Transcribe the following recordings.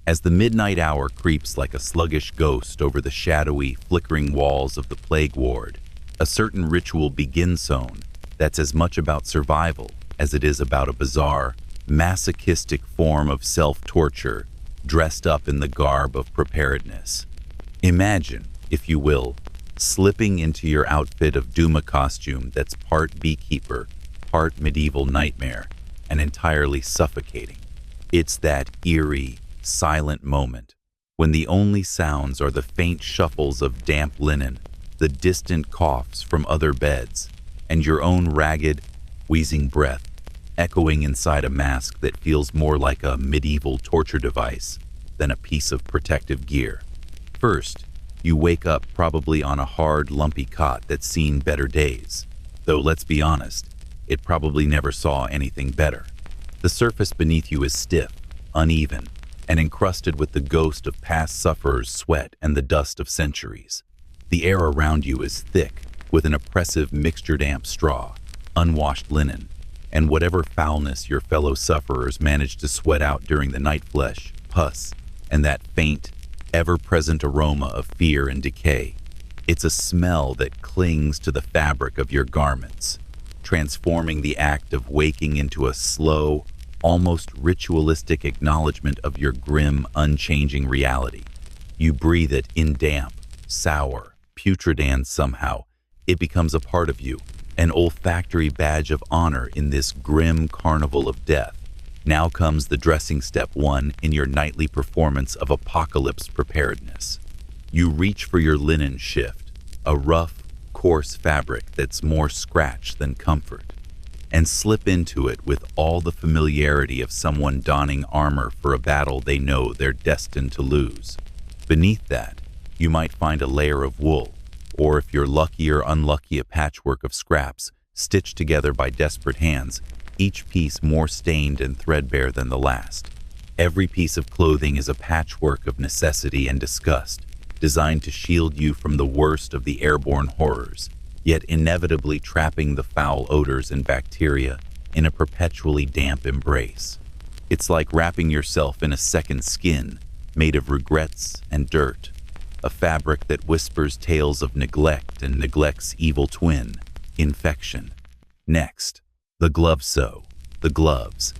As the midnight hour creeps like a sluggish ghost over the shadowy, flickering walls of the plague ward, a certain ritual begins sown that's as much about survival as it is about a bizarre, masochistic form of self-torture dressed up in the garb of preparedness. Imagine, if you will, slipping into your outfit of doom, a costume that's part beekeeper, part medieval nightmare, and entirely suffocating. It's that eerie, silent moment when the only sounds are the faint shuffles of damp linen, the distant coughs from other beds, and your own ragged, wheezing breath echoing inside a mask that feels more like a medieval torture device than a piece of protective gear. First, you wake up probably on a hard, lumpy cot that's seen better days, though let's be honest, it probably never saw anything better. The surface beneath you is stiff, uneven, and encrusted with the ghost of past sufferers' sweat and the dust of centuries. The air around you is thick, with an oppressive mixture-damp straw, unwashed linen, and whatever foulness your fellow sufferers managed to sweat out during the night, flesh, pus, and that faint, ever-present aroma of fear and decay. It's a smell that clings to the fabric of your garments, transforming the act of waking into a slow, almost ritualistic acknowledgement of your grim, unchanging reality. You breathe it in damp, sour, putrid, and somehow it becomes a part of you, an olfactory badge of honor in this grim carnival of death. Now comes the dressing step one in your nightly performance of apocalypse preparedness. You reach for your linen shift, a rough, coarse fabric that's more scratch than comfort, and slip into it with all the familiarity of someone donning armor for a battle they know they're destined to lose. Beneath that, you might find a layer of wool, or if you're lucky or unlucky, a patchwork of scraps stitched together by desperate hands, each piece more stained and threadbare than the last. Every piece of clothing is a patchwork of necessity and disgust, designed to shield you from the worst of the airborne horrors, yet inevitably trapping the foul odors and bacteria in a perpetually damp embrace. It's like wrapping yourself in a second skin made of regrets and dirt, a fabric that whispers tales of neglect and neglect's evil twin, infection. Next, the gloves. The gloves,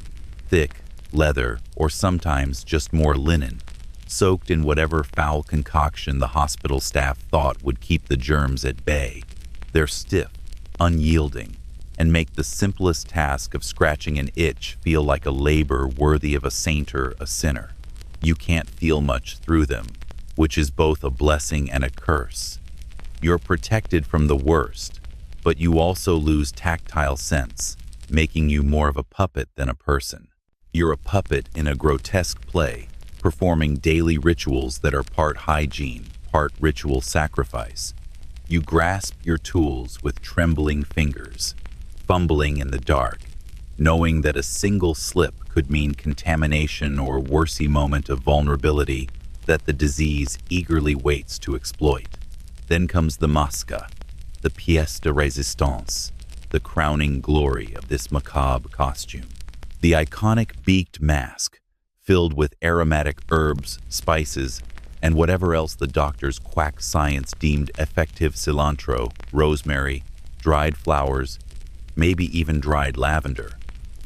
thick, leather, or sometimes just more linen, soaked in whatever foul concoction the hospital staff thought would keep the germs at bay. They're stiff, unyielding, and make the simplest task of scratching an itch feel like a labor worthy of a saint or a sinner. You can't feel much through them, which is both a blessing and a curse. You're protected from the worst, but you also lose tactile sense, making you more of a puppet than a person. You're a puppet in a grotesque play, performing daily rituals that are part hygiene, part ritual sacrifice. You grasp your tools with trembling fingers, fumbling in the dark, knowing that a single slip could mean contamination or worsey moment of vulnerability that the disease eagerly waits to exploit. Then comes the masca, the pièce de résistance, the crowning glory of this macabre costume. The iconic beaked mask, filled with aromatic herbs, spices, and whatever else the doctor's quack science deemed effective: cilantro, rosemary, dried flowers, maybe even dried lavender,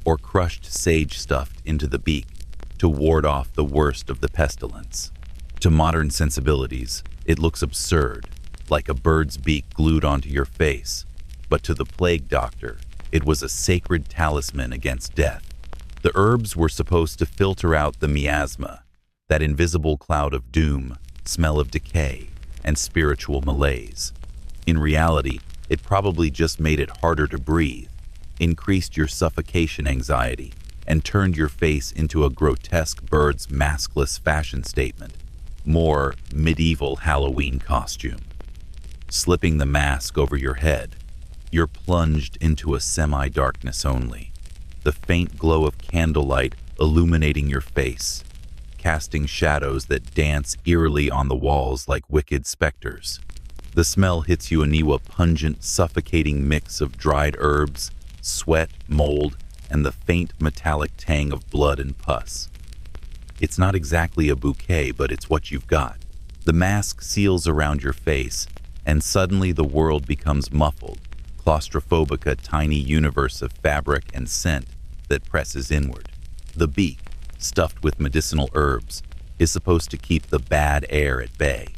or crushed sage stuffed into the beak to ward off the worst of the pestilence. To modern sensibilities, it looks absurd, like a bird's beak glued onto your face, but to the plague doctor, it was a sacred talisman against death. The herbs were supposed to filter out the miasma, that invisible cloud of doom, smell of decay, and spiritual malaise. In reality, it probably just made it harder to breathe, increased your suffocation anxiety, and turned your face into a grotesque bird's maskless fashion statement. More medieval Halloween costume. Slipping the mask over your head, you're plunged into a semi-darkness only, the faint glow of candlelight illuminating your face, casting shadows that dance eerily on the walls like wicked specters. The smell hits you anew, a pungent, suffocating mix of dried herbs, sweat, mold, and the faint metallic tang of blood and pus. It's not exactly a bouquet, but it's what you've got. The mask seals around your face, and suddenly the world becomes muffled, claustrophobic, a tiny universe of fabric and scent that presses inward. The beak, stuffed with medicinal herbs, is supposed to keep the bad air at bay,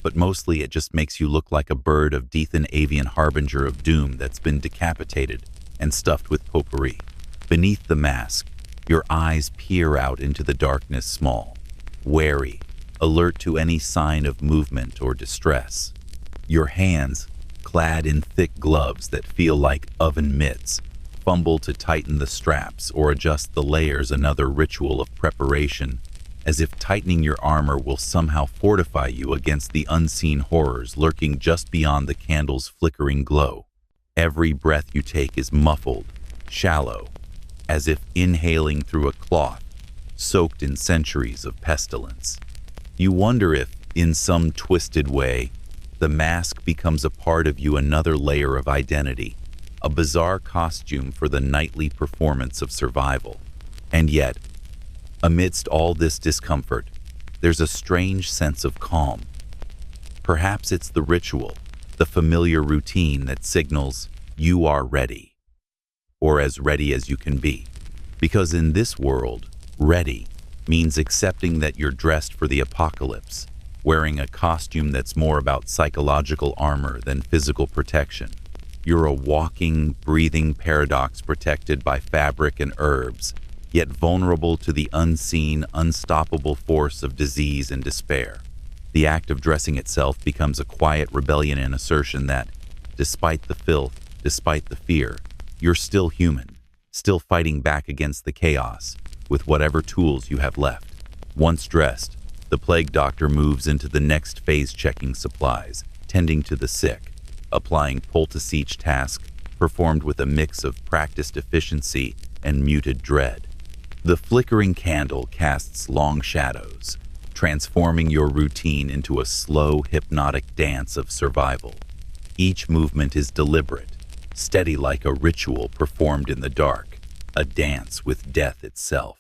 but mostly it just makes you look like a bird of Dethan avian harbinger of doom that's been decapitated and stuffed with potpourri. Beneath the mask, your eyes peer out into the darkness, small, wary, alert to any sign of movement or distress. Your hands, clad in thick gloves that feel like oven mitts, fumble to tighten the straps or adjust the layers, another ritual of preparation, as if tightening your armor will somehow fortify you against the unseen horrors lurking just beyond the candle's flickering glow. Every breath you take is muffled, shallow, as if inhaling through a cloth soaked in centuries of pestilence. You wonder if, in some twisted way, the mask becomes a part of you, another layer of identity, a bizarre costume for the nightly performance of survival. And yet, amidst all this discomfort, there's a strange sense of calm. Perhaps it's the ritual, the familiar routine that signals you are ready, or as ready as you can be. Because in this world, ready means accepting that you're dressed for the apocalypse, wearing a costume that's more about psychological armor than physical protection. You're a walking, breathing paradox, protected by fabric and herbs, yet vulnerable to the unseen, unstoppable force of disease and despair. The act of dressing itself becomes a quiet rebellion, and assertion that, despite the filth, despite the fear, you're still human, still fighting back against the chaos with whatever tools you have left. Once dressed, the plague doctor moves into the next phase, checking supplies, tending to the sick, applying poultice, each task performed with a mix of practiced efficiency and muted dread. The flickering candle casts long shadows, transforming your routine into a slow, hypnotic dance of survival. Each movement is deliberate, steady, like a ritual performed in the dark, a dance with death itself.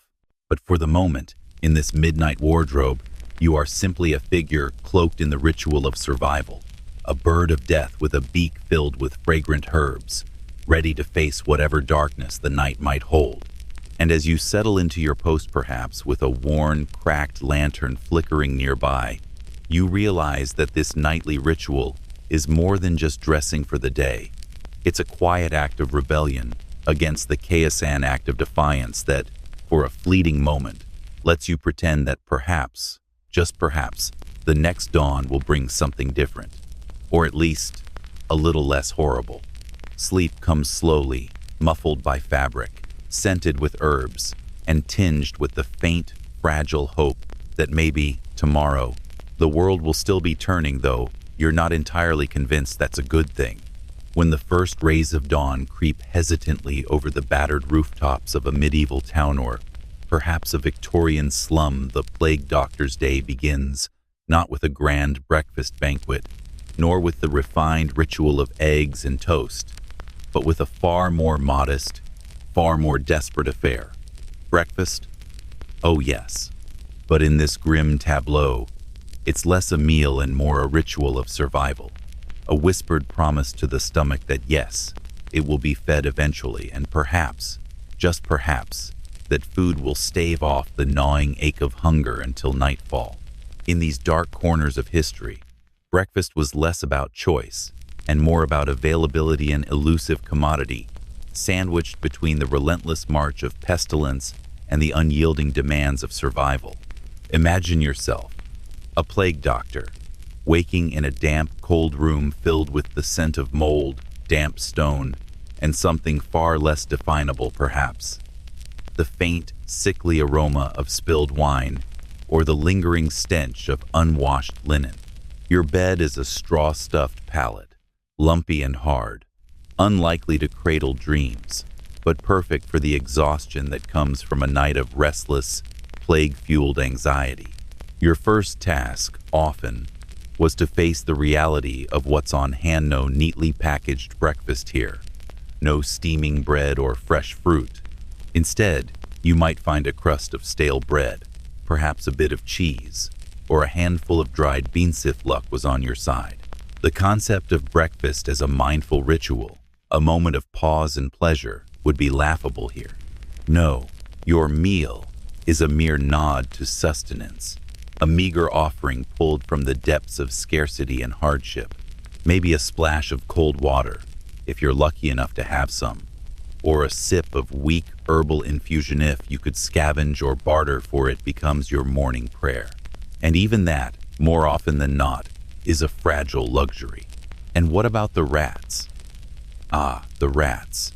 But for the moment, in this midnight wardrobe, you are simply a figure cloaked in the ritual of survival, a bird of death with a beak filled with fragrant herbs, ready to face whatever darkness the night might hold. And as you settle into your post, perhaps with a worn, cracked lantern flickering nearby, you realize that this nightly ritual is more than just dressing for the day. It's a quiet act of rebellion against the chaosan act of defiance that, for a fleeting moment, lets you pretend that perhaps, just perhaps, the next dawn will bring something different, or at least a little less horrible. Sleep comes slowly, muffled by fabric, scented with herbs, and tinged with the faint, fragile hope that maybe, tomorrow, the world will still be turning, though you're not entirely convinced that's a good thing. When the first rays of dawn creep hesitantly over the battered rooftops of a medieval town, or perhaps a Victorian slum, the plague doctor's day begins, not with a grand breakfast banquet, nor with the refined ritual of eggs and toast, but with a far more modest, far more desperate affair. Breakfast? Oh yes. But in this grim tableau, it's less a meal and more a ritual of survival. A whispered promise to the stomach that yes, it will be fed eventually, and perhaps, just perhaps, that food will stave off the gnawing ache of hunger until nightfall. In these dark corners of history, breakfast was less about choice and more about availability, and elusive commodity, sandwiched between the relentless march of pestilence and the unyielding demands of survival. Imagine yourself, a plague doctor, waking in a damp, cold room filled with the scent of mold, damp stone, and something far less definable, perhaps, the faint, sickly aroma of spilled wine, or the lingering stench of unwashed linen. Your bed is a straw-stuffed pallet, lumpy and hard, unlikely to cradle dreams, but perfect for the exhaustion that comes from a night of restless, plague-fueled anxiety. Your first task, often, was to face the reality of what's on hand. No neatly packaged breakfast here, no steaming bread or fresh fruit. Instead, you might find a crust of stale bread, perhaps a bit of cheese, or a handful of dried beans if luck was on your side. The concept of breakfast as a mindful ritual, a moment of pause and pleasure, would be laughable here. No, your meal is a mere nod to sustenance, a meager offering pulled from the depths of scarcity and hardship. Maybe a splash of cold water, if you're lucky enough to have some, or a sip of weak herbal infusion if you could scavenge or barter for it becomes your morning prayer. And even that, more often than not, is a fragile luxury. And what about the rats? Ah, the rats.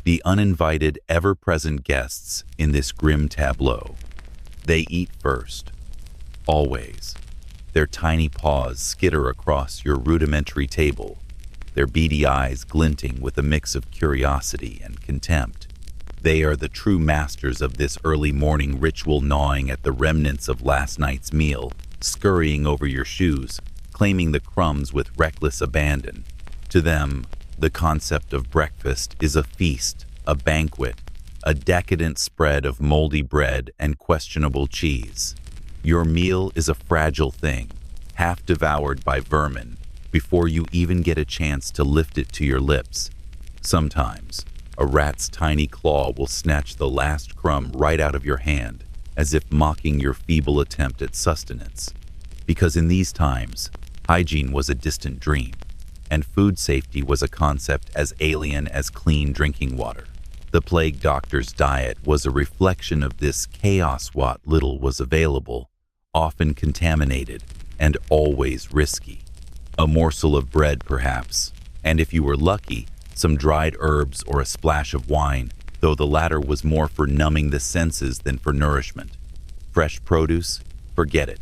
The uninvited, ever-present guests in this grim tableau. They eat first. Always. Their tiny paws skitter across your rudimentary table, their beady eyes glinting with a mix of curiosity and contempt. They are the true masters of this early morning ritual, gnawing at the remnants of last night's meal, scurrying over your shoes, claiming the crumbs with reckless abandon. To them, the concept of breakfast is a feast, a banquet, a decadent spread of moldy bread and questionable cheese. Your meal is a fragile thing, half devoured by vermin, before you even get a chance to lift it to your lips. Sometimes, a rat's tiny claw will snatch the last crumb right out of your hand, as if mocking your feeble attempt at sustenance. Because in these times, hygiene was a distant dream, and food safety was a concept as alien as clean drinking water. The plague doctor's diet was a reflection of this chaos. What little was available, often contaminated, and always risky. A morsel of bread, perhaps, and if you were lucky, some dried herbs or a splash of wine, though the latter was more for numbing the senses than for nourishment. Fresh produce? Forget it.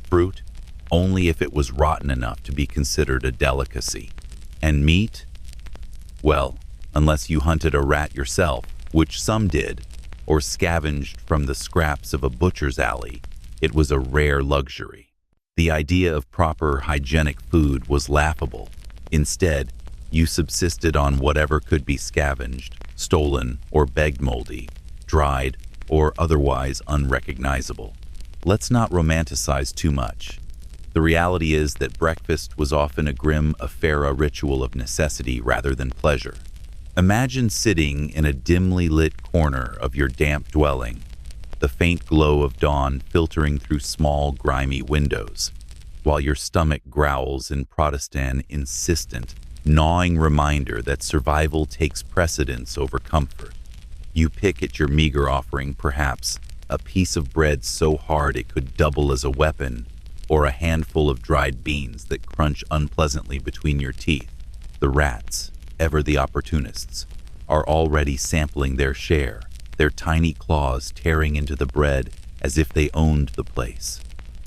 Fruit? Only if it was rotten enough to be considered a delicacy. And meat? Well, unless you hunted a rat yourself, which some did, or scavenged from the scraps of a butcher's alley, it was a rare luxury. The idea of proper hygienic food was laughable. Instead, you subsisted on whatever could be scavenged, stolen, or begged moldy, dried, or otherwise unrecognizable. Let's not romanticize too much. The reality is that breakfast was often a grim affair, a ritual of necessity rather than pleasure. Imagine sitting in a dimly lit corner of your damp dwelling, the faint glow of dawn filtering through small, grimy windows, while your stomach growls in Protestant insistent, gnawing reminder that survival takes precedence over comfort. You pick at your meager offering, perhaps a piece of bread so hard it could double as a weapon, or a handful of dried beans that crunch unpleasantly between your teeth. The rats, ever the opportunists, are already sampling their share, their tiny claws tearing into the bread as if they owned the place.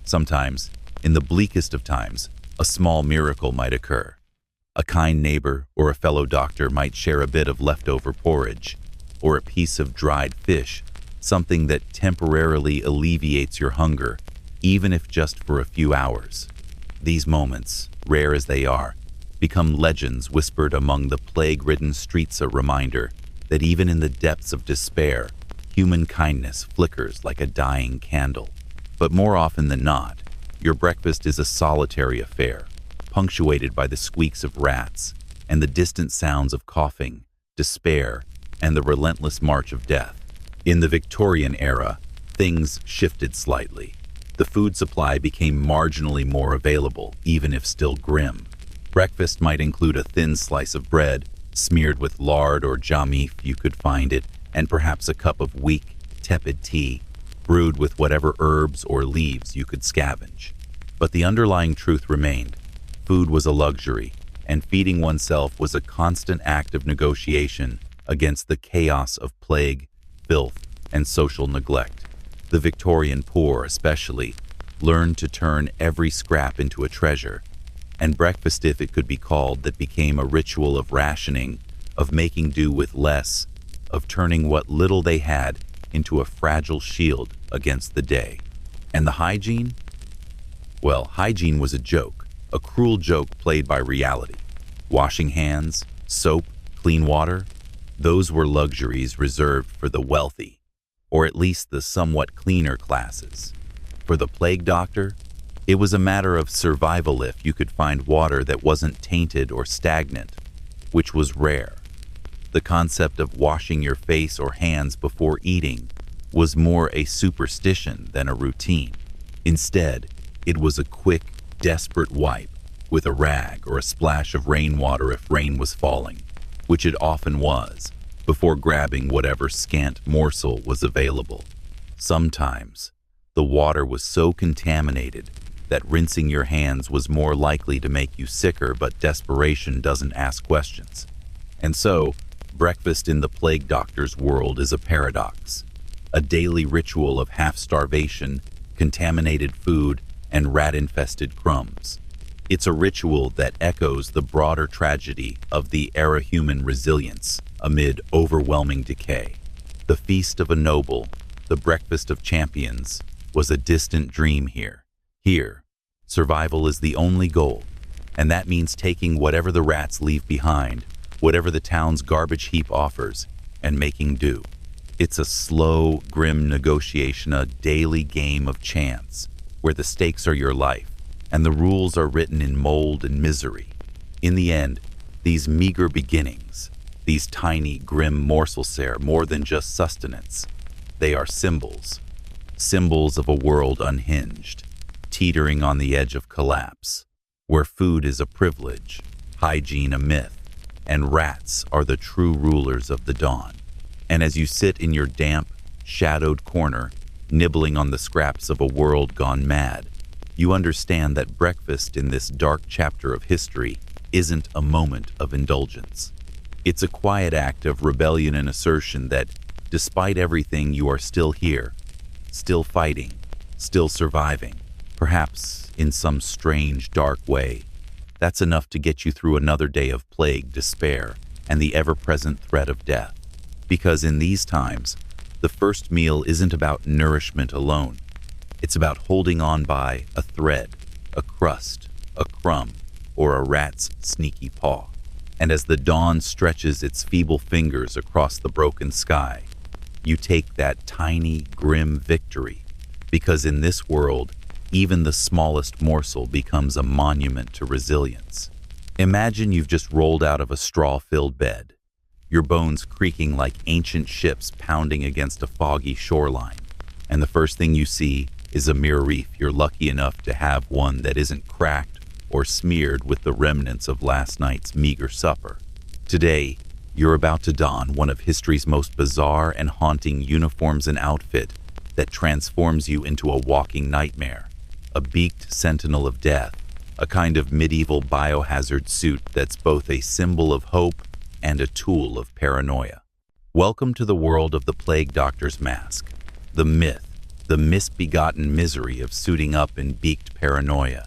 Sometimes, in the bleakest of times, a small miracle might occur. A kind neighbor or a fellow doctor might share a bit of leftover porridge, or a piece of dried fish, something that temporarily alleviates your hunger, even if just for a few hours. These moments, rare as they are, become legends whispered among the plague-ridden streets, a reminder that even in the depths of despair, human kindness flickers like a dying candle. But more often than not, your breakfast is a solitary affair, punctuated by the squeaks of rats and the distant sounds of coughing, despair, and the relentless march of death. In the Victorian era, things shifted slightly. The food supply became marginally more available, even if still grim. Breakfast might include a thin slice of bread, smeared with lard or jammy if you could find it, and perhaps a cup of weak, tepid tea, brewed with whatever herbs or leaves you could scavenge. But the underlying truth remained. Food was a luxury, and feeding oneself was a constant act of negotiation against the chaos of plague, filth, and social neglect. The Victorian poor, especially, learned to turn every scrap into a treasure, and breakfast, if it could be called, that became a ritual of rationing, of making do with less, of turning what little they had into a fragile shield against the day. And the hygiene? Well, hygiene was a joke, a cruel joke played by reality. Washing hands, soap, clean water, those were luxuries reserved for the wealthy, or at least the somewhat cleaner classes. For the plague doctor, it was a matter of survival if you could find water that wasn't tainted or stagnant, which was rare. The concept of washing your face or hands before eating was more a superstition than a routine. Instead, it was a quick, desperate wipe with a rag or a splash of rainwater if rain was falling, which it often was, before grabbing whatever scant morsel was available. Sometimes, the water was so contaminated that rinsing your hands was more likely to make you sicker, but desperation doesn't ask questions. And so, breakfast in the plague doctor's world is a paradox, a daily ritual of half-starvation, contaminated food, and rat-infested crumbs. It's a ritual that echoes the broader tragedy of the era human resilience amid overwhelming decay. The feast of a noble, the breakfast of champions, was a distant dream here. Here, survival is the only goal, and that means taking whatever the rats leave behind, whatever the town's garbage heap offers, and making do. It's a slow, grim negotiation, a daily game of chance, where the stakes are your life, and the rules are written in mold and misery. In the end, these meager beginnings, these tiny, grim morsels are more than just sustenance. They are symbols. Symbols of a world unhinged, teetering on the edge of collapse, where food is a privilege, hygiene a myth, and rats are the true rulers of the dawn. And as you sit in your damp, shadowed corner, nibbling on the scraps of a world gone mad, you understand that breakfast in this dark chapter of history isn't a moment of indulgence. It's a quiet act of rebellion and assertion that, despite everything, you are still here, still fighting, still surviving, perhaps in some strange, dark way. That's enough to get you through another day of plague, despair, and the ever-present threat of death. Because in these times, the first meal isn't about nourishment alone. It's about holding on by a thread, a crust, a crumb, or a rat's sneaky paw. And as the dawn stretches its feeble fingers across the broken sky, you take that tiny, grim victory, because in this world, even the smallest morsel becomes a monument to resilience. Imagine you've just rolled out of a straw-filled bed, your bones creaking like ancient ships pounding against a foggy shoreline, and the first thing you see is a mere reef. You're lucky enough to have one that isn't cracked or smeared with the remnants of last night's meager supper. Today, you're about to don one of history's most bizarre and haunting uniforms and outfit that transforms you into a walking nightmare, a beaked sentinel of death, a kind of medieval biohazard suit that's both a symbol of hope and a tool of paranoia. Welcome to the world of the plague doctor's mask, the myth, the misbegotten misery of suiting up in beaked paranoia.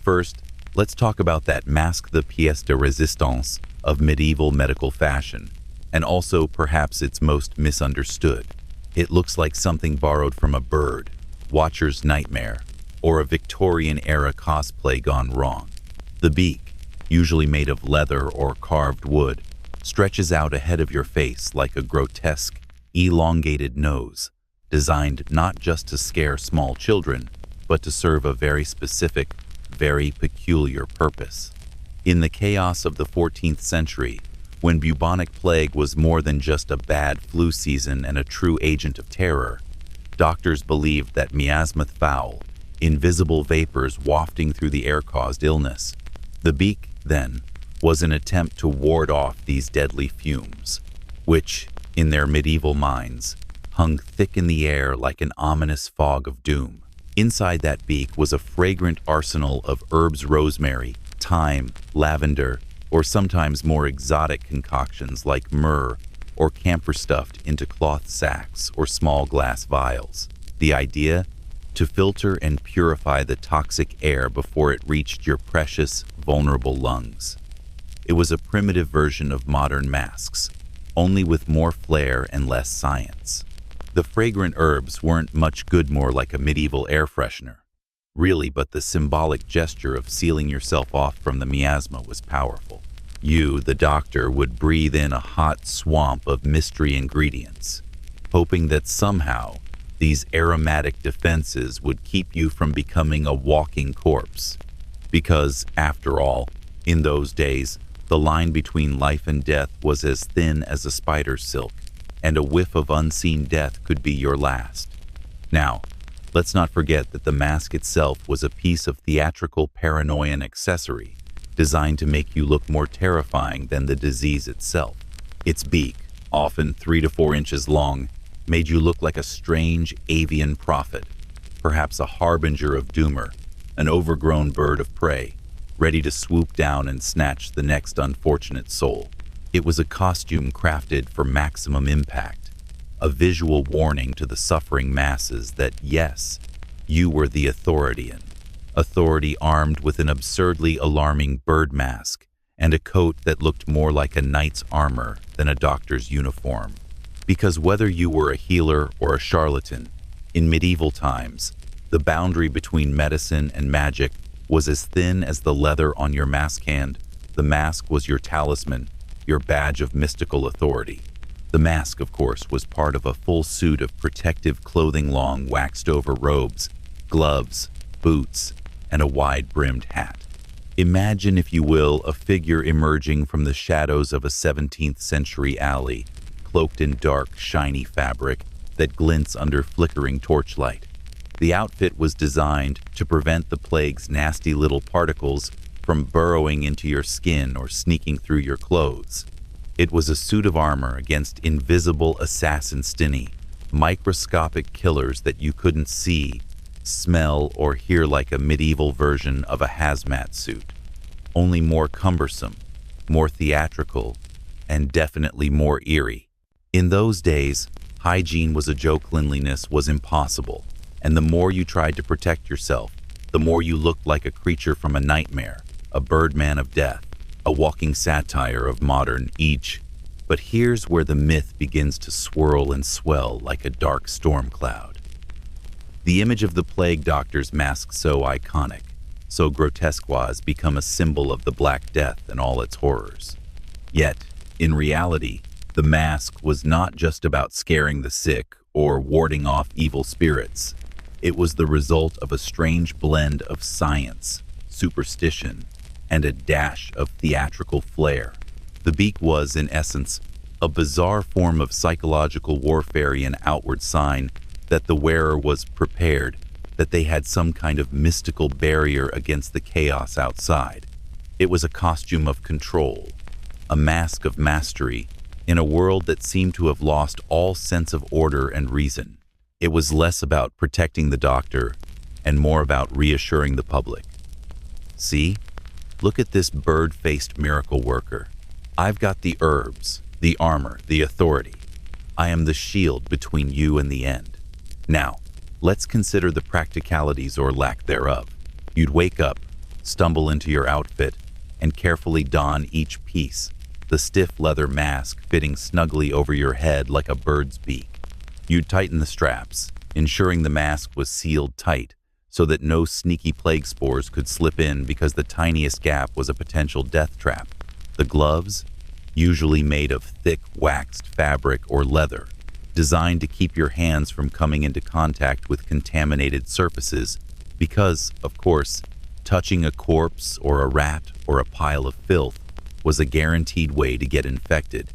First, let's talk about that mask, the pièce de résistance of medieval medical fashion, and also perhaps its most misunderstood. It looks like something borrowed from a bird, watcher's nightmare, or a Victorian-era cosplay gone wrong. The beak, usually made of leather or carved wood, stretches out ahead of your face like a grotesque, elongated nose, designed not just to scare small children, but to serve a very specific, very peculiar purpose. In the chaos of the 14th century, when bubonic plague was more than just a bad flu season and a true agent of terror, doctors believed that miasma foul, invisible vapors wafting through the air caused illness. The beak, then, was an attempt to ward off these deadly fumes, which, in their medieval minds, hung thick in the air like an ominous fog of doom. Inside that beak was a fragrant arsenal of herbs, rosemary, thyme, lavender, or sometimes more exotic concoctions like myrrh or camphor stuffed into cloth sacks or small glass vials. The idea? To filter and purify the toxic air before it reached your precious, vulnerable lungs. It was a primitive version of modern masks, only with more flair and less science. The fragrant herbs weren't much good, more like a medieval air freshener. Really, but the symbolic gesture of sealing yourself off from the miasma was powerful. You, the doctor, would breathe in a hot swamp of mystery ingredients, hoping that somehow These aromatic defenses would keep you from becoming a walking corpse. Because, after all, in those days, the line between life and death was as thin as a spider's silk, and a whiff of unseen death could be your last. Now, let's not forget that the mask itself was a piece of theatrical paranoian accessory designed to make you look more terrifying than the disease itself. Its beak, often 3 to 4 inches long, made you look like a strange avian prophet, perhaps a harbinger of doomer, an overgrown bird of prey, ready to swoop down and snatch the next unfortunate soul. It was a costume crafted for maximum impact, a visual warning to the suffering masses that, yes, you were the authorian. Authority armed with an absurdly alarming bird mask and a coat that looked more like a knight's armor than a doctor's uniform. Because whether you were a healer or a charlatan, in medieval times, the boundary between medicine and magic was as thin as the leather on your mask hand. The mask was your talisman, your badge of mystical authority. The mask, of course, was part of a full suit of protective clothing, long waxed-over robes, gloves, boots, and a wide-brimmed hat. Imagine, if you will, a figure emerging from the shadows of a 17th century alley, cloaked in dark, shiny fabric that glints under flickering torchlight. The outfit was designed to prevent the plague's nasty little particles from burrowing into your skin or sneaking through your clothes. It was a suit of armor against invisible assassin stinny, microscopic killers that you couldn't see, smell, or hear, like a medieval version of a hazmat suit, only more cumbersome, more theatrical, and definitely more eerie. In those days, hygiene was a joke, cleanliness was impossible, and the more you tried to protect yourself, the more you looked like a creature from a nightmare, a birdman of death, a walking satire of modern age. But here's where the myth begins to swirl and swell like a dark storm cloud. The image of the plague doctor's mask, so iconic, so grotesque, has become a symbol of the Black Death and all its horrors. Yet, in reality, the mask was not just about scaring the sick or warding off evil spirits. It was the result of a strange blend of science, superstition, and a dash of theatrical flair. The beak was, in essence, a bizarre form of psychological warfare, an outward sign that the wearer was prepared, that they had some kind of mystical barrier against the chaos outside. It was a costume of control, a mask of mastery, in a world that seemed to have lost all sense of order and reason. It was less about protecting the doctor and more about reassuring the public. See? Look at this bird-faced miracle worker. I've got the herbs, the armor, the authority. I am the shield between you and the end. Now, let's consider the practicalities or lack thereof. You'd wake up, stumble into your outfit, and carefully don each piece, the stiff leather mask fitting snugly over your head like a bird's beak. You'd tighten the straps, ensuring the mask was sealed tight so that no sneaky plague spores could slip in, because the tiniest gap was a potential death trap. The gloves, usually made of thick waxed fabric or leather, designed to keep your hands from coming into contact with contaminated surfaces, because, of course, touching a corpse or a rat or a pile of filth was a guaranteed way to get infected,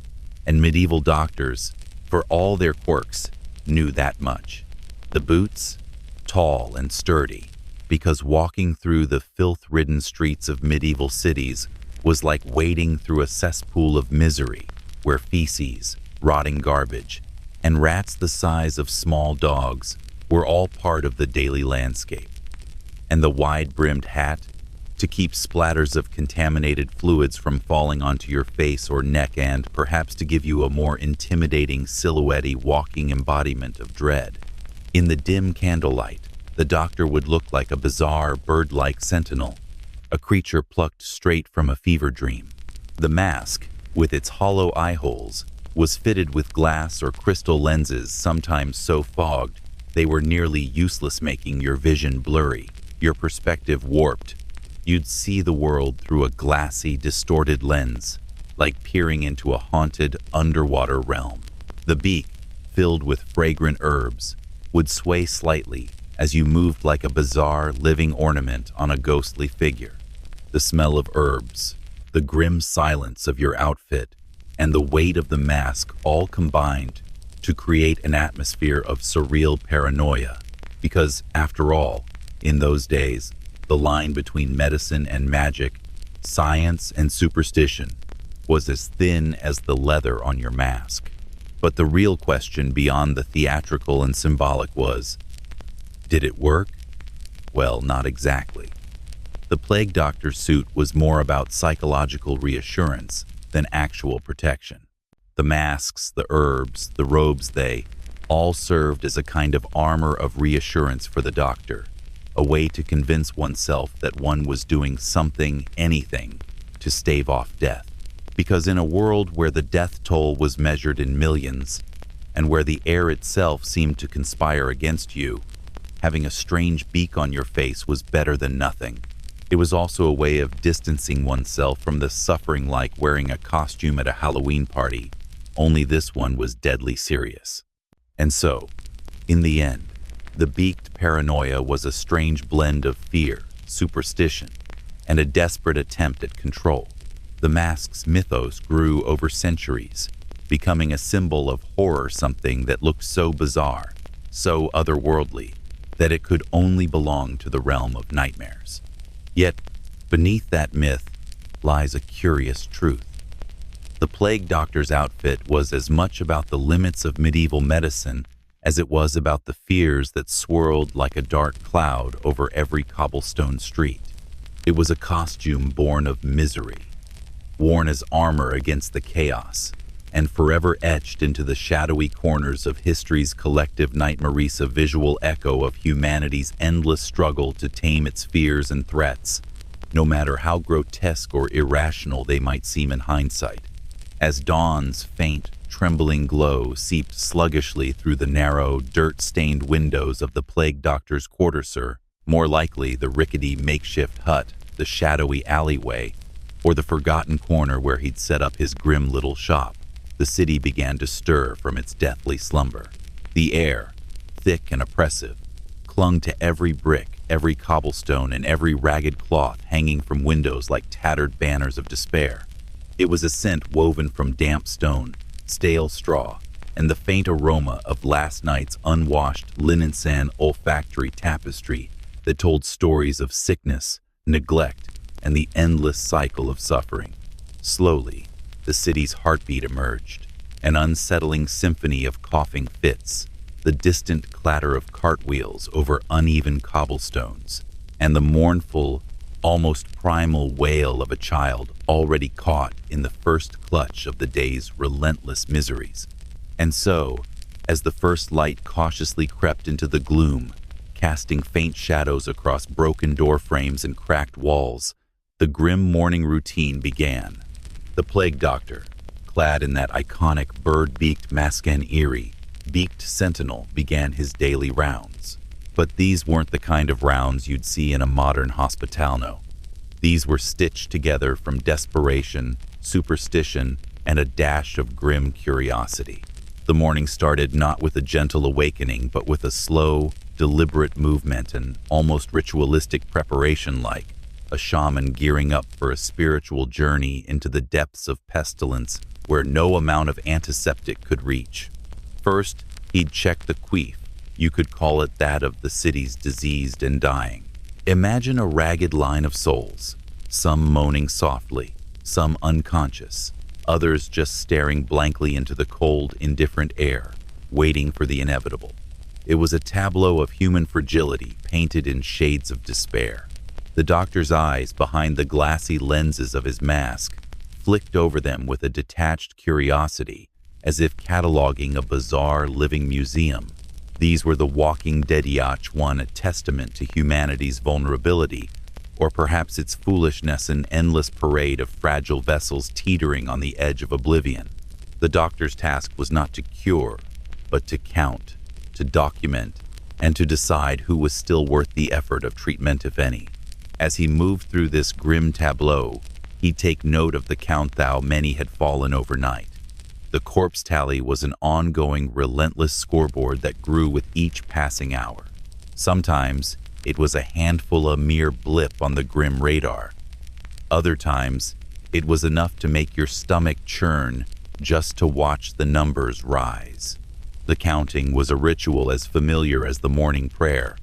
and medieval doctors, for all their quirks, knew that much. The boots, tall and sturdy, because walking through the filth-ridden streets of medieval cities was like wading through a cesspool of misery, where feces, rotting garbage, and rats the size of small dogs were all part of the daily landscape. And the wide-brimmed hat, to keep splatters of contaminated fluids from falling onto your face or neck, and perhaps to give you a more intimidating silhouette walking embodiment of dread. In the dim candlelight, the doctor would look like a bizarre bird-like sentinel, a creature plucked straight from a fever dream. The mask, with its hollow eye holes, was fitted with glass or crystal lenses, sometimes so fogged they were nearly useless, making your vision blurry, your perspective warped. You'd see the world through a glassy, distorted lens, like peering into a haunted underwater realm. The beak, filled with fragrant herbs, would sway slightly as you moved like a bizarre living ornament on a ghostly figure. The smell of herbs, the grim silence of your outfit, and the weight of the mask all combined to create an atmosphere of surreal paranoia. Because, after all, in those days, the line between medicine and magic, science and superstition, was as thin as the leather on your mask. But the real question beyond the theatrical and symbolic was, did it work? Well, not exactly. The plague doctor's suit was more about psychological reassurance than actual protection. The masks, the herbs, the robes, they all served as a kind of armor of reassurance for the doctor, a way to convince oneself that one was doing something, anything, to stave off death. Because in a world where the death toll was measured in millions, and where the air itself seemed to conspire against you, having a strange beak on your face was better than nothing. It was also a way of distancing oneself from the suffering like wearing a costume at a Halloween party, only this one was deadly serious. And so, in the end, the beaked paranoia was a strange blend of fear, superstition, and a desperate attempt at control. The mask's mythos grew over centuries, becoming a symbol of horror, something that looked so bizarre, so otherworldly, that it could only belong to the realm of nightmares. Yet, beneath that myth lies a curious truth. The plague doctor's outfit was as much about the limits of medieval medicine as it was about the fears that swirled like a dark cloud over every cobblestone street. It was a costume born of misery, worn as armor against the chaos, and forever etched into the shadowy corners of history's collective nightmares, a visual echo of humanity's endless struggle to tame its fears and threats, no matter how grotesque or irrational they might seem in hindsight. As dawn's faint, trembling glow seeped sluggishly through the narrow, dirt-stained windows of the plague doctor's quarters, more likely the rickety makeshift hut, the shadowy alleyway, or the forgotten corner where he'd set up his grim little shop, the city began to stir from its deathly slumber. The air, thick and oppressive, clung to every brick, every cobblestone, and every ragged cloth hanging from windows like tattered banners of despair. It was a scent woven from damp stone, stale straw, and the faint aroma of last night's unwashed linen-sand olfactory tapestry that told stories of sickness, neglect, and the endless cycle of suffering. Slowly, the city's heartbeat emerged, an unsettling symphony of coughing fits, the distant clatter of cartwheels over uneven cobblestones, and the mournful, almost primal wail of a child already caught in the first clutch of the day's relentless miseries. And so, as the first light cautiously crept into the gloom, casting faint shadows across broken door frames and cracked walls, the grim morning routine began. The plague doctor, clad in that iconic bird-beaked mask and eerie, beaked sentinel, began his daily rounds. But these weren't the kind of rounds you'd see in a modern hospital, no. These were stitched together from desperation, superstition, and a dash of grim curiosity. The morning started not with a gentle awakening, but with a slow, deliberate movement and almost ritualistic preparation, like a shaman gearing up for a spiritual journey into the depths of pestilence where no amount of antiseptic could reach. First, he'd check the queef, you could call it that of the city's diseased and dying. Imagine a ragged line of souls, some moaning softly, some unconscious, others just staring blankly into the cold, indifferent air, waiting for the inevitable. It was a tableau of human fragility painted in shades of despair. The doctor's eyes, behind the glassy lenses of his mask, flicked over them with a detached curiosity, as if cataloging a bizarre living museum. These were the walking dead-iach, one a testament to humanity's vulnerability, or perhaps its foolishness, an endless parade of fragile vessels teetering on the edge of oblivion. The doctor's task was not to cure, but to count, to document, and to decide who was still worth the effort of treatment, if any. As he moved through this grim tableau, he'd take note of the count how many had fallen overnight, The corpse tally was an ongoing, relentless scoreboard that grew with each passing hour. Sometimes, it was a handful, a mere blip on the grim radar. Other times, it was enough to make your stomach churn just to watch the numbers rise. The counting was a ritual as familiar as the morning prayer,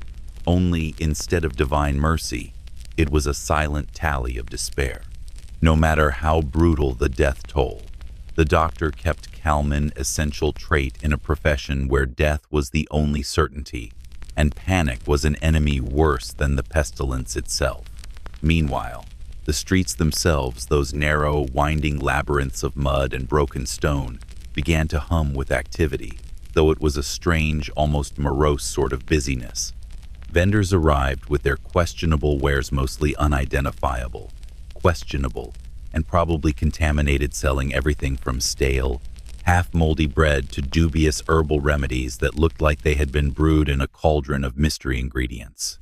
only instead of divine mercy, it was a silent tally of despair. No matter how brutal the death toll, the doctor kept calm, an essential trait in a profession where death was the only certainty, and panic was an enemy worse than the pestilence itself. Meanwhile, the streets themselves, those narrow, winding labyrinths of mud and broken stone, began to hum with activity, though it was a strange, almost morose sort of busyness. Vendors arrived with their questionable wares, mostly unidentifiable, questionable, and probably contaminated, selling everything from stale, half-moldy bread to dubious herbal remedies that looked like they had been brewed in a cauldron of mystery ingredients.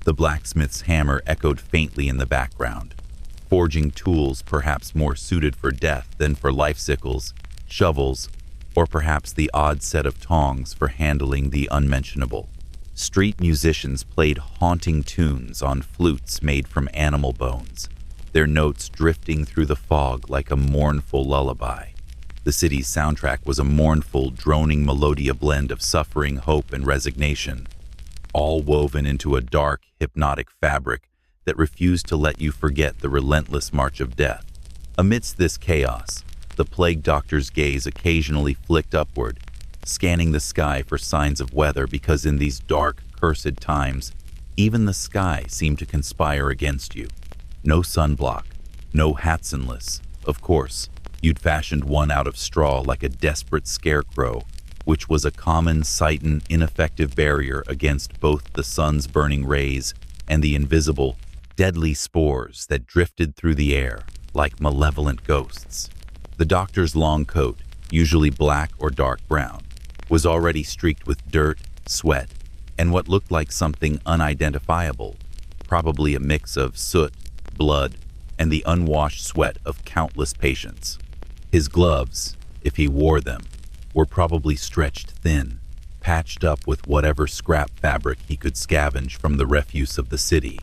The blacksmith's hammer echoed faintly in the background, forging tools perhaps more suited for death than for life, sickles, shovels, or perhaps the odd set of tongs for handling the unmentionable. Street musicians played haunting tunes on flutes made from animal bones, their notes drifting through the fog like a mournful lullaby. The city's soundtrack was a mournful, droning melodia blend of suffering, hope, and resignation, all woven into a dark, hypnotic fabric that refused to let you forget the relentless march of death. Amidst this chaos, the plague doctor's gaze occasionally flicked upward, scanning the sky for signs of weather, because in these dark, cursed times, even the sky seemed to conspire against you. No sunblock, no Hatzenless. Of course, you'd fashioned one out of straw like a desperate scarecrow, which was a common sight, an ineffective barrier against both the sun's burning rays and the invisible, deadly spores that drifted through the air like malevolent ghosts. The doctor's long coat, usually black or dark brown, was already streaked with dirt, sweat, and what looked like something unidentifiable, probably a mix of soot, blood, and the unwashed sweat of countless patients. His gloves, if he wore them, were probably stretched thin, patched up with whatever scrap fabric he could scavenge from the refuse of the city,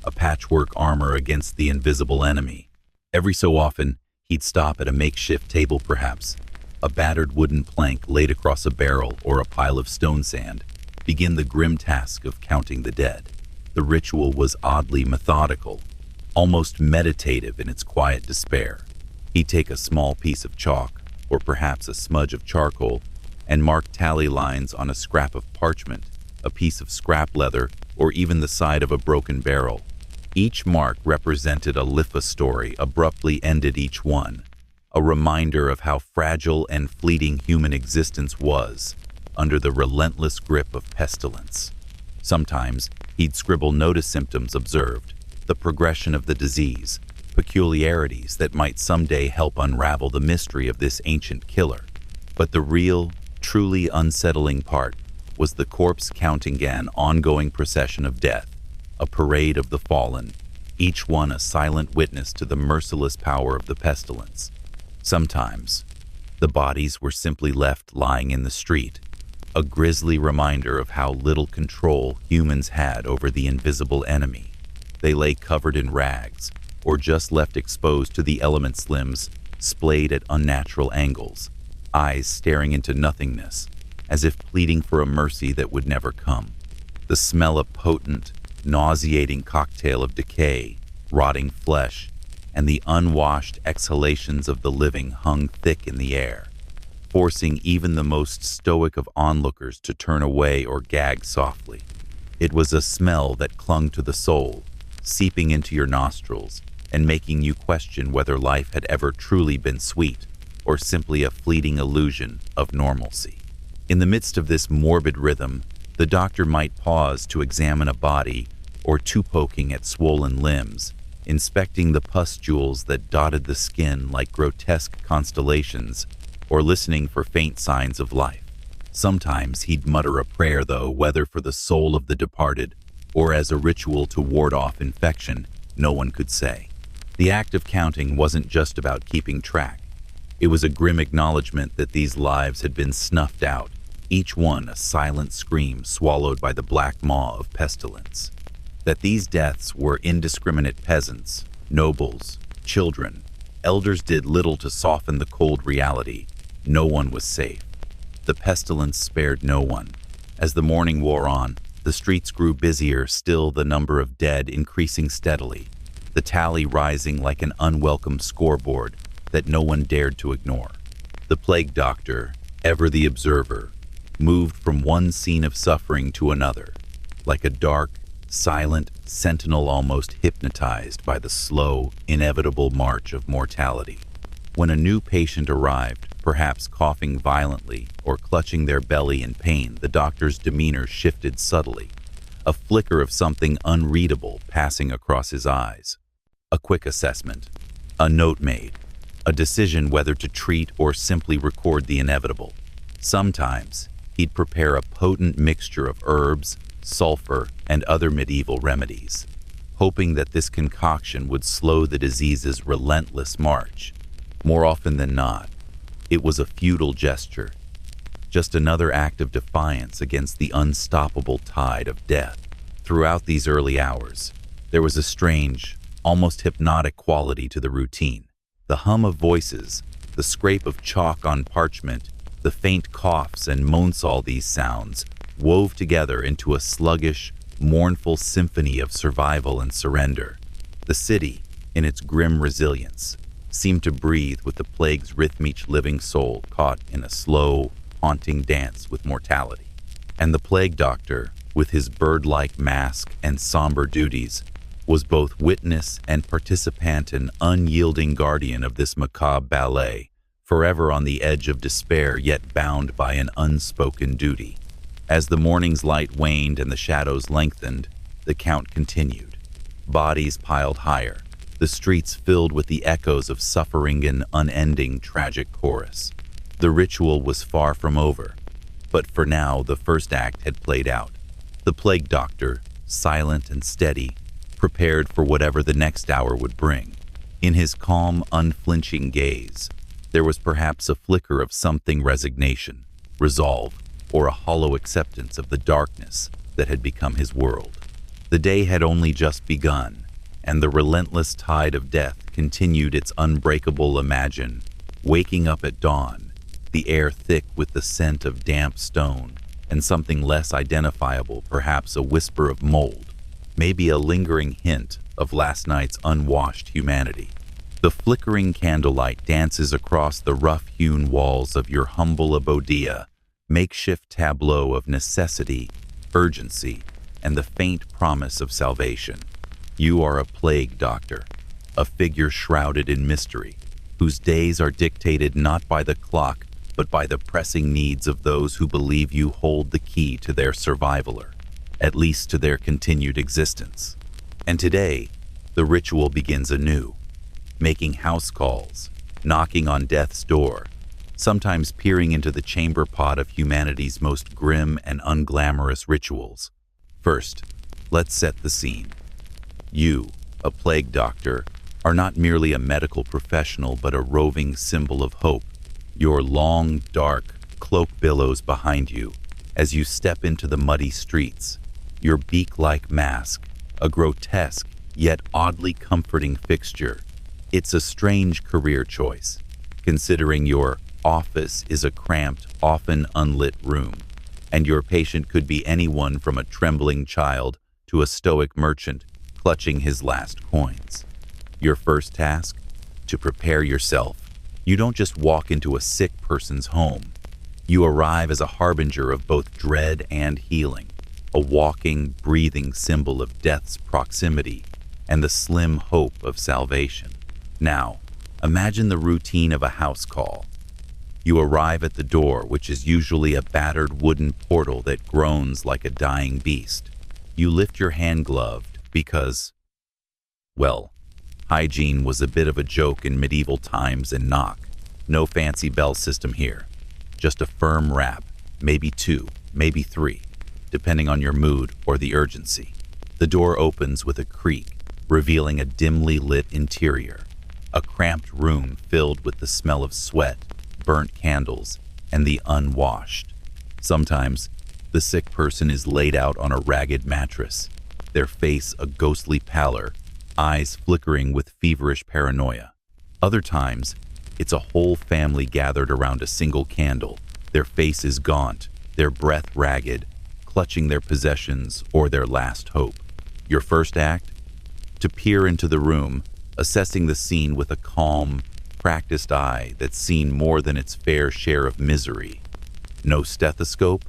a patchwork armor against the invisible enemy. Every so often, he'd stop at a makeshift table, perhaps, a battered wooden plank laid across a barrel or a pile of stone sand, begin the grim task of counting the dead. The ritual was oddly methodical, almost meditative in its quiet despair. He'd take a small piece of chalk, or perhaps a smudge of charcoal, and mark tally lines on a scrap of parchment, a piece of scrap leather, or even the side of a broken barrel. Each mark represented a life story, abruptly ended each one, a reminder of how fragile and fleeting human existence was under the relentless grip of pestilence. Sometimes he'd scribble notice symptoms observed, the progression of the disease, peculiarities that might someday help unravel the mystery of this ancient killer. But the real, truly unsettling part was the corpse counting, an ongoing procession of death, a parade of the fallen, each one a silent witness to the merciless power of the pestilence. Sometimes, the bodies were simply left lying in the street, a grisly reminder of how little control humans had over the invisible enemy. They lay covered in rags, or just left exposed to the elements, limbs splayed at unnatural angles, eyes staring into nothingness, as if pleading for a mercy that would never come. The smell, a potent, nauseating cocktail of decay, rotting flesh, and the unwashed exhalations of the living hung thick in the air, forcing even the most stoic of onlookers to turn away or gag softly. It was a smell that clung to the soul, seeping into your nostrils and making you question whether life had ever truly been sweet or simply a fleeting illusion of normalcy. In the midst of this morbid rhythm, the doctor might pause to examine a body or two, poking at swollen limbs, inspecting the pustules that dotted the skin like grotesque constellations, or listening for faint signs of life. Sometimes he'd mutter a prayer, though, whether for the soul of the departed or as a ritual to ward off infection, no one could say. The act of counting wasn't just about keeping track. It was a grim acknowledgement that these lives had been snuffed out, each one a silent scream swallowed by the black maw of pestilence. That these deaths were indiscriminate peasants, nobles, children, elders did little to soften the cold reality. No one was safe. The pestilence spared no one. As the morning wore on, the streets grew busier, still the number of dead increasing steadily, the tally rising like an unwelcome scoreboard that no one dared to ignore. The plague doctor, ever the observer, moved from one scene of suffering to another, like a dark, silent sentinel almost hypnotized by the slow, inevitable march of mortality. When a new patient arrived, perhaps coughing violently or clutching their belly in pain, the doctor's demeanor shifted subtly, a flicker of something unreadable passing across his eyes. A quick assessment, a note made, a decision whether to treat or simply record the inevitable. Sometimes, he'd prepare a potent mixture of herbs, sulfur, and other medieval remedies, hoping that this concoction would slow the disease's relentless march. More often than not, it was a futile gesture, just another act of defiance against the unstoppable tide of death. Throughout these early hours, there was a strange, almost hypnotic quality to the routine. The hum of voices, the scrape of chalk on parchment, the faint coughs and moans, all these sounds wove together into a sluggish, mournful symphony of survival and surrender. The city, in its grim resilience, seemed to breathe with the plague's rhythmic living soul caught in a slow, haunting dance with mortality. And the plague doctor, with his bird-like mask and somber duties, was both witness and participant and unyielding guardian of this macabre ballet, forever on the edge of despair yet bound by an unspoken duty. As the morning's light waned and the shadows lengthened, the count continued. Bodies piled higher, the streets filled with the echoes of suffering and unending tragic chorus. The ritual was far from over, but for now the first act had played out. The plague doctor, silent and steady, prepared for whatever the next hour would bring. In his calm, unflinching gaze, there was perhaps a flicker of something resignation, resolve, or a hollow acceptance of the darkness that had become his world. The day had only just begun, and the relentless tide of death continued its unbreakable imagine, waking up at dawn, the air thick with the scent of damp stone, and something less identifiable, perhaps a whisper of mold, maybe a lingering hint of last night's unwashed humanity. The flickering candlelight dances across the rough-hewn walls of your humble abodia, makeshift tableau of necessity, urgency, and the faint promise of salvation. You are a plague doctor, a figure shrouded in mystery, whose days are dictated not by the clock, but by the pressing needs of those who believe you hold the key to their survival, at least to their continued existence. And today, the ritual begins anew, making house calls, knocking on death's door, sometimes peering into the chamber pot of humanity's most grim and unglamorous rituals. First, let's set the scene. You, a plague doctor, are not merely a medical professional but a roving symbol of hope. Your long, dark cloak billows behind you as you step into the muddy streets, your beak-like mask, a grotesque yet oddly comforting fixture. It's a strange career choice, considering your office is a cramped, often unlit room, and your patient could be anyone from a trembling child to a stoic merchant clutching his last coins. Your first task? To prepare yourself. You don't just walk into a sick person's home. You arrive as a harbinger of both dread and healing, a walking, breathing symbol of death's proximity and the slim hope of salvation. Now, imagine the routine of a house call. You arrive at the door, which is usually a battered wooden portal that groans like a dying beast. You lift your hand gloved because, well, hygiene was a bit of a joke in medieval times and knock. No fancy bell system here. Just a firm rap, maybe two, maybe three, depending on your mood or the urgency. The door opens with a creak, revealing a dimly lit interior. a cramped room filled with the smell of sweat, burnt candles, and the unwashed. Sometimes, the sick person is laid out on a ragged mattress, their face a ghostly pallor, eyes flickering with feverish paranoia. Other times, it's a whole family gathered around a single candle, their faces gaunt, their breath ragged, clutching their possessions or their last hope. Your first act? To peer into the room, assessing the scene with a calm, practiced eye that's seen more than its fair share of misery. No stethoscope?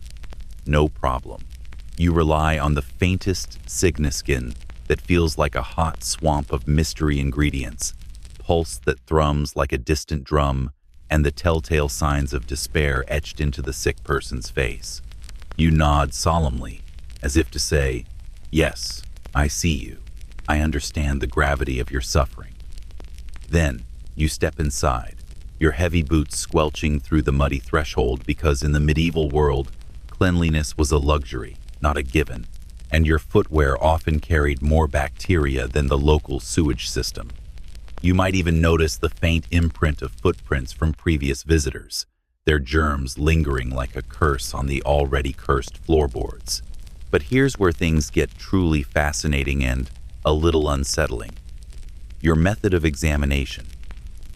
No problem. You rely on the faintest signiskin that feels like a hot swamp of mystery ingredients, pulse that thrums like a distant drum, and the telltale signs of despair etched into the sick person's face. You nod solemnly, as if to say, "Yes, I see you. I understand the gravity of your suffering." Then, you step inside, your heavy boots squelching through the muddy threshold because in the medieval world, cleanliness was a luxury, not a given, and your footwear often carried more bacteria than the local sewage system. You might even notice the faint imprint of footprints from previous visitors, their germs lingering like a curse on the already cursed floorboards. But here's where things get truly fascinating and a little unsettling. Your method of examination.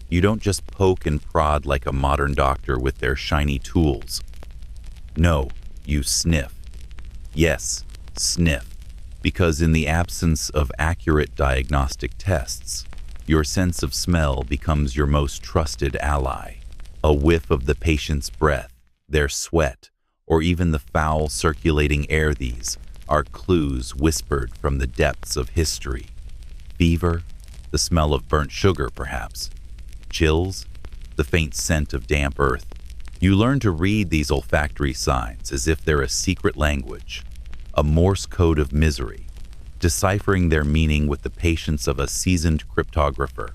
You don't just poke and prod like a modern doctor with their shiny tools. No, you sniff. Yes, sniff. Because in the absence of accurate diagnostic tests, your sense of smell becomes your most trusted ally. A whiff of the patient's breath, their sweat, or even the foul circulating air, these are clues whispered from the depths of history. Fever, the smell of burnt sugar perhaps. Chills, the faint scent of damp earth. You learn to read these olfactory signs as if they're a secret language, a Morse code of misery, deciphering their meaning with the patience of a seasoned cryptographer.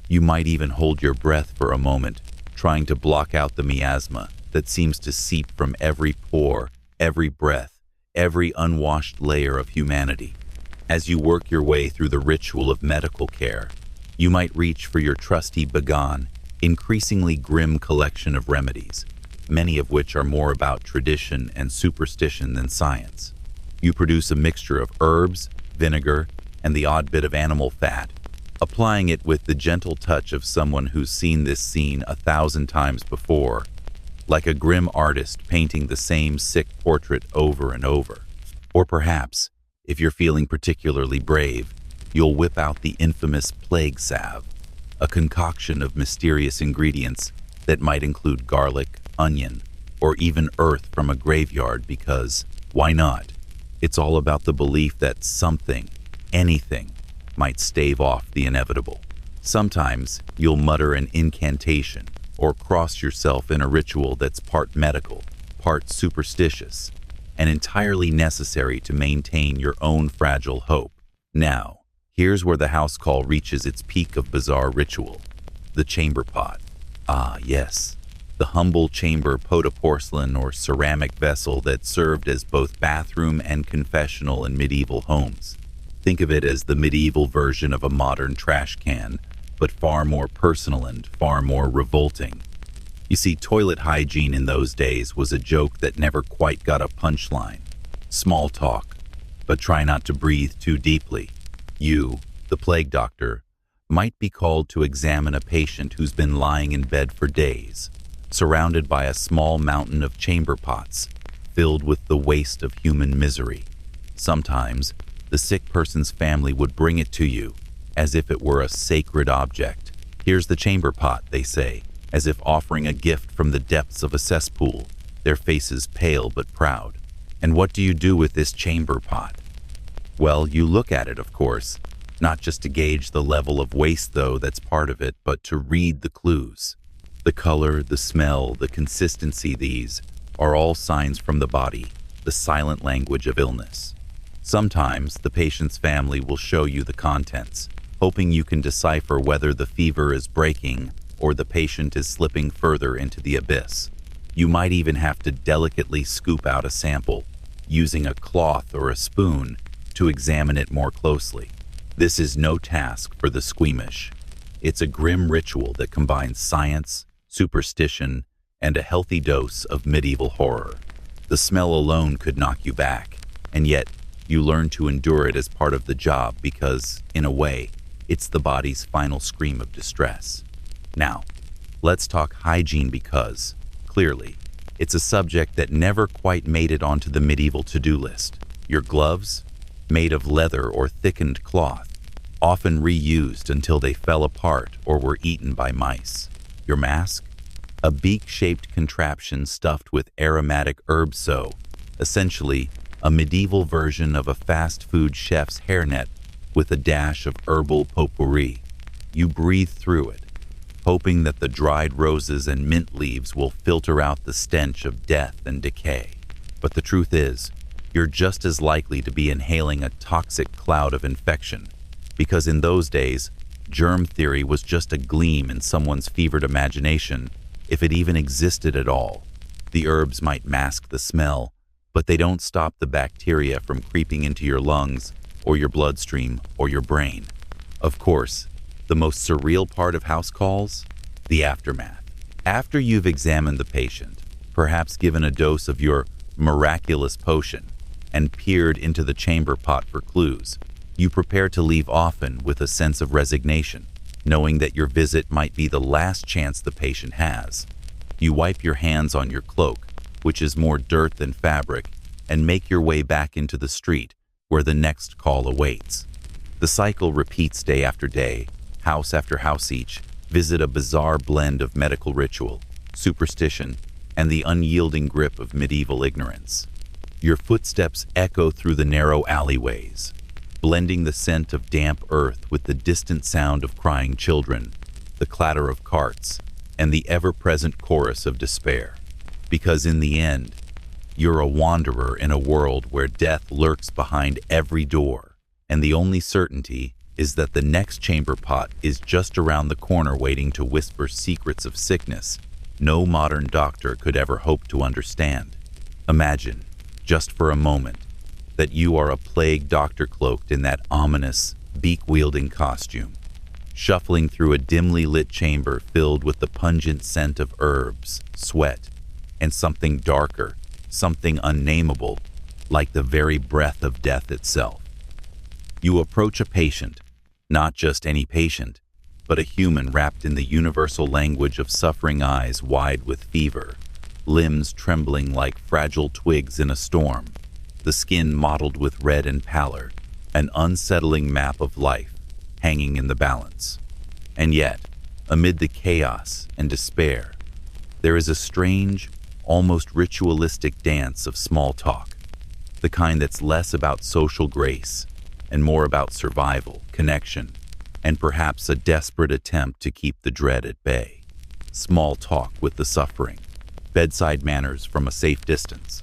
You might even hold your breath for a moment, trying to block out the miasma that seems to seep from every pore, every breath, every unwashed layer of humanity. As you work your way through the ritual of medical care, you might reach for your trusty bagan, increasingly grim collection of remedies, many of which are more about tradition and superstition than science. You produce a mixture of herbs, vinegar, and the odd bit of animal fat, applying it with the gentle touch of someone who's seen this scene 1,000 times before, like a grim artist painting the same sick portrait over and over. Or perhaps, if you're feeling particularly brave, you'll whip out the infamous plague salve, a concoction of mysterious ingredients that might include garlic, onion, or even earth from a graveyard because, why not? It's all about the belief that something, anything, might stave off the inevitable. Sometimes you'll mutter an incantation or cross yourself in a ritual that's part medical, part superstitious, and entirely necessary to maintain your own fragile hope. Now, here's where the house call reaches its peak of bizarre ritual, the chamber pot. Ah, yes, the humble chamber pot of porcelain or ceramic vessel that served as both bathroom and confessional in medieval homes. Think of it as the medieval version of a modern trash can, but far more personal and far more revolting. You see, toilet hygiene in those days was a joke that never quite got a punchline. Small talk, but try not to breathe too deeply. You, the plague doctor, might be called to examine a patient who's been lying in bed for days, surrounded by a small mountain of chamber pots, filled with the waste of human misery. Sometimes, the sick person's family would bring it to you, as if it were a sacred object. Here's the chamber pot, they say, as if offering a gift from the depths of a cesspool, their faces pale but proud. And what do you do with this chamber pot? Well, you look at it, of course, not just to gauge the level of waste, though, that's part of it, but to read the clues. The color, the smell, the consistency, these are all signs from the body, the silent language of illness. Sometimes the patient's family will show you the contents, hoping you can decipher whether the fever is breaking or the patient is slipping further into the abyss. You might even have to delicately scoop out a sample, using a cloth or a spoon to examine it more closely. This is no task for the squeamish. It's a grim ritual that combines science, superstition, and a healthy dose of medieval horror. The smell alone could knock you back, and yet you learn to endure it as part of the job because, in a way, it's the body's final scream of distress. Now, let's talk hygiene because, clearly, it's a subject that never quite made it onto the medieval to-do list. Your gloves, made of leather or thickened cloth, often reused until they fell apart or were eaten by mice. Your mask, a beak-shaped contraption stuffed with aromatic herbs, so essentially a medieval version of a fast food chef's hairnet with a dash of herbal potpourri. You breathe through it, hoping that the dried roses and mint leaves will filter out the stench of death and decay. But the truth is, you're just as likely to be inhaling a toxic cloud of infection, because in those days, germ theory was just a gleam in someone's fevered imagination, if it even existed at all. The herbs might mask the smell, but they don't stop the bacteria from creeping into your lungs, or your bloodstream, or your brain. Of course, the most surreal part of house calls? The aftermath. After you've examined the patient, perhaps given a dose of your miraculous potion, and peered into the chamber pot for clues, you prepare to leave often with a sense of resignation, knowing that your visit might be the last chance the patient has. You wipe your hands on your cloak, which is more dirt than fabric, and make your way back into the street, where the next call awaits. The cycle repeats day after day, house after house each, visit a bizarre blend of medical ritual, superstition, and the unyielding grip of medieval ignorance. Your footsteps echo through the narrow alleyways, blending the scent of damp earth with the distant sound of crying children, the clatter of carts, and the ever-present chorus of despair. Because in the end, you're a wanderer in a world where death lurks behind every door, and the only certainty is that the next chamber pot is just around the corner waiting to whisper secrets of sickness no modern doctor could ever hope to understand. Imagine, just for a moment, that you are a plague doctor cloaked in that ominous, beak-wielding costume, shuffling through a dimly lit chamber filled with the pungent scent of herbs, sweat, and something darker, something unnameable, like the very breath of death itself. You approach a patient, not just any patient, but a human wrapped in the universal language of suffering eyes wide with fever, limbs trembling like fragile twigs in a storm, the skin mottled with red and pallor, an unsettling map of life hanging in the balance. And yet, amid the chaos and despair, there is a strange, almost ritualistic dance of small talk, the kind that's less about social grace and more about survival, connection, and perhaps a desperate attempt to keep the dread at bay. Small talk with the suffering, bedside manners from a safe distance.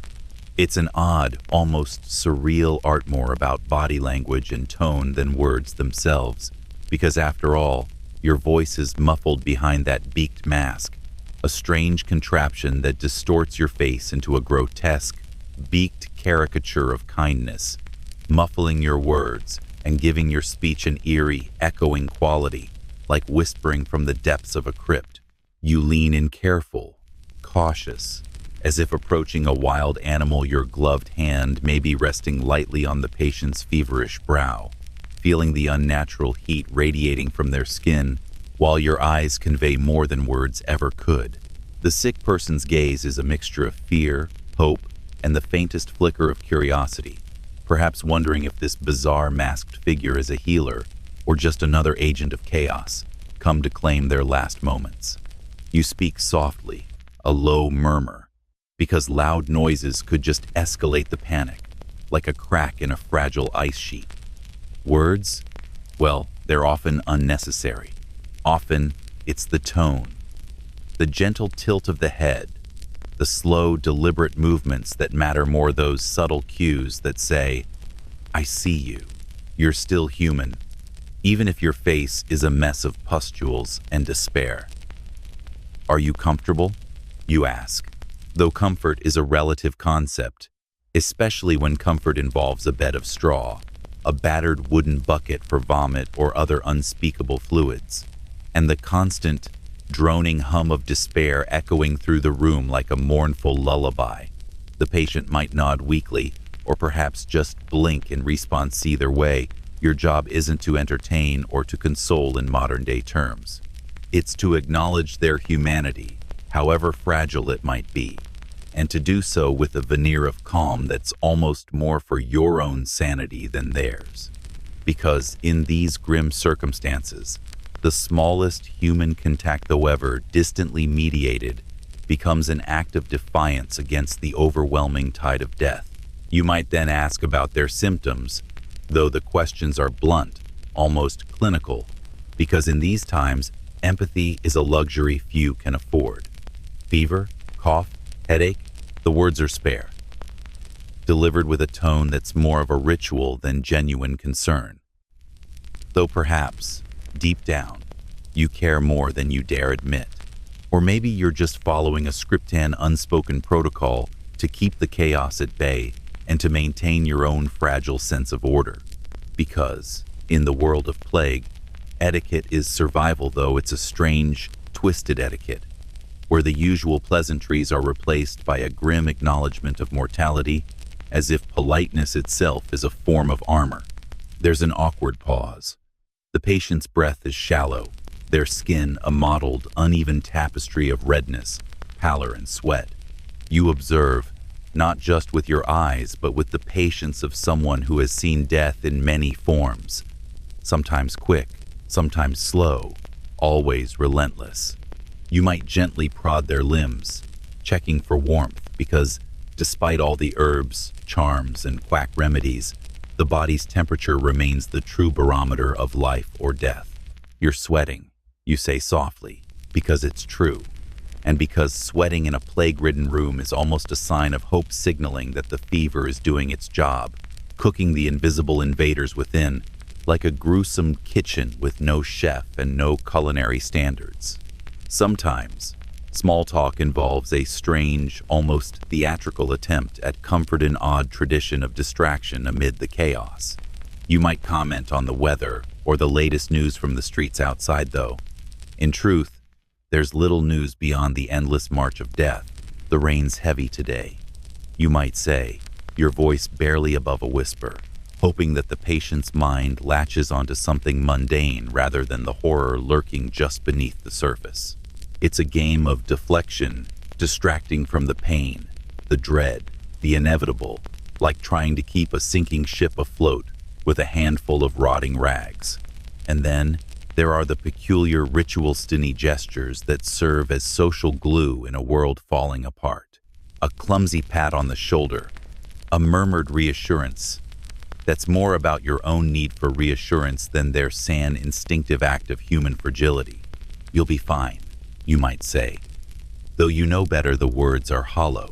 It's an odd, almost surreal art more about body language and tone than words themselves, because after all, your voice is muffled behind that beaked mask, a strange contraption that distorts your face into a grotesque, beaked caricature of kindness, muffling your words and giving your speech an eerie, echoing quality, like whispering from the depths of a crypt. You lean in careful, cautious, as if approaching a wild animal. Your gloved hand may be resting lightly on the patient's feverish brow, feeling the unnatural heat radiating from their skin, while your eyes convey more than words ever could. The sick person's gaze is a mixture of fear, hope, and the faintest flicker of curiosity, perhaps wondering if this bizarre masked figure is a healer or just another agent of chaos, come to claim their last moments. You speak softly, a low murmur, because loud noises could just escalate the panic, like a crack in a fragile ice sheet. Words? Well, they're often unnecessary. Often, it's the tone, the gentle tilt of the head, the slow, deliberate movements that matter more, those subtle cues that say, I see you, you're still human, even if your face is a mess of pustules and despair. Are you comfortable? You ask, though comfort is a relative concept, especially when comfort involves a bed of straw, a battered wooden bucket for vomit or other unspeakable fluids, and the constant, droning hum of despair echoing through the room like a mournful lullaby. The patient might nod weakly, or perhaps just blink in response either way. Your job isn't to entertain or to console in modern-day terms. It's to acknowledge their humanity, however fragile it might be, and to do so with a veneer of calm that's almost more for your own sanity than theirs. Because in these grim circumstances, the smallest human contact, though ever distantly mediated, becomes an act of defiance against the overwhelming tide of death. You might then ask about their symptoms, though the questions are blunt, almost clinical, because in these times, empathy is a luxury few can afford. Fever, cough, headache, the words are spare, delivered with a tone that's more of a ritual than genuine concern. Though perhaps, deep down, you care more than you dare admit. Or maybe you're just following a scripted unspoken protocol to keep the chaos at bay and to maintain your own fragile sense of order. Because, in the world of plague, etiquette is survival, though it's a strange, twisted etiquette, where the usual pleasantries are replaced by a grim acknowledgement of mortality, as if politeness itself is a form of armor. There's an awkward pause. The patient's breath is shallow, their skin a mottled, uneven tapestry of redness, pallor, and sweat. You observe, not just with your eyes, but with the patience of someone who has seen death in many forms, sometimes quick, sometimes slow, always relentless. You might gently prod their limbs, checking for warmth, because despite all the herbs, charms, and quack remedies, the body's temperature remains the true barometer of life or death. You're sweating, you say softly, because it's true, and because sweating in a plague-ridden room is almost a sign of hope, signaling that the fever is doing its job, cooking the invisible invaders within, like a gruesome kitchen with no chef and no culinary standards. Sometimes, small talk involves a strange, almost theatrical attempt at comfort and odd tradition of distraction amid the chaos. You might comment on the weather or the latest news from the streets outside, though. In truth, there's little news beyond the endless march of death. The rain's heavy today, you might say, your voice barely above a whisper, hoping that the patient's mind latches onto something mundane rather than the horror lurking just beneath the surface. It's a game of deflection, distracting from the pain, the dread, the inevitable, like trying to keep a sinking ship afloat with a handful of rotting rags. And then there are the peculiar ritualistic gestures that serve as social glue in a world falling apart. A clumsy pat on the shoulder, a murmured reassurance that's more about your own need for reassurance than their sane instinctive act of human fragility. You'll be fine, you might say. Though you know better, the words are hollow,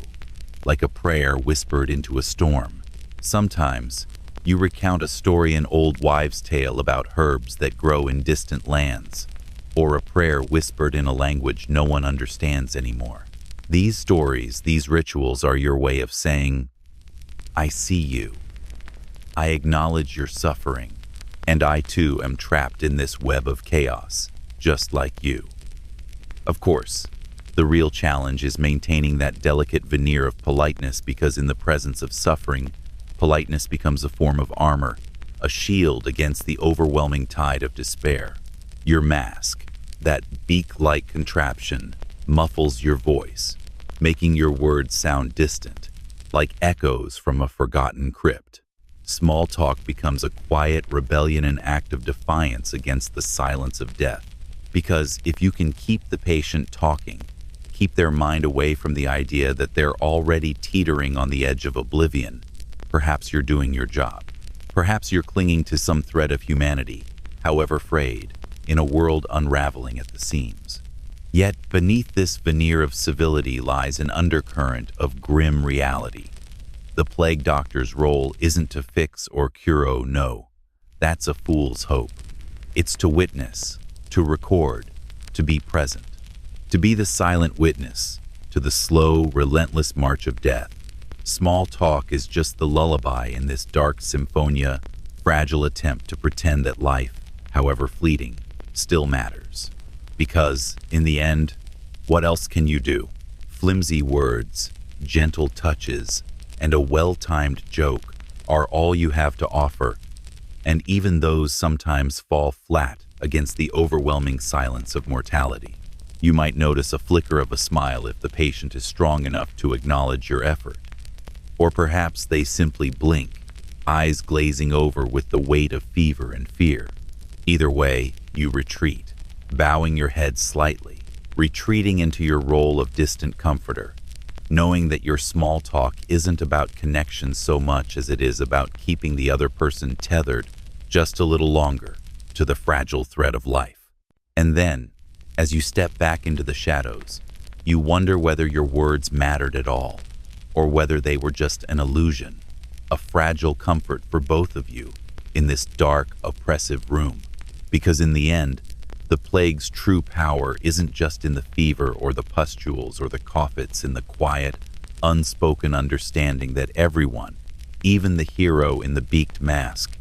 like a prayer whispered into a storm. Sometimes, you recount a story, an old wives' tale about herbs that grow in distant lands, or a prayer whispered in a language no one understands anymore. These stories, these rituals are your way of saying, I see you. I acknowledge your suffering, and I too am trapped in this web of chaos, just like you. Of course, the real challenge is maintaining that delicate veneer of politeness, because in the presence of suffering, politeness becomes a form of armor, a shield against the overwhelming tide of despair. Your mask, that beak-like contraption, muffles your voice, making your words sound distant, like echoes from a forgotten crypt. Small talk becomes a quiet rebellion, an act of defiance against the silence of death. Because if you can keep the patient talking, keep their mind away from the idea that they're already teetering on the edge of oblivion, perhaps you're doing your job. Perhaps you're clinging to some thread of humanity, however frayed, in a world unraveling at the seams. Yet beneath this veneer of civility lies an undercurrent of grim reality. The plague doctor's role isn't to fix or cure, no. That's a fool's hope. It's to witness, to record, to be present, to be the silent witness to the slow, relentless march of death. Small talk is just the lullaby in this dark symphonia, fragile attempt to pretend that life, however fleeting, still matters. Because, in the end, what else can you do? Flimsy words, gentle touches, and a well-timed joke are all you have to offer, and even those sometimes fall flat against the overwhelming silence of mortality. You might notice a flicker of a smile if the patient is strong enough to acknowledge your effort. Or perhaps they simply blink, eyes glazing over with the weight of fever and fear. Either way, you retreat, bowing your head slightly, retreating into your role of distant comforter, knowing that your small talk isn't about connection so much as it is about keeping the other person tethered just a little longer to the fragile thread of life. And then, as you step back into the shadows, you wonder whether your words mattered at all, or whether they were just an illusion, a fragile comfort for both of you in this dark, oppressive room. Because in the end, the plague's true power isn't just in the fever or the pustules or the cough, it's in the quiet, unspoken understanding that everyone, even the hero in the beaked mask,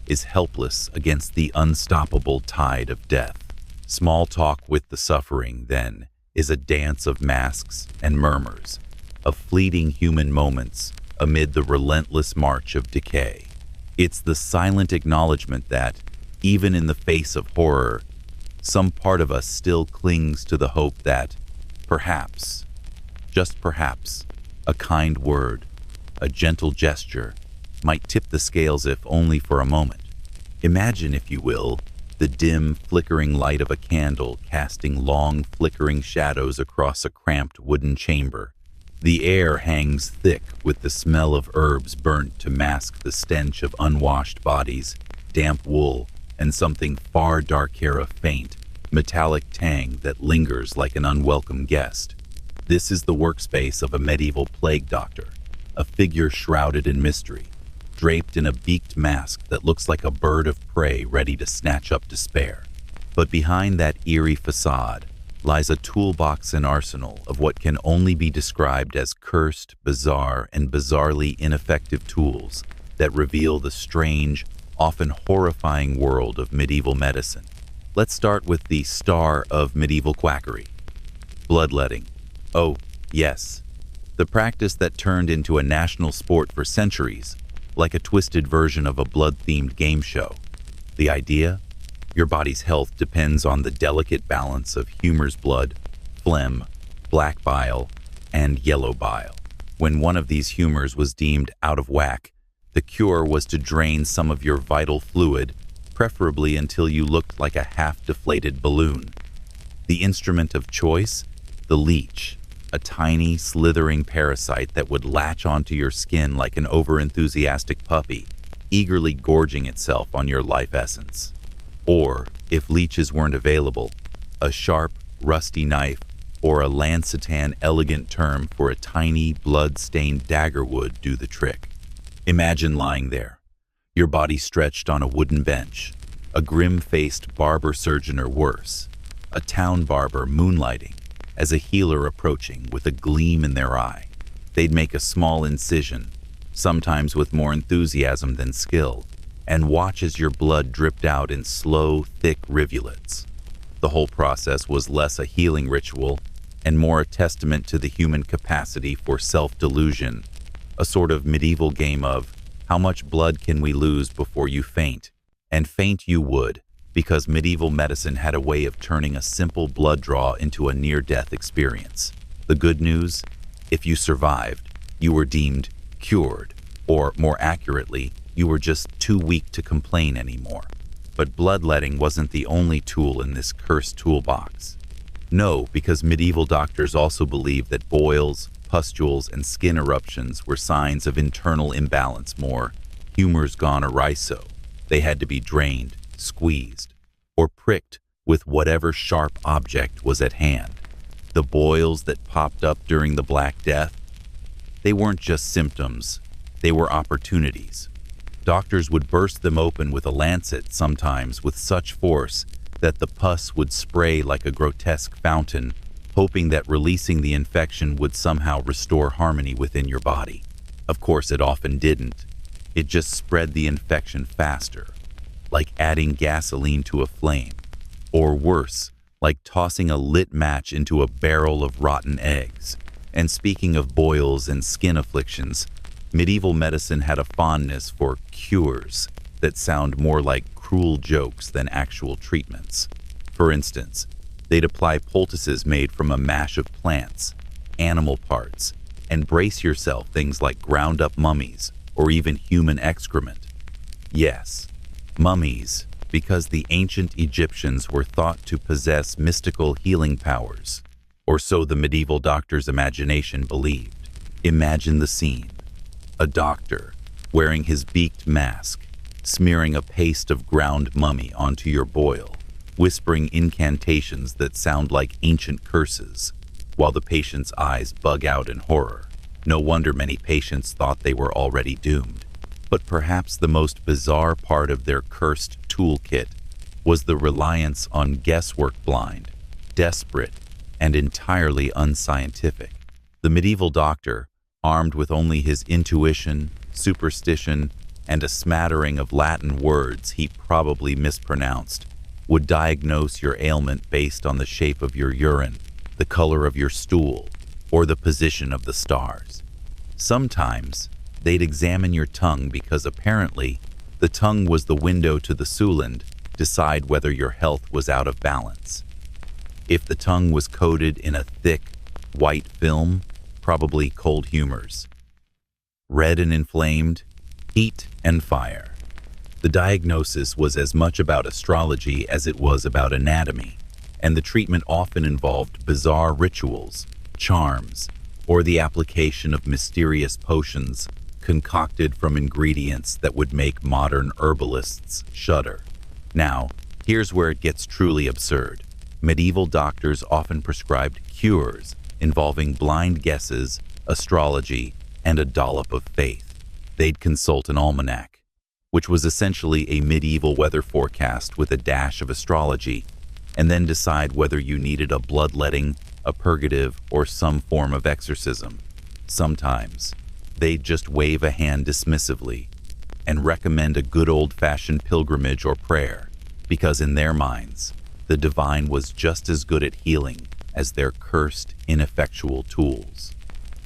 is helpless against the unstoppable tide of death. Small talk with the suffering, then, is a dance of masks and murmurs, of fleeting human moments amid the relentless march of decay. It's the silent acknowledgement that, even in the face of horror, some part of us still clings to the hope that, perhaps, just perhaps, a kind word, a gentle gesture, might tip the scales if only for a moment. Imagine, if you will, the dim, flickering light of a candle casting long, flickering shadows across a cramped wooden chamber. The air hangs thick with the smell of herbs burnt to mask the stench of unwashed bodies, damp wool, and something far darker, a faint, metallic tang that lingers like an unwelcome guest. This is the workspace of a medieval plague doctor, a figure shrouded in mystery, draped in a beaked mask that looks like a bird of prey ready to snatch up despair. But behind that eerie facade lies a toolbox and arsenal of what can only be described as cursed, bizarre, and bizarrely ineffective tools that reveal the strange, often horrifying world of medieval medicine. Let's start with the star of medieval quackery, bloodletting. Oh, yes, the practice that turned into a national sport for centuries, like a twisted version of a blood-themed game show. The idea? Your body's health depends on the delicate balance of humer's blood, phlegm, black bile, and yellow bile. When one of these humors was deemed out of whack, the cure was to drain some of your vital fluid, preferably until you looked like a half-deflated balloon. The instrument of choice? The leech, a tiny, slithering parasite that would latch onto your skin like an overenthusiastic puppy, eagerly gorging itself on your life essence. Or, if leeches weren't available, a sharp, rusty knife or a lancitan, elegant term for a tiny, blood-stained dagger, would do the trick. Imagine lying there, your body stretched on a wooden bench, a grim-faced barber surgeon or worse, a town barber moonlighting as a healer approaching with a gleam in their eye. They'd make a small incision, sometimes with more enthusiasm than skill, and watch as your blood dripped out in slow, thick rivulets. The whole process was less a healing ritual and more a testament to the human capacity for self-delusion, a sort of medieval game of how much blood can we lose before you faint? And faint you would, because medieval medicine had a way of turning a simple blood draw into a near-death experience. The good news? If you survived, you were deemed cured, or more accurately, you were just too weak to complain anymore. But bloodletting wasn't the only tool in this cursed toolbox. No, because medieval doctors also believed that boils, pustules, and skin eruptions were signs of internal imbalance, more humors gone awry, so they had to be drained, squeezed, or pricked with whatever sharp object was at hand. The boils that popped up during the Black Death, they weren't just symptoms, they were opportunities. Doctors would burst them open with a lancet, sometimes with such force that the pus would spray like a grotesque fountain, hoping that releasing the infection would somehow restore harmony within your body. Of course, it often didn't. It just spread the infection faster, like adding gasoline to a flame, or worse, like tossing a lit match into a barrel of rotten eggs. And speaking of boils and skin afflictions, medieval medicine had a fondness for cures that sound more like cruel jokes than actual treatments. For instance, they'd apply poultices made from a mash of plants, animal parts, and brace yourself things like ground-up mummies or even human excrement. Yes, mummies, because the ancient Egyptians were thought to possess mystical healing powers, or so the medieval doctor's imagination believed. Imagine the scene. A doctor, wearing his beaked mask, smearing a paste of ground mummy onto your boil, whispering incantations that sound like ancient curses, while the patient's eyes bug out in horror. No wonder many patients thought they were already doomed. But perhaps the most bizarre part of their cursed toolkit was the reliance on guesswork, blind, desperate, and entirely unscientific. The medieval doctor, armed with only his intuition, superstition, and a smattering of Latin words he probably mispronounced, would diagnose your ailment based on the shape of your urine, the color of your stool, or the position of the stars. Sometimes, they'd examine your tongue because apparently the tongue was the window to the Suland, decide whether your health was out of balance. If the tongue was coated in a thick, white film, probably cold humors. Red and inflamed, heat and fire. The diagnosis was as much about astrology as it was about anatomy, and the treatment often involved bizarre rituals, charms, or the application of mysterious potions concocted from ingredients that would make modern herbalists shudder. Now, here's where it gets truly absurd. Medieval doctors often prescribed cures involving blind guesses, astrology, and a dollop of faith. They'd consult an almanac, which was essentially a medieval weather forecast with a dash of astrology, and then decide whether you needed a bloodletting, a purgative, or some form of exorcism. Sometimes, they'd just wave a hand dismissively and recommend a good old-fashioned pilgrimage or prayer, because in their minds, the divine was just as good at healing as their cursed, ineffectual tools.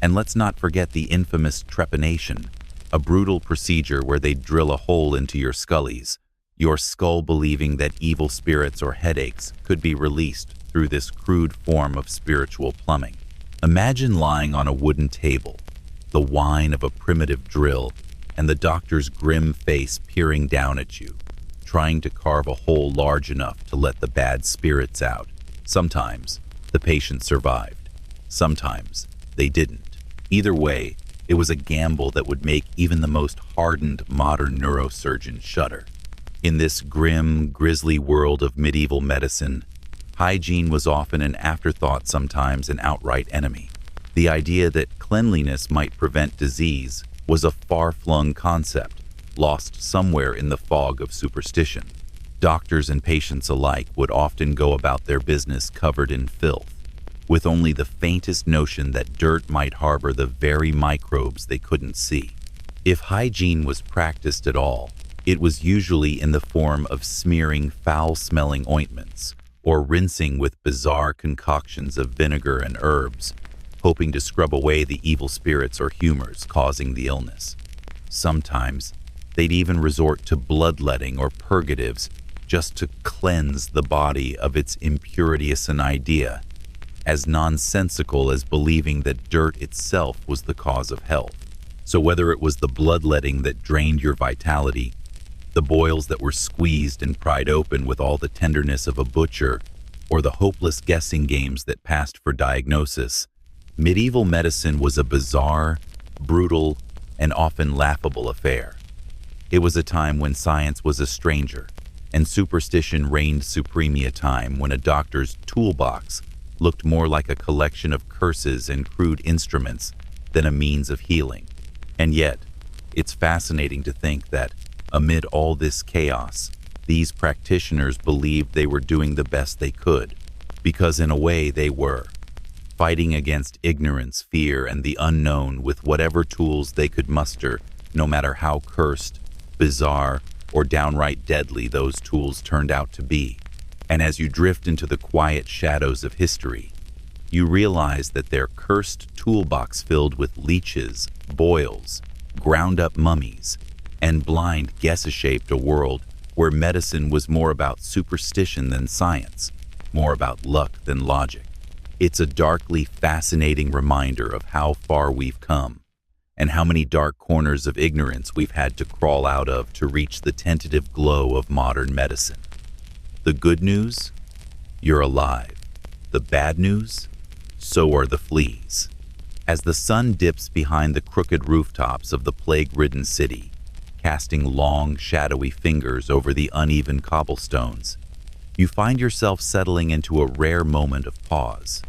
And let's not forget the infamous trepanation, a brutal procedure where they'd drill a hole into your scullies, your skull believing that evil spirits or headaches could be released through this crude form of spiritual plumbing. Imagine lying on a wooden table, the whine of a primitive drill, and the doctor's grim face peering down at you, trying to carve a hole large enough to let the bad spirits out. Sometimes, the patient survived. Sometimes, they didn't. Either way, it was a gamble that would make even the most hardened modern neurosurgeon shudder. In this grim, grisly world of medieval medicine, hygiene was often an afterthought, sometimes an outright enemy. The idea that cleanliness might prevent disease was a far-flung concept, lost somewhere in the fog of superstition. Doctors and patients alike would often go about their business covered in filth, with only the faintest notion that dirt might harbor the very microbes they couldn't see. If hygiene was practiced at all, it was usually in the form of smearing foul-smelling ointments or rinsing with bizarre concoctions of vinegar and herbs, hoping to scrub away the evil spirits or humors causing the illness. Sometimes, they'd even resort to bloodletting or purgatives just to cleanse the body of its impurities, an idea as nonsensical as believing that dirt itself was the cause of health. So whether it was the bloodletting that drained your vitality, the boils that were squeezed and pried open with all the tenderness of a butcher, or the hopeless guessing games that passed for diagnosis, medieval medicine was a bizarre, brutal, and often laughable affair. It was a time when science was a stranger, and superstition reigned supreme, a time when a doctor's toolbox looked more like a collection of curses and crude instruments than a means of healing. And yet, it's fascinating to think that, amid all this chaos, these practitioners believed they were doing the best they could, because in a way they were, fighting against ignorance, fear, and the unknown with whatever tools they could muster, no matter how cursed, bizarre, or downright deadly those tools turned out to be. And as you drift into the quiet shadows of history, you realize that their cursed toolbox filled with leeches, boils, ground-up mummies, and blind guesses shaped a world where medicine was more about superstition than science, more about luck than logic. It's a darkly fascinating reminder of how far we've come, and how many dark corners of ignorance we've had to crawl out of to reach the tentative glow of modern medicine. The good news? You're alive. The bad news? So are the fleas. As the sun dips behind the crooked rooftops of the plague-ridden city, casting long, shadowy fingers over the uneven cobblestones, you find yourself settling into a rare moment of pause.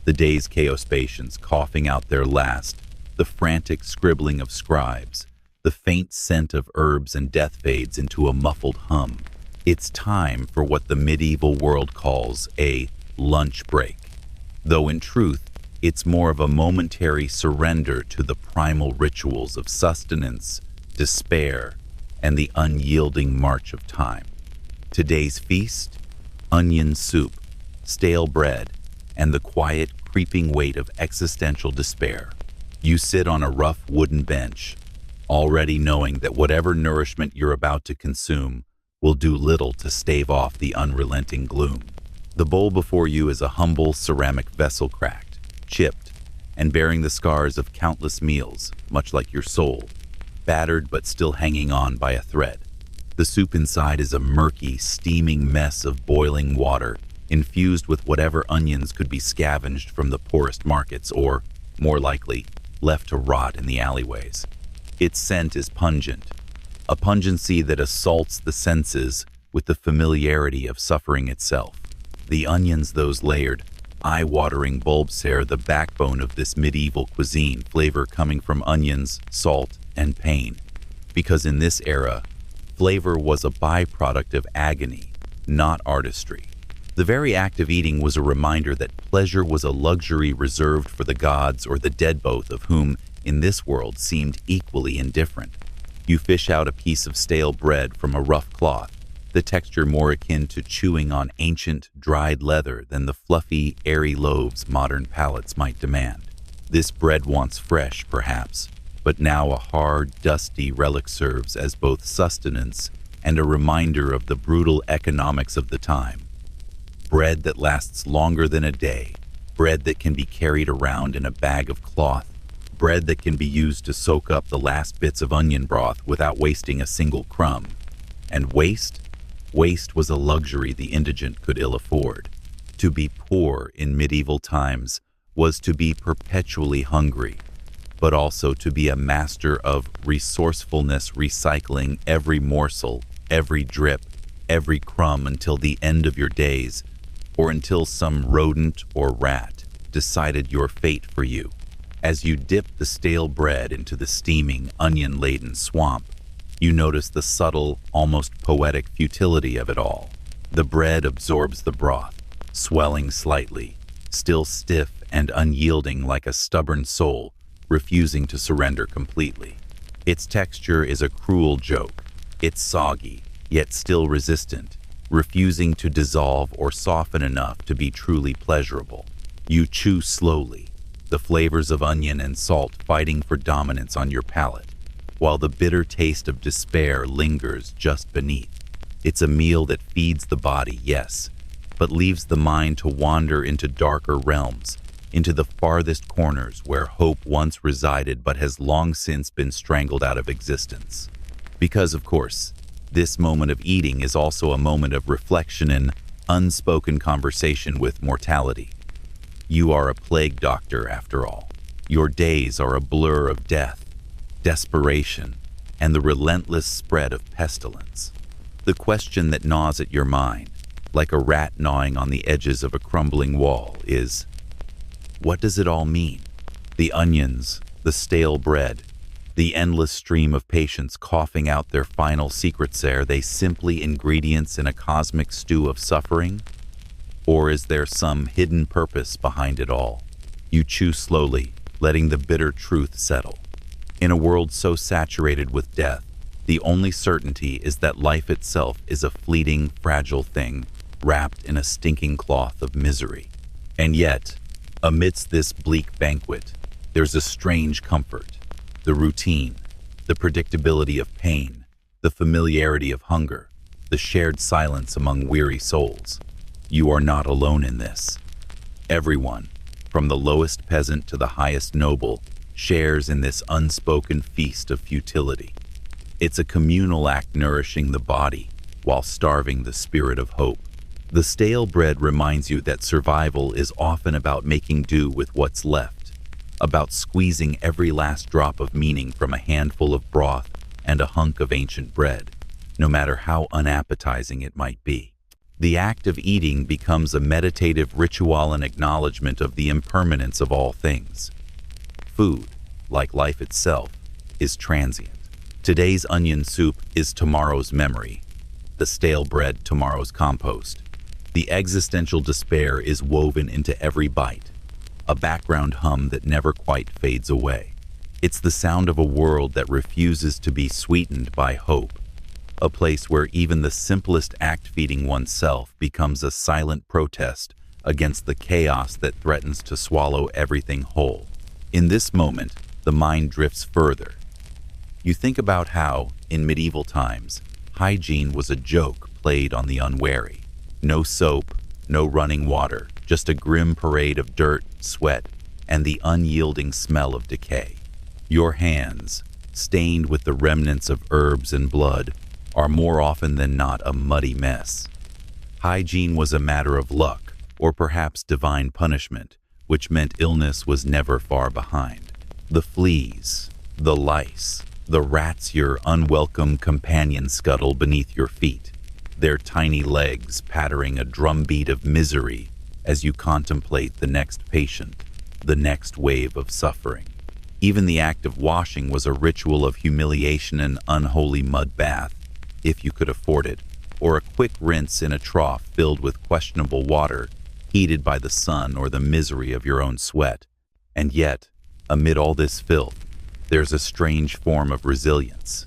The day's chaos patients coughing out their last, the frantic scribbling of scribes, the faint scent of herbs and death fades into a muffled hum. It's time for what the medieval world calls a lunch break, though in truth, it's more of a momentary surrender to the primal rituals of sustenance, despair, and the unyielding march of time. Today's feast? Onion soup, stale bread, and the quiet, creeping weight of existential despair. You sit on a rough wooden bench, already knowing that whatever nourishment you're about to consume will do little to stave off the unrelenting gloom. The bowl before you is a humble ceramic vessel, cracked, chipped, and bearing the scars of countless meals, much like your soul, battered but still hanging on by a thread. The soup inside is a murky, steaming mess of boiling water, infused with whatever onions could be scavenged from the poorest markets or, more likely, left to rot in the alleyways. Its scent is pungent, a pungency that assaults the senses with the familiarity of suffering itself. The onions, those layered, eye-watering bulbs, are the backbone of this medieval cuisine, flavor coming from onions, salt, and pain. Because in this era, flavor was a byproduct of agony, not artistry. The very act of eating was a reminder that pleasure was a luxury reserved for the gods or the dead, both of whom, in this world, seemed equally indifferent. You fish out a piece of stale bread from a rough cloth, the texture more akin to chewing on ancient, dried leather than the fluffy, airy loaves modern palates might demand. This bread once fresh, perhaps, but now a hard, dusty relic serves as both sustenance and a reminder of the brutal economics of the time. Bread that lasts longer than a day, bread that can be carried around in a bag of cloth, bread that can be used to soak up the last bits of onion broth without wasting a single crumb. And waste? Waste was a luxury the indigent could ill afford. To be poor in medieval times was to be perpetually hungry, but also to be a master of resourcefulness, recycling every morsel, every drip, every crumb until the end of your days, or until some rodent or rat decided your fate for you. As you dip the stale bread into the steaming, onion-laden swamp, you notice the subtle, almost poetic futility of it all. The bread absorbs the broth, swelling slightly, still stiff and unyielding like a stubborn soul, refusing to surrender completely. Its texture is a cruel joke. It's soggy, yet still resistant, refusing to dissolve or soften enough to be truly pleasurable. You chew slowly, the flavors of onion and salt fighting for dominance on your palate, while the bitter taste of despair lingers just beneath. It's a meal that feeds the body, yes, but leaves the mind to wander into darker realms, into the farthest corners where hope once resided but has long since been strangled out of existence. Because, of course, this moment of eating is also a moment of reflection and unspoken conversation with mortality. You are a plague doctor, after all. Your days are a blur of death, desperation, and the relentless spread of pestilence. The question that gnaws at your mind, like a rat gnawing on the edges of a crumbling wall, is, what does it all mean? The onions, the stale bread, the endless stream of patients coughing out their final secrets, are they simply ingredients in a cosmic stew of suffering? Or is there some hidden purpose behind it all? You chew slowly, letting the bitter truth settle. In a world so saturated with death, the only certainty is that life itself is a fleeting, fragile thing, wrapped in a stinking cloth of misery. And yet, amidst this bleak banquet, there's a strange comfort. The routine, the predictability of pain, the familiarity of hunger, the shared silence among weary souls. You are not alone in this. Everyone, from the lowest peasant to the highest noble, shares in this unspoken feast of futility. It's a communal act nourishing the body while starving the spirit of hope. The stale bread reminds you that survival is often about making do with what's left, about squeezing every last drop of meaning from a handful of broth and a hunk of ancient bread, no matter how unappetizing it might be. The act of eating becomes a meditative ritual and acknowledgement of the impermanence of all things. Food, like life itself, is transient. Today's onion soup is tomorrow's memory, the stale bread tomorrow's compost. The existential despair is woven into every bite, a background hum that never quite fades away. It's the sound of a world that refuses to be sweetened by hope, a place where even the simplest act, feeding oneself, becomes a silent protest against the chaos that threatens to swallow everything whole. In this moment, the mind drifts further. You think about how, in medieval times, hygiene was a joke played on the unwary. No soap, no running water, just a grim parade of dirt, sweat, and the unyielding smell of decay. Your hands, stained with the remnants of herbs and blood, are more often than not a muddy mess. Hygiene was a matter of luck, or perhaps divine punishment, which meant illness was never far behind. The fleas, the lice, the rats, your unwelcome companions scuttle beneath your feet, their tiny legs pattering a drumbeat of misery as you contemplate the next patient, the next wave of suffering. Even the act of washing was a ritual of humiliation, an unholy mud bath, if you could afford it, or a quick rinse in a trough filled with questionable water, heated by the sun or the misery of your own sweat. And yet, amid all this filth, there's a strange form of resilience.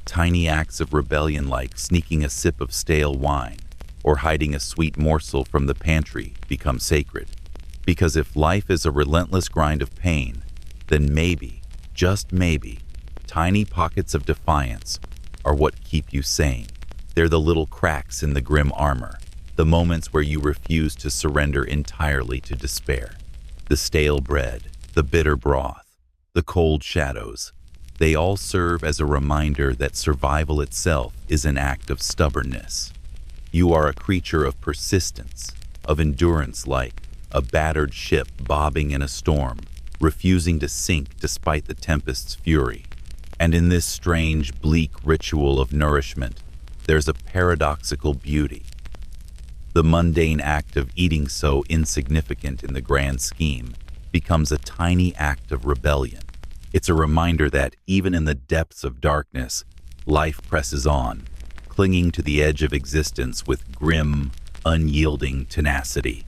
Tiny acts of rebellion, like sneaking a sip of stale wine or hiding a sweet morsel from the pantry, become sacred. Because if life is a relentless grind of pain, then maybe, just maybe, tiny pockets of defiance are what keep you sane. They're the little cracks in the grim armor, the moments where you refuse to surrender entirely to despair. The stale bread, the bitter broth, the cold shadows, they all serve as a reminder that survival itself is an act of stubbornness. You are a creature of persistence, of endurance, like a battered ship bobbing in a storm, refusing to sink despite the tempest's fury. And in this strange, bleak ritual of nourishment, there's a paradoxical beauty. The mundane act of eating, so insignificant in the grand scheme, becomes a tiny act of rebellion. It's a reminder that even in the depths of darkness, life presses on, clinging to the edge of existence with grim, unyielding tenacity.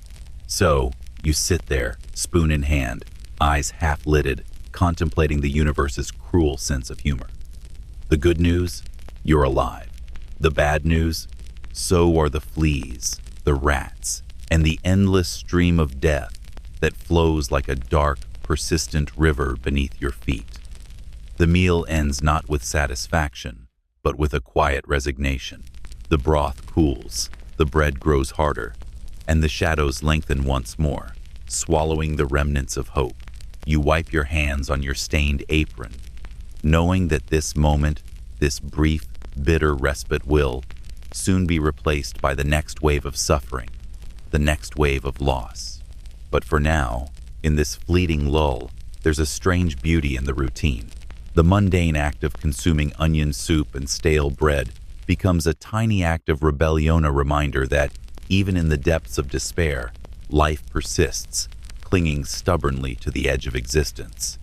So, you sit there, spoon in hand, eyes half-lidded, contemplating the universe's cruel sense of humor. The good news? You're alive. The bad news? So are the fleas, the rats, and the endless stream of death that flows like a dark, persistent river beneath your feet. The meal ends not with satisfaction, but with a quiet resignation. The broth cools, the bread grows harder, and the shadows lengthen once more, swallowing the remnants of hope. You wipe your hands on your stained apron, knowing that this moment, this brief, bitter respite will soon be replaced by the next wave of suffering, the next wave of loss. But for now, in this fleeting lull, there's a strange beauty in the routine. The mundane act of consuming onion soup and stale bread becomes a tiny act of rebellion, a reminder that, even in the depths of despair, life persists, clinging stubbornly to the edge of existence.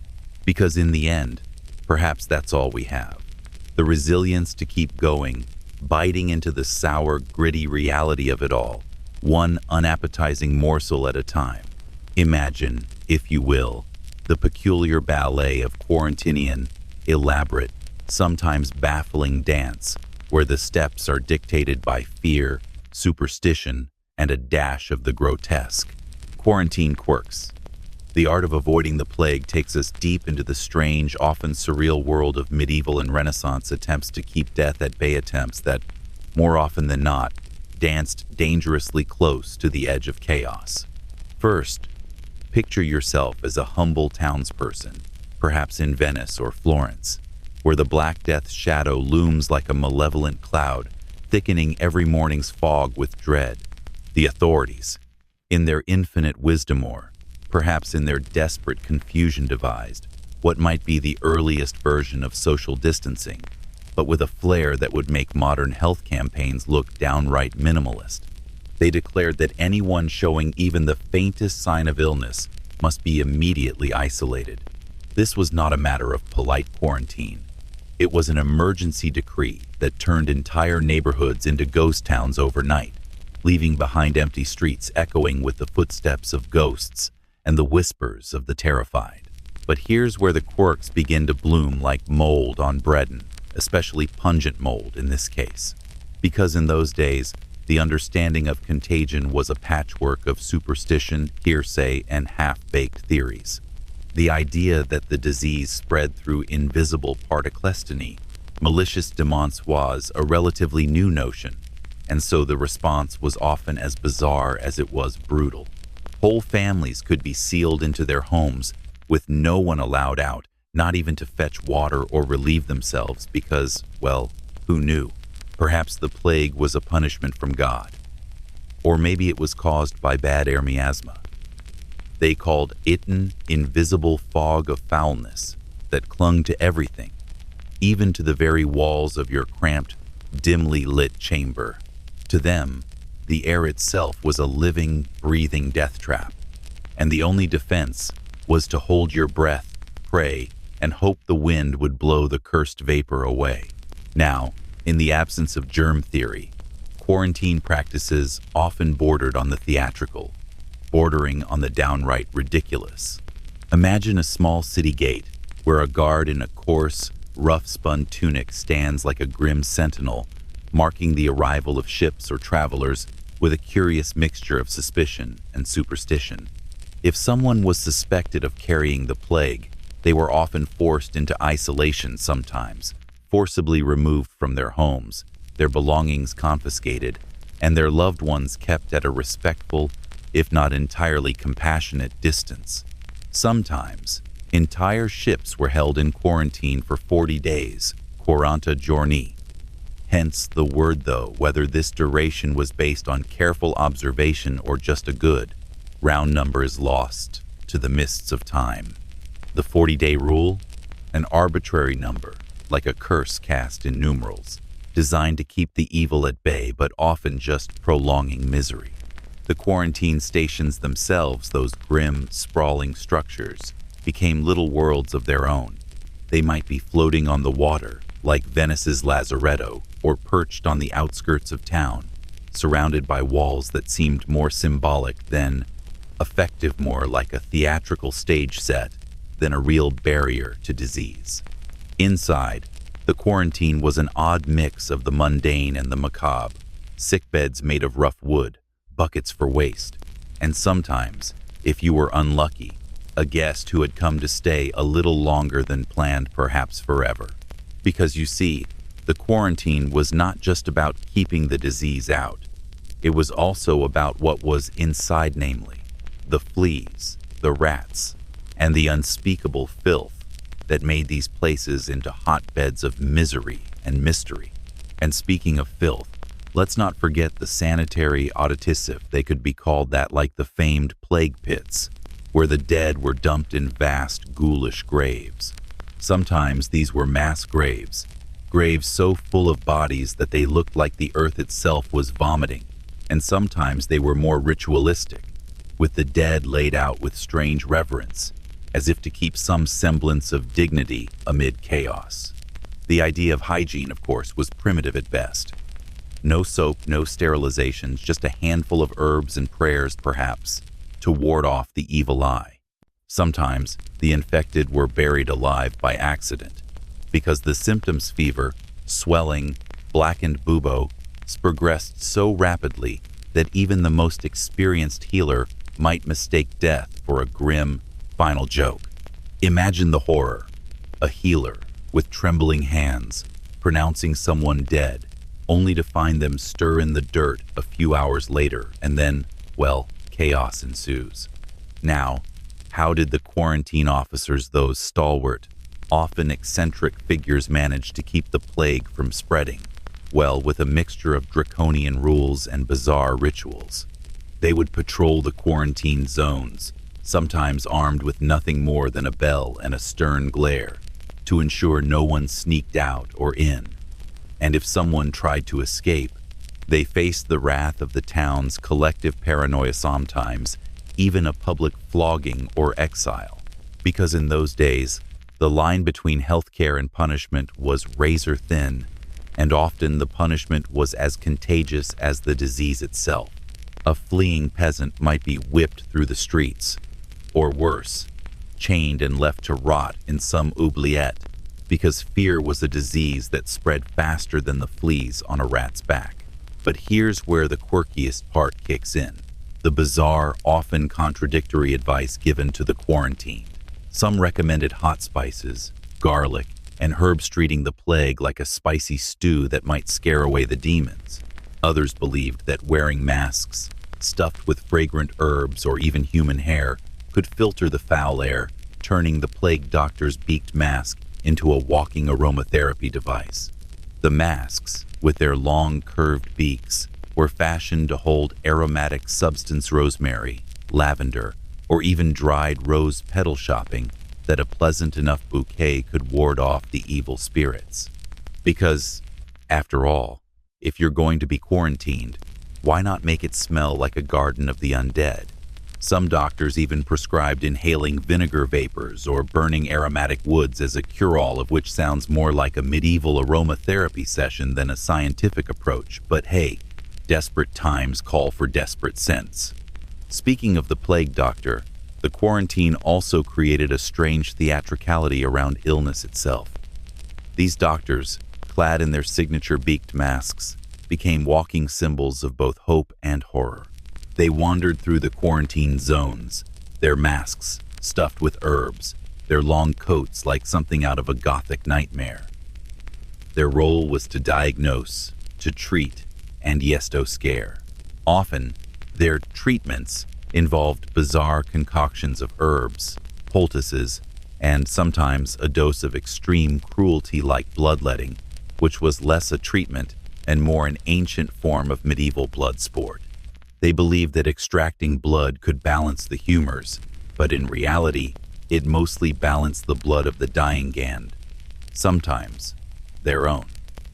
Because in the end, perhaps that's all we have. The resilience to keep going, biting into the sour, gritty reality of it all, one unappetizing morsel at a time. Imagine, if you will, the peculiar ballet of Quarantinian, elaborate, sometimes baffling dance, where the steps are dictated by fear, superstition, and a dash of the grotesque. Quarantine quirks. The art of avoiding the plague takes us deep into the strange, often surreal world of medieval and Renaissance attempts to keep death at bay, attempts that, more often than not, danced dangerously close to the edge of chaos. First, picture yourself as a humble townsperson, perhaps in Venice or Florence, where the Black Death's shadow looms like a malevolent cloud, thickening every morning's fog with dread. The authorities, in their infinite wisdom, or perhaps in their desperate confusion, devised what might be the earliest version of social distancing, but with a flair that would make modern health campaigns look downright minimalist. They declared that anyone showing even the faintest sign of illness must be immediately isolated. This was not a matter of polite quarantine. It was an emergency decree that turned entire neighborhoods into ghost towns overnight, leaving behind empty streets echoing with the footsteps of ghosts and the whispers of the terrified. But here's where the quirks begin to bloom like mold on bread, especially pungent mold in this case. Because in those days, the understanding of contagion was a patchwork of superstition, hearsay, and half-baked theories. The idea that the disease spread through invisible particlestony, malicious demence, was a relatively new notion, and so the response was often as bizarre as it was brutal. Whole families could be sealed into their homes with no one allowed out, not even to fetch water or relieve themselves because, well, who knew? Perhaps the plague was a punishment from God. Or maybe it was caused by bad air miasma. They called it an invisible fog of foulness that clung to everything, even to the very walls of your cramped, dimly lit chamber. To them, the air itself was a living, breathing death trap, and the only defense was to hold your breath, pray, and hope the wind would blow the cursed vapor away. Now, in the absence of germ theory, quarantine practices often bordered on the theatrical, bordering on the downright ridiculous. Imagine a small city gate where a guard in a coarse, rough-spun tunic stands like a grim sentinel, marking the arrival of ships or travelers with a curious mixture of suspicion and superstition. If someone was suspected of carrying the plague, they were often forced into isolation, sometimes forcibly removed from their homes, their belongings confiscated, and their loved ones kept at a respectful, if not entirely compassionate, distance. Sometimes, entire ships were held in quarantine for 40 days, 40 giorni. Hence the word, though, whether this duration was based on careful observation or just a good, round number is lost to the mists of time. The 40-day rule? An arbitrary number, like a curse cast in numerals, designed to keep the evil at bay but often just prolonging misery. The quarantine stations themselves, those grim, sprawling structures, became little worlds of their own. They might be floating on the water, like Venice's Lazaretto, or perched on the outskirts of town, surrounded by walls that seemed more symbolic than effective, more like a theatrical stage set than a real barrier to disease. Inside, the quarantine was an odd mix of the mundane and the macabre, sickbeds made of rough wood, buckets for waste, and sometimes, if you were unlucky, a guest who had come to stay a little longer than planned, perhaps forever. Because you see, the quarantine was not just about keeping the disease out. It was also about what was inside, namely, the fleas, the rats, and the unspeakable filth that made these places into hotbeds of misery and mystery. And speaking of filth, let's not forget the sanitary auditive. They could be called that, like the famed plague pits, where the dead were dumped in vast, ghoulish graves. Sometimes these were mass graves, graves so full of bodies that they looked like the earth itself was vomiting, and sometimes they were more ritualistic, with the dead laid out with strange reverence, as if to keep some semblance of dignity amid chaos. The idea of hygiene, of course, was primitive at best. No soap, no sterilizations, just a handful of herbs and prayers, perhaps, to ward off the evil eye. Sometimes the infected were buried alive by accident, because the symptoms, fever, swelling, blackened bubo, progressed so rapidly that even the most experienced healer might mistake death for a grim, final joke. Imagine the horror. A healer, with trembling hands, pronouncing someone dead, only to find them stir in the dirt a few hours later, and then, well, chaos ensues. Now, how did the quarantine officers, those stalwart, often eccentric figures, manage to keep the plague from spreading? Well, with a mixture of draconian rules and bizarre rituals. They would patrol the quarantine zones, sometimes armed with nothing more than a bell and a stern glare, to ensure no one sneaked out or in. And if someone tried to escape, they faced the wrath of the town's collective paranoia, sometimes even a public flogging or exile. Because in those days, the line between healthcare and punishment was razor thin, and often the punishment was as contagious as the disease itself. A fleeing peasant might be whipped through the streets, or worse, chained and left to rot in some oubliette, because fear was a disease that spread faster than the fleas on a rat's back. But here's where the quirkiest part kicks in: the bizarre, often contradictory advice given to the quarantined. Some recommended hot spices, garlic, and herbs treating the plague like a spicy stew that might scare away the demons. Others believed that wearing masks, stuffed with fragrant herbs or even human hair, could filter the foul air, turning the plague doctor's beaked mask into a walking aromatherapy device. The masks, with their long, curved beaks, were fashioned to hold aromatic substance, rosemary, lavender, or even dried rose petal shopping, that a pleasant enough bouquet could ward off the evil spirits. Because, after all, if you're going to be quarantined, why not make it smell like a garden of the undead? Some doctors even prescribed inhaling vinegar vapors or burning aromatic woods as a cure-all, of which sounds more like a medieval aromatherapy session than a scientific approach. But hey, desperate times call for desperate scents. Speaking of the plague doctor, the quarantine also created a strange theatricality around illness itself. These doctors, clad in their signature beaked masks, became walking symbols of both hope and horror. They wandered through the quarantine zones, their masks stuffed with herbs, their long coats like something out of a gothic nightmare. Their role was to diagnose, to treat, and yes, to scare. Often, their treatments involved bizarre concoctions of herbs, poultices, and sometimes a dose of extreme cruelty like bloodletting, which was less a treatment and more an ancient form of medieval blood sport. They believed that extracting blood could balance the humors, but in reality, it mostly balanced the blood of the dying gand, sometimes their own.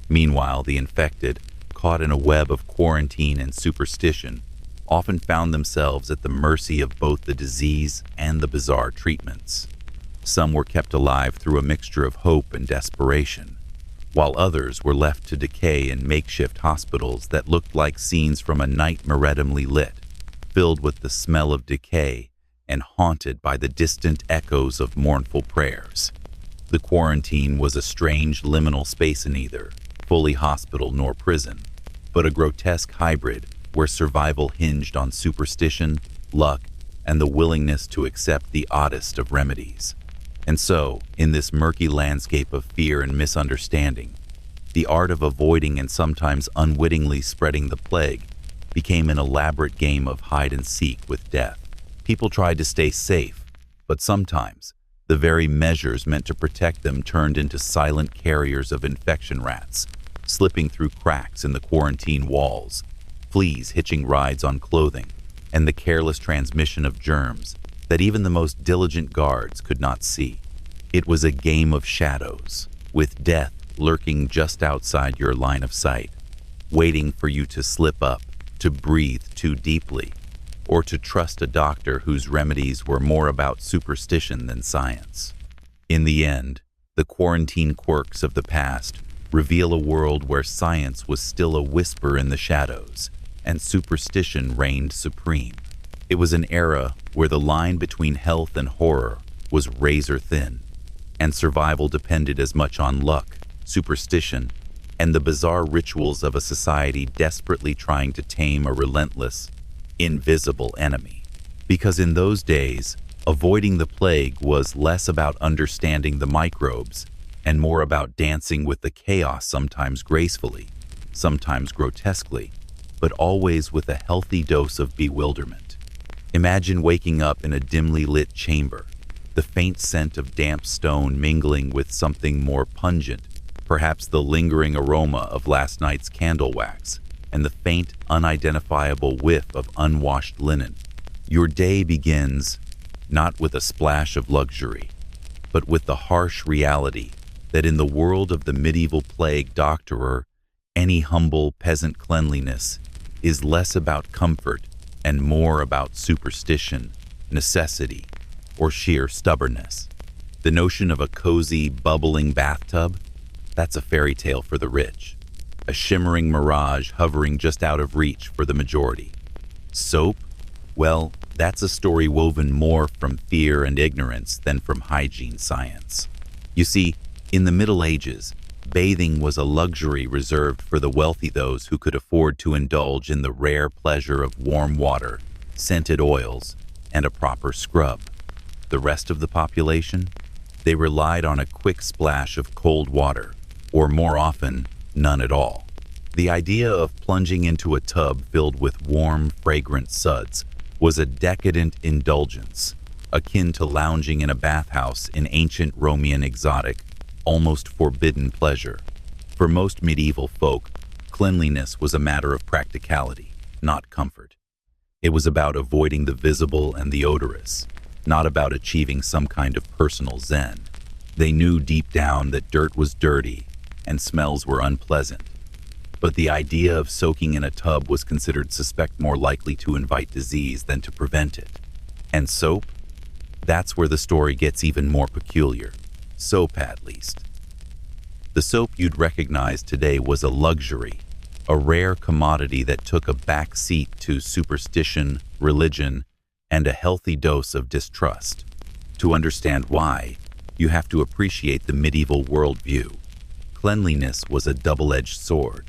Meanwhile, the infected, caught in a web of quarantine and superstition, often found themselves at the mercy of both the disease and the bizarre treatments. Some were kept alive through a mixture of hope and desperation, while others were left to decay in makeshift hospitals that looked like scenes from a nightmare dimly lit, filled with the smell of decay and haunted by the distant echoes of mournful prayers. The quarantine was a strange liminal space, in neither fully hospital nor prison, but a grotesque hybrid where survival hinged on superstition, luck, and the willingness to accept the oddest of remedies. And so, in this murky landscape of fear and misunderstanding, the art of avoiding and sometimes unwittingly spreading the plague became an elaborate game of hide-and-seek with death. People tried to stay safe, but sometimes the very measures meant to protect them turned into silent carriers of infection rats, slipping through cracks in the quarantine walls, fleas hitching rides on clothing, and the careless transmission of germs that even the most diligent guards could not see. It was a game of shadows, with death lurking just outside your line of sight, waiting for you to slip up, to breathe too deeply, or to trust a doctor whose remedies were more about superstition than science. In the end, the quarantine quirks of the past reveal a world where science was still a whisper in the shadows, and superstition reigned supreme. It was an era where the line between health and horror was razor thin, and survival depended as much on luck, superstition, and the bizarre rituals of a society desperately trying to tame a relentless, invisible enemy. Because in those days, avoiding the plague was less about understanding the microbes and more about dancing with the chaos, sometimes gracefully, sometimes grotesquely, but always with a healthy dose of bewilderment. Imagine waking up in a dimly lit chamber, the faint scent of damp stone mingling with something more pungent, perhaps the lingering aroma of last night's candle wax, and the faint, unidentifiable whiff of unwashed linen. Your day begins not with a splash of luxury, but with the harsh reality that in the world of the medieval plague doctorer, any humble peasant cleanliness is less about comfort and more about superstition, necessity, or sheer stubbornness. The notion of a cozy, bubbling bathtub, that's a fairy tale for the rich, a shimmering mirage hovering just out of reach for the majority. Soap? Well, that's a story woven more from fear and ignorance than from hygiene science. You see, in the Middle Ages, bathing was a luxury reserved for the wealthy, those who could afford to indulge in the rare pleasure of warm water, scented oils, and a proper scrub. The rest of the population? They relied on a quick splash of cold water, or more often, none at all. The idea of plunging into a tub filled with warm, fragrant suds was a decadent indulgence, akin to lounging in a bathhouse in ancient Roman exotic, almost forbidden pleasure. For most medieval folk, cleanliness was a matter of practicality, not comfort. It was about avoiding the visible and the odorous, not about achieving some kind of personal zen. They knew deep down that dirt was dirty and smells were unpleasant. But the idea of soaking in a tub was considered suspect, more likely to invite disease than to prevent it. And soap? That's where the story gets even more peculiar. Soap, at least. The soap you'd recognize today was a luxury, a rare commodity that took a back seat to superstition, religion, and a healthy dose of distrust. To understand why, you have to appreciate the medieval worldview. Cleanliness was a double-edged sword.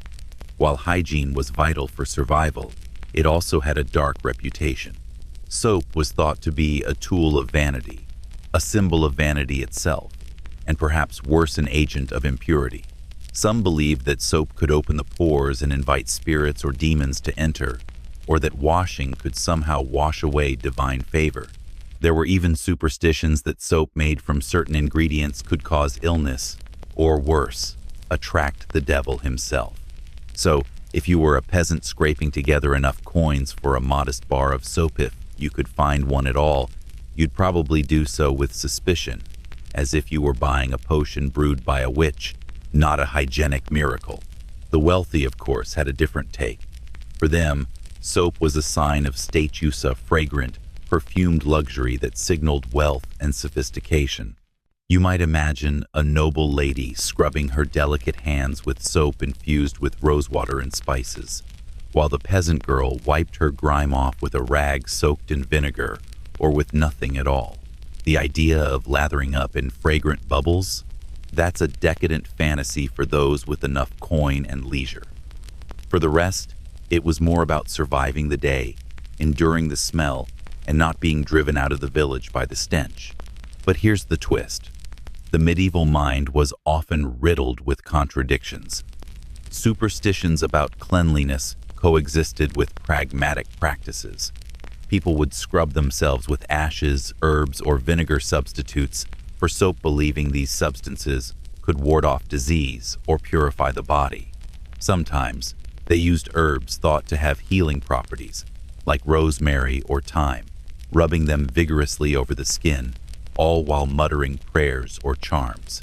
While hygiene was vital for survival, it also had a dark reputation. Soap was thought to be a tool of vanity, a symbol of vanity itself, and perhaps worse, an agent of impurity. Some believed that soap could open the pores and invite spirits or demons to enter, or that washing could somehow wash away divine favor. There were even superstitions that soap made from certain ingredients could cause illness, or worse, attract the devil himself. So, if you were a peasant scraping together enough coins for a modest bar of soap, if you could find one at all, you'd probably do so with suspicion, as if you were buying a potion brewed by a witch, not a hygienic miracle. The wealthy, of course, had a different take. For them, soap was a sign of status, a fragrant, perfumed luxury that signaled wealth and sophistication. You might imagine a noble lady scrubbing her delicate hands with soap infused with rosewater and spices, while the peasant girl wiped her grime off with a rag soaked in vinegar or with nothing at all. The idea of lathering up in fragrant bubbles? That's a decadent fantasy for those with enough coin and leisure. For the rest, it was more about surviving the day, enduring the smell, and not being driven out of the village by the stench. But here's the twist. The medieval mind was often riddled with contradictions. Superstitions about cleanliness coexisted with pragmatic practices. People would scrub themselves with ashes, herbs, or vinegar substitutes for soap, believing these substances could ward off disease or purify the body. Sometimes, they used herbs thought to have healing properties, like rosemary or thyme, rubbing them vigorously over the skin, all while muttering prayers or charms.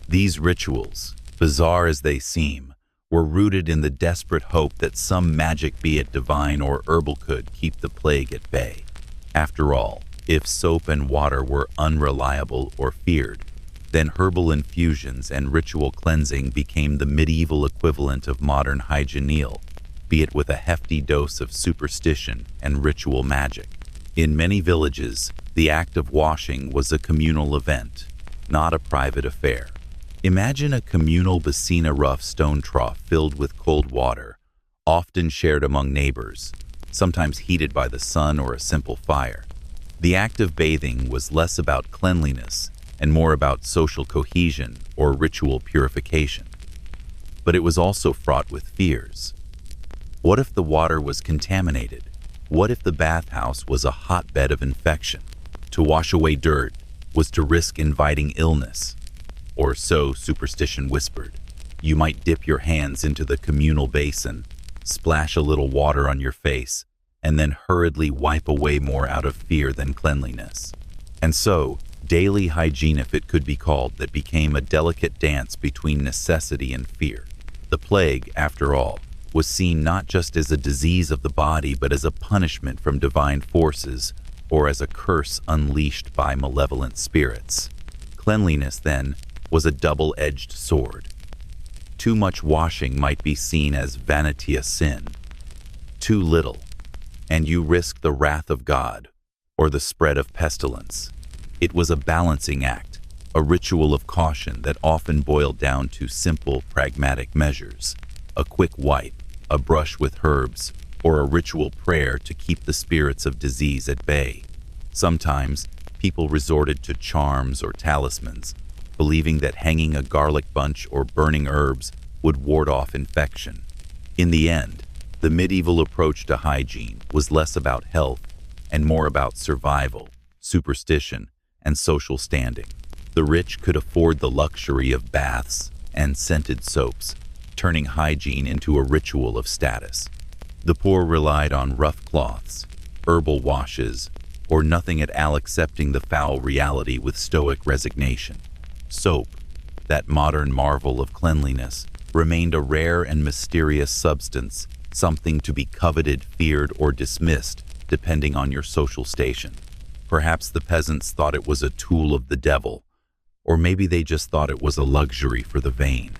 These rituals, bizarre as they seem, were rooted in the desperate hope that some magic, be it divine or herbal, could keep the plague at bay. After all, if soap and water were unreliable or feared, then herbal infusions and ritual cleansing became the medieval equivalent of modern hygiene, be it with a hefty dose of superstition and ritual magic. In many villages, the act of washing was a communal event, not a private affair. Imagine a communal bassina rough stone trough filled with cold water, often shared among neighbors, sometimes heated by the sun or a simple fire. The act of bathing was less about cleanliness and more about social cohesion or ritual purification. But it was also fraught with fears. What if the water was contaminated? What if the bathhouse was a hotbed of infection? To wash away dirt was to risk inviting illness. Or so superstition whispered. You might dip your hands into the communal basin, splash a little water on your face, and then hurriedly wipe away more out of fear than cleanliness. And so, daily hygiene, if it could be called, that became a delicate dance between necessity and fear. The plague, after all, was seen not just as a disease of the body, but as a punishment from divine forces, or as a curse unleashed by malevolent spirits. Cleanliness, then, was a double-edged sword. Too much washing might be seen as vanity, a sin. Too little, and you risk the wrath of God, or the spread of pestilence. It was a balancing act, a ritual of caution that often boiled down to simple, pragmatic measures. A quick wipe, a brush with herbs, or a ritual prayer to keep the spirits of disease at bay. Sometimes, people resorted to charms or talismans, believing that hanging a garlic bunch or burning herbs would ward off infection. In the end, the medieval approach to hygiene was less about health and more about survival, superstition, and social standing. The rich could afford the luxury of baths and scented soaps, turning hygiene into a ritual of status. The poor relied on rough cloths, herbal washes, or nothing at all, accepting the foul reality with stoic resignation. Soap, that modern marvel of cleanliness, remained a rare and mysterious substance, something to be coveted, feared, or dismissed, depending on your social station. Perhaps the peasants thought it was a tool of the devil, or maybe they just thought it was a luxury for the vain.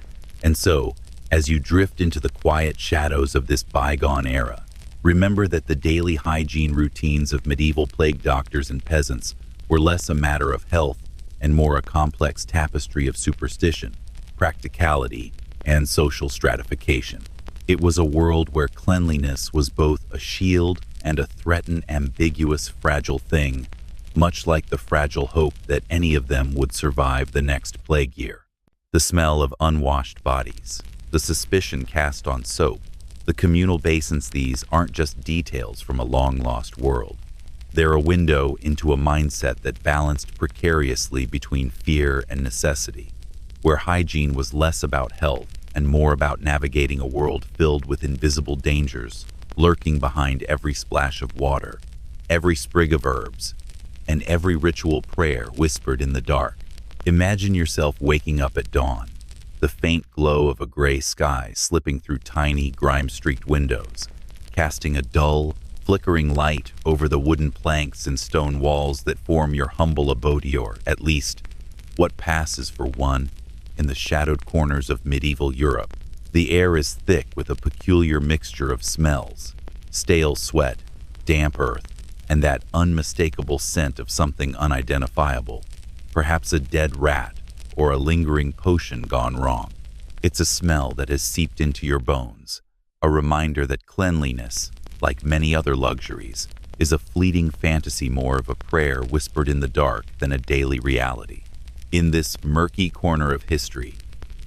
And so, as you drift into the quiet shadows of this bygone era, remember that the daily hygiene routines of medieval plague doctors and peasants were less a matter of health and more a complex tapestry of superstition, practicality, and social stratification. It was a world where cleanliness was both a shield and a threatened, ambiguous, fragile thing, much like the fragile hope that any of them would survive the next plague year. The smell of unwashed bodies, the suspicion cast on soap, the communal basins, these aren't just details from a long-lost world. They're a window into a mindset that balanced precariously between fear and necessity, where hygiene was less about health and more about navigating a world filled with invisible dangers lurking behind every splash of water, every sprig of herbs, and every ritual prayer whispered in the dark. Imagine yourself waking up at dawn, the faint glow of a gray sky slipping through tiny, grime-streaked windows, casting a dull, flickering light over the wooden planks and stone walls that form your humble abode, or at least what passes for one in the shadowed corners of medieval Europe. The air is thick with a peculiar mixture of smells: stale sweat, damp earth, and that unmistakable scent of something unidentifiable, perhaps a dead rat or a lingering potion gone wrong. It's a smell that has seeped into your bones, a reminder that cleanliness, like many other luxuries, is a fleeting fantasy, more of a prayer whispered in the dark than a daily reality. In this murky corner of history,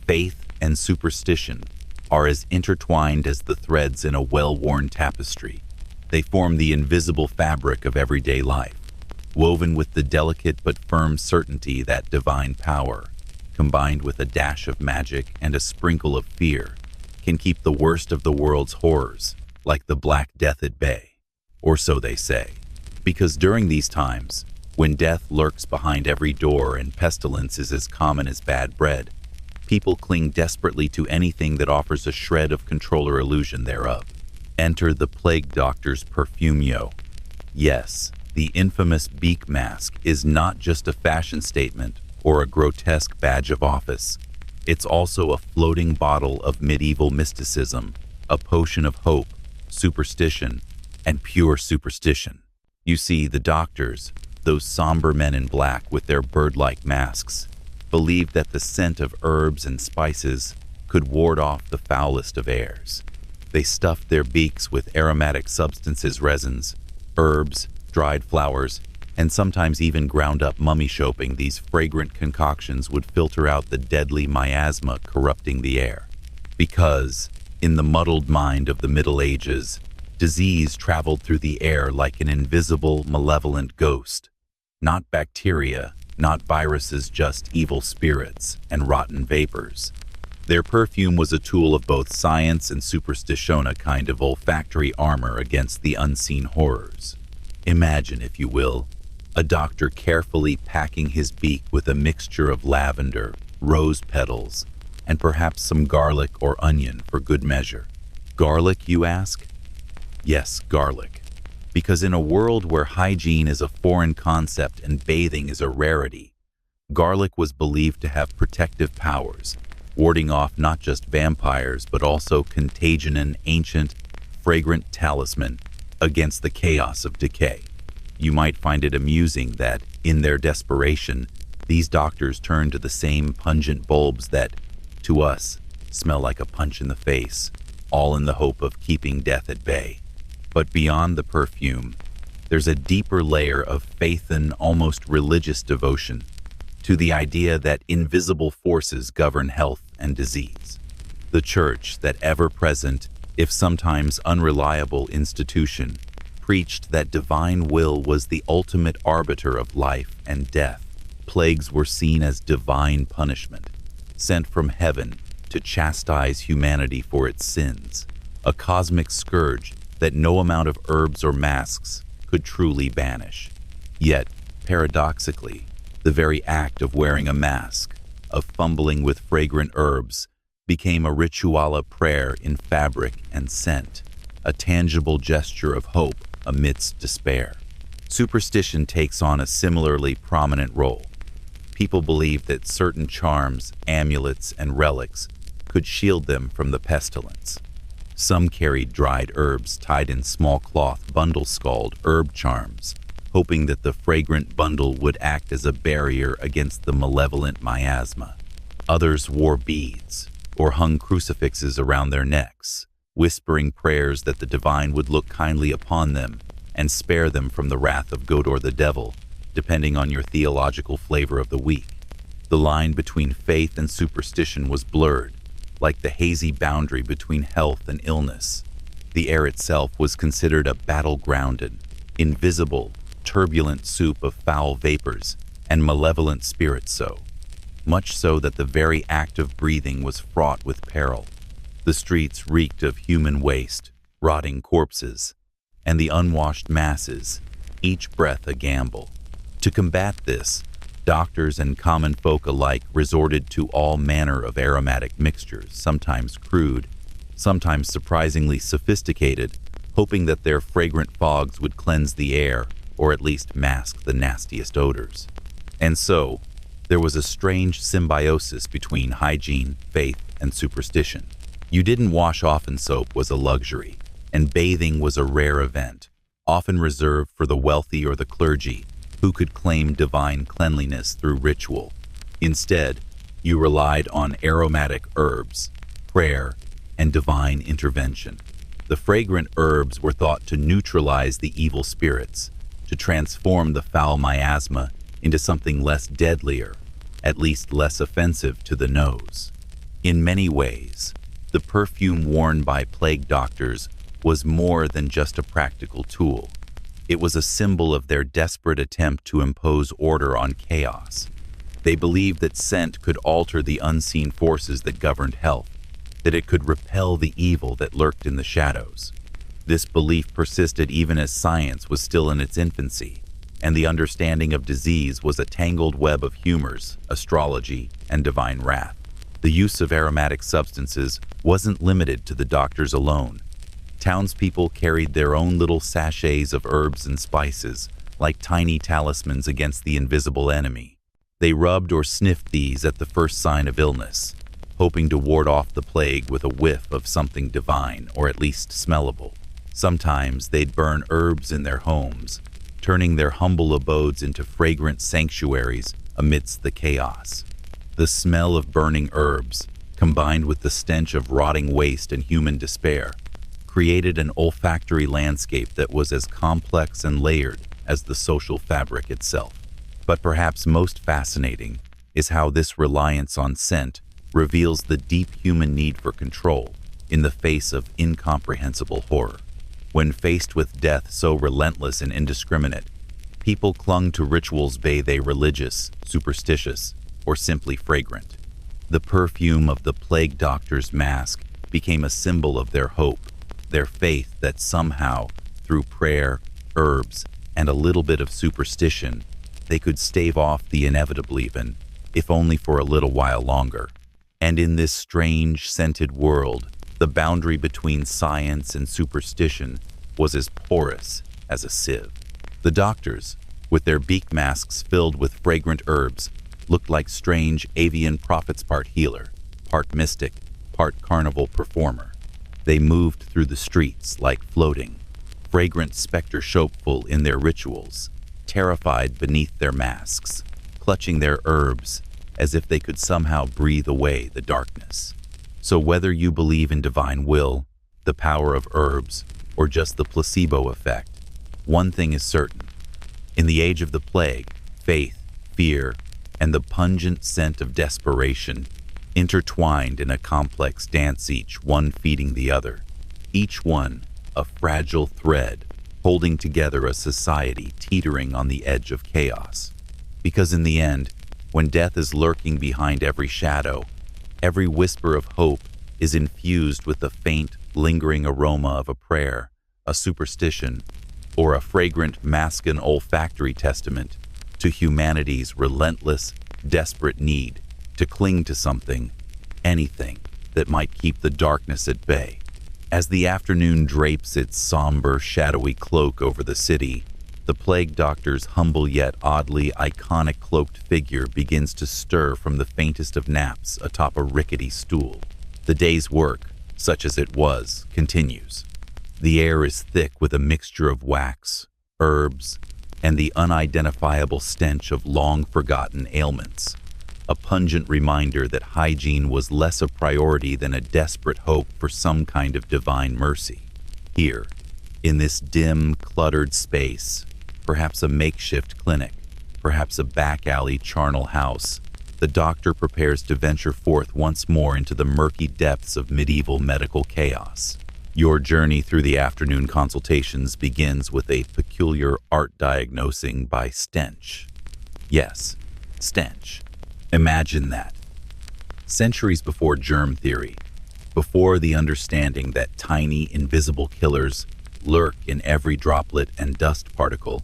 faith and superstition are as intertwined as the threads in a well-worn tapestry. They form the invisible fabric of everyday life, woven with the delicate but firm certainty that divine power, combined with a dash of magic and a sprinkle of fear, can keep the worst of the world's horrors, like the Black Death, at bay. Or so they say. Because during these times, when death lurks behind every door and pestilence is as common as bad bread, people cling desperately to anything that offers a shred of control or illusion thereof. Enter the plague doctor's perfumio. Yes, the infamous beak mask is not just a fashion statement or a grotesque badge of office. It's also a floating bottle of medieval mysticism, a potion of hope, superstition, and pure superstition. You see, the doctors, those somber men in black with their bird-like masks, believed that the scent of herbs and spices could ward off the foulest of airs. They stuffed their beaks with aromatic substances, resins, herbs, dried flowers, and sometimes even ground up mummy. These fragrant concoctions would filter out the deadly miasma corrupting the air. Because, in the muddled mind of the Middle Ages, disease traveled through the air like an invisible, malevolent ghost. Not bacteria, not viruses, just evil spirits and rotten vapors. Their perfume was a tool of both science and superstition, a kind of olfactory armor against the unseen horrors. Imagine, if you will, a doctor carefully packing his beak with a mixture of lavender, rose petals, and perhaps some garlic or onion for good measure. Garlic, you ask? Yes, garlic. Because in a world where hygiene is a foreign concept and bathing is a rarity, garlic was believed to have protective powers, warding off not just vampires but also contagion, an ancient, fragrant talisman against the chaos of decay. You might find it amusing that, in their desperation, these doctors turned to the same pungent bulbs that, to us, smell like a punch in the face, all in the hope of keeping death at bay. But beyond the perfume, there's a deeper layer of faith and almost religious devotion to the idea that invisible forces govern health and disease. The church, that ever-present, if sometimes unreliable institution, preached that divine will was the ultimate arbiter of life and death. Plagues were seen as divine punishment, sent from heaven to chastise humanity for its sins, a cosmic scourge that no amount of herbs or masks could truly banish. Yet, paradoxically, the very act of wearing a mask, of fumbling with fragrant herbs, became a ritual of prayer in fabric and scent, a tangible gesture of hope amidst despair. Superstition takes on a similarly prominent role. People believed that certain charms, amulets, and relics could shield them from the pestilence. Some carried dried herbs tied in small cloth bundles called herb charms, hoping that the fragrant bundle would act as a barrier against the malevolent miasma. Others wore beads or hung crucifixes around their necks, whispering prayers that the divine would look kindly upon them and spare them from the wrath of God or the devil, depending on your theological flavor of the week. The line between faith and superstition was blurred, like the hazy boundary between health and illness. The air itself was considered a battlegrounded, invisible, turbulent soup of foul vapors and malevolent spirits, so much so that the very act of breathing was fraught with peril. The streets reeked of human waste, rotting corpses, and the unwashed masses, each breath a gamble. To combat this, doctors and common folk alike resorted to all manner of aromatic mixtures, sometimes crude, sometimes surprisingly sophisticated, hoping that their fragrant fogs would cleanse the air or at least mask the nastiest odors. And so, there was a strange symbiosis between hygiene, faith, and superstition. You didn't wash often. Soap was a luxury, and bathing was a rare event, often reserved for the wealthy or the clergy, who could claim divine cleanliness through ritual. Instead, you relied on aromatic herbs, prayer, and divine intervention. The fragrant herbs were thought to neutralize the evil spirits, to transform the foul miasma into something less deadlier, at least less offensive to the nose. In many ways, the perfume worn by plague doctors was more than just a practical tool. It was a symbol of their desperate attempt to impose order on chaos. They believed that scent could alter the unseen forces that governed health, that it could repel the evil that lurked in the shadows. This belief persisted even as science was still in its infancy, and the understanding of disease was a tangled web of humors, astrology, and divine wrath. The use of aromatic substances wasn't limited to the doctors alone. Townspeople carried their own little sachets of herbs and spices, like tiny talismans against the invisible enemy. They rubbed or sniffed these at the first sign of illness, hoping to ward off the plague with a whiff of something divine or at least smellable. Sometimes they'd burn herbs in their homes, turning their humble abodes into fragrant sanctuaries amidst the chaos. The smell of burning herbs, combined with the stench of rotting waste and human despair, created an olfactory landscape that was as complex and layered as the social fabric itself. But perhaps most fascinating is how this reliance on scent reveals the deep human need for control in the face of incomprehensible horror. When faced with death so relentless and indiscriminate, people clung to rituals, be they religious, superstitious, or simply fragrant. The perfume of the plague doctor's mask became a symbol of their hope, their faith that somehow, through prayer, herbs, and a little bit of superstition, they could stave off the inevitable even, if only for a little while longer. And in this strange, scented world, the boundary between science and superstition was as porous as a sieve. The doctors, with their beak masks filled with fragrant herbs, looked like strange avian prophets, part healer, part mystic, part carnival performer. They moved through the streets like floating, fragrant specter shapeful in their rituals, terrified beneath their masks, clutching their herbs as if they could somehow breathe away the darkness. So whether you believe in divine will, the power of herbs, or just the placebo effect, one thing is certain. In the age of the plague, faith, fear, and the pungent scent of desperation intertwined in a complex dance, each one feeding the other, each one a fragile thread holding together a society teetering on the edge of chaos. Because in the end, when death is lurking behind every shadow, every whisper of hope is infused with the faint, lingering aroma of a prayer, a superstition, or a fragrant masculine olfactory testament to humanity's relentless, desperate need to cling to something, anything, that might keep the darkness at bay. As the afternoon drapes its somber, shadowy cloak over the city, the plague doctor's humble yet oddly iconic cloaked figure begins to stir from the faintest of naps atop a rickety stool. The day's work, such as it was, continues. The air is thick with a mixture of wax, herbs, and the unidentifiable stench of long-forgotten ailments, a pungent reminder that hygiene was less a priority than a desperate hope for some kind of divine mercy. Here, in this dim, cluttered space, perhaps a makeshift clinic, perhaps a back-alley charnel house, the doctor prepares to venture forth once more into the murky depths of medieval medical chaos. Your journey through the afternoon consultations begins with a peculiar art diagnosing by stench. Yes, stench. Imagine that. Centuries before germ theory, before the understanding that tiny, invisible killers lurk in every droplet and dust particle,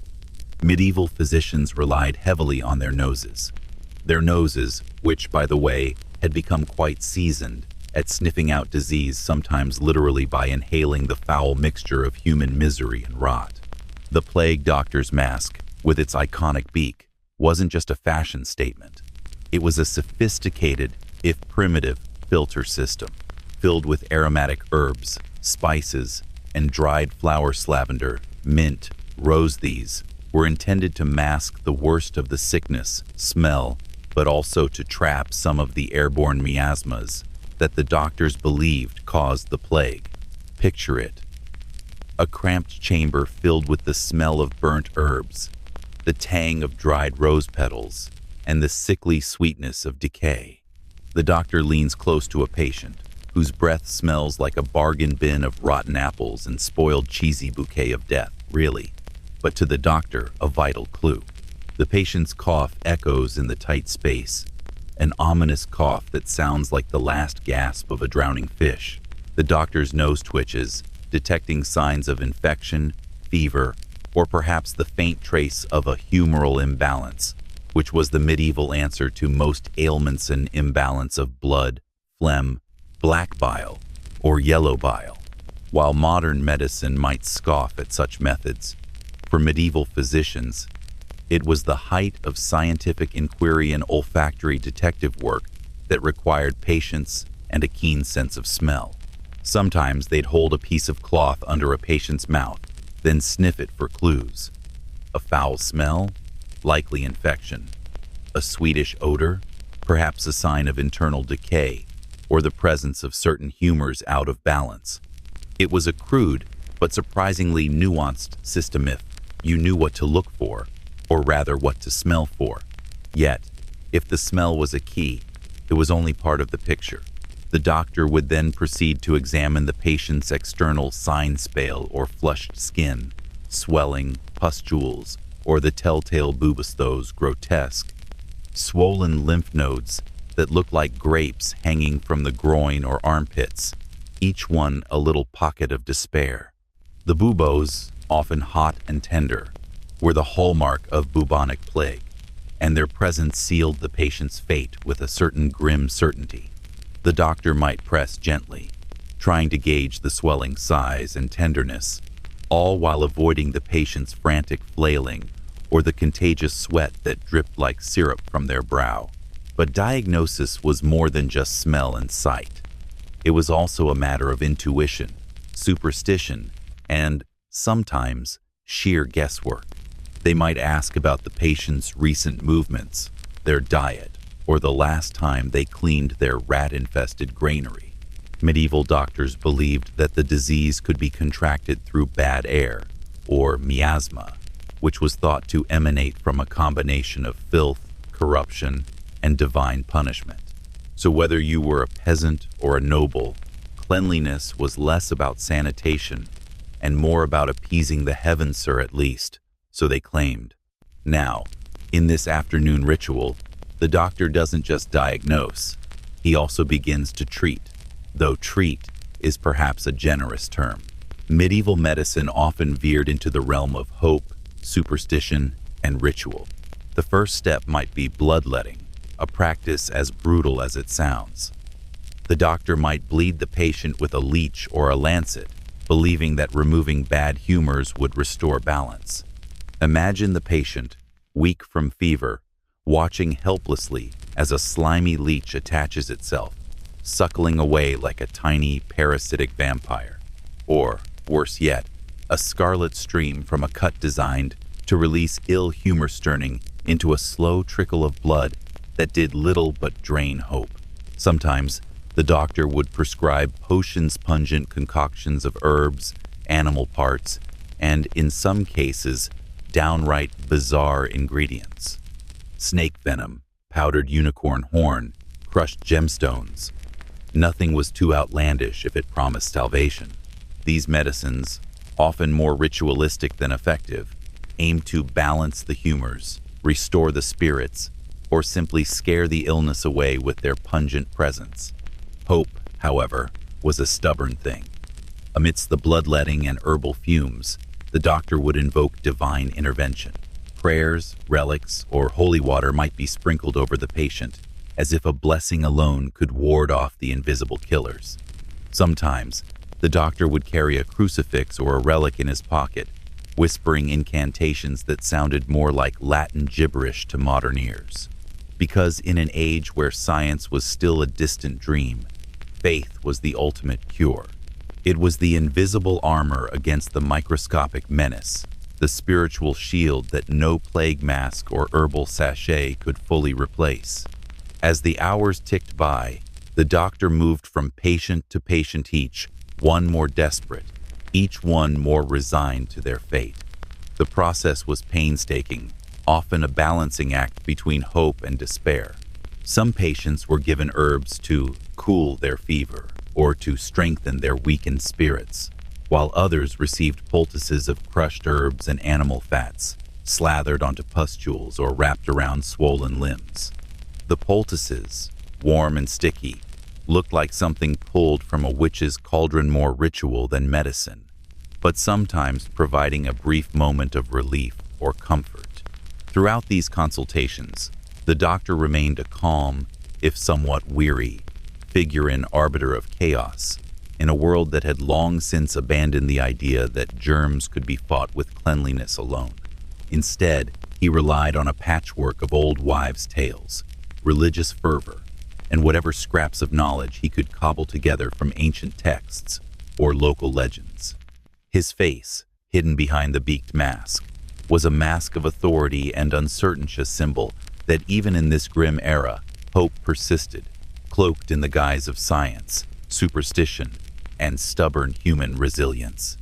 medieval physicians relied heavily on their noses. Their noses, which, by the way, had become quite seasoned at sniffing out disease, sometimes literally by inhaling the foul mixture of human misery and rot. The plague doctor's mask, with its iconic beak, wasn't just a fashion statement. It was a sophisticated, if primitive, filter system, filled with aromatic herbs, spices, and dried flower. Lavender, mint, rose. These were intended to mask the worst of the sickness, smell, but also to trap some of the airborne miasmas that the doctors believed caused the plague. Picture it. A cramped chamber filled with the smell of burnt herbs, the tang of dried rose petals, and the sickly sweetness of decay. The doctor leans close to a patient, whose breath smells like a bargain bin of rotten apples and spoiled cheesy bouquet of death, really. But to the doctor, a vital clue. The patient's cough echoes in the tight space, an ominous cough that sounds like the last gasp of a drowning fish. The doctor's nose twitches, detecting signs of infection, fever, or perhaps the faint trace of a humoral imbalance, which was the medieval answer to most ailments: an imbalance of blood, phlegm, black bile, or yellow bile. While modern medicine might scoff at such methods, for medieval physicians, it was the height of scientific inquiry and olfactory detective work that required patience and a keen sense of smell. Sometimes they'd hold a piece of cloth under a patient's mouth, then sniff it for clues. A foul smell? Likely infection. A sweetish odor? perhaps a sign of internal decay or the presence of certain humors out of balance. It was a crude but surprisingly nuanced system if you knew what to look for, or rather what to smell for. Yet, if the smell was a key, it was only part of the picture. The doctor would then proceed to examine the patient's external sign spale or flushed skin, swelling, pustules, or the telltale bubastos grotesque, swollen lymph nodes that look like grapes hanging from the groin or armpits, each one a little pocket of despair. The buboes, often hot and tender, were the hallmark of bubonic plague, and their presence sealed the patient's fate with a certain grim certainty. The doctor might press gently, trying to gauge the swelling size and tenderness, all while avoiding the patient's frantic flailing or the contagious sweat that dripped like syrup from their brow. But diagnosis was more than just smell and sight. It was also a matter of intuition, superstition, and, sometimes, sheer guesswork. They might ask about the patient's recent movements, their diet, or the last time they cleaned their rat-infested granary. Medieval doctors believed that the disease could be contracted through bad air, or miasma, which was thought to emanate from a combination of filth, corruption, and divine punishment. So whether you were a peasant or a noble, cleanliness was less about sanitation and more about appeasing the heavens, sir, at least, so they claimed. Now, in this afternoon ritual, the doctor doesn't just diagnose, he also begins to treat, though treat is perhaps a generous term. Medieval medicine often veered into the realm of hope, superstition, and ritual. The first step might be bloodletting, a practice as brutal as it sounds. The doctor might bleed the patient with a leech or a lancet, believing that removing bad humors would restore balance. Imagine the patient, weak from fever, watching helplessly as a slimy leech attaches itself, suckling away like a tiny parasitic vampire. Or, worse yet, a scarlet stream from a cut designed to release ill humor stirring into a slow trickle of blood that did little but drain hope. Sometimes, the doctor would prescribe potions, pungent concoctions of herbs, animal parts, and, in some cases, downright bizarre ingredients. Snake venom, powdered unicorn horn, crushed gemstones. Nothing was too outlandish if it promised salvation. These medicines, often more ritualistic than effective, aimed to balance the humors, restore the spirits, or simply scare the illness away with their pungent presence. Hope, however, was a stubborn thing. Amidst the bloodletting and herbal fumes, the doctor would invoke divine intervention. Prayers, relics, or holy water might be sprinkled over the patient, as if a blessing alone could ward off the invisible killers. Sometimes, the doctor would carry a crucifix or a relic in his pocket, whispering incantations that sounded more like Latin gibberish to modern ears. Because in an age where science was still a distant dream, faith was the ultimate cure. It was the invisible armor against the microscopic menace, the spiritual shield that no plague mask or herbal sachet could fully replace. As the hours ticked by, the doctor moved from patient to patient, each one more desperate, each one more resigned to their fate. The process was painstaking, often a balancing act between hope and despair. Some patients were given herbs to cool their fever or to strengthen their weakened spirits, while others received poultices of crushed herbs and animal fats, slathered onto pustules or wrapped around swollen limbs. The poultices, warm and sticky, looked like something pulled from a witch's cauldron, more ritual than medicine, but sometimes providing a brief moment of relief or comfort. Throughout these consultations, the doctor remained a calm, if somewhat weary, figure and arbiter of chaos, in a world that had long since abandoned the idea that germs could be fought with cleanliness alone. Instead, he relied on a patchwork of old wives' tales, religious fervor, and whatever scraps of knowledge he could cobble together from ancient texts or local legends. His face, hidden behind the beaked mask, was a mask of authority and uncertainty, symbol that even in this grim era, Hope persisted, cloaked in the guise of science, superstition, and stubborn human resilience.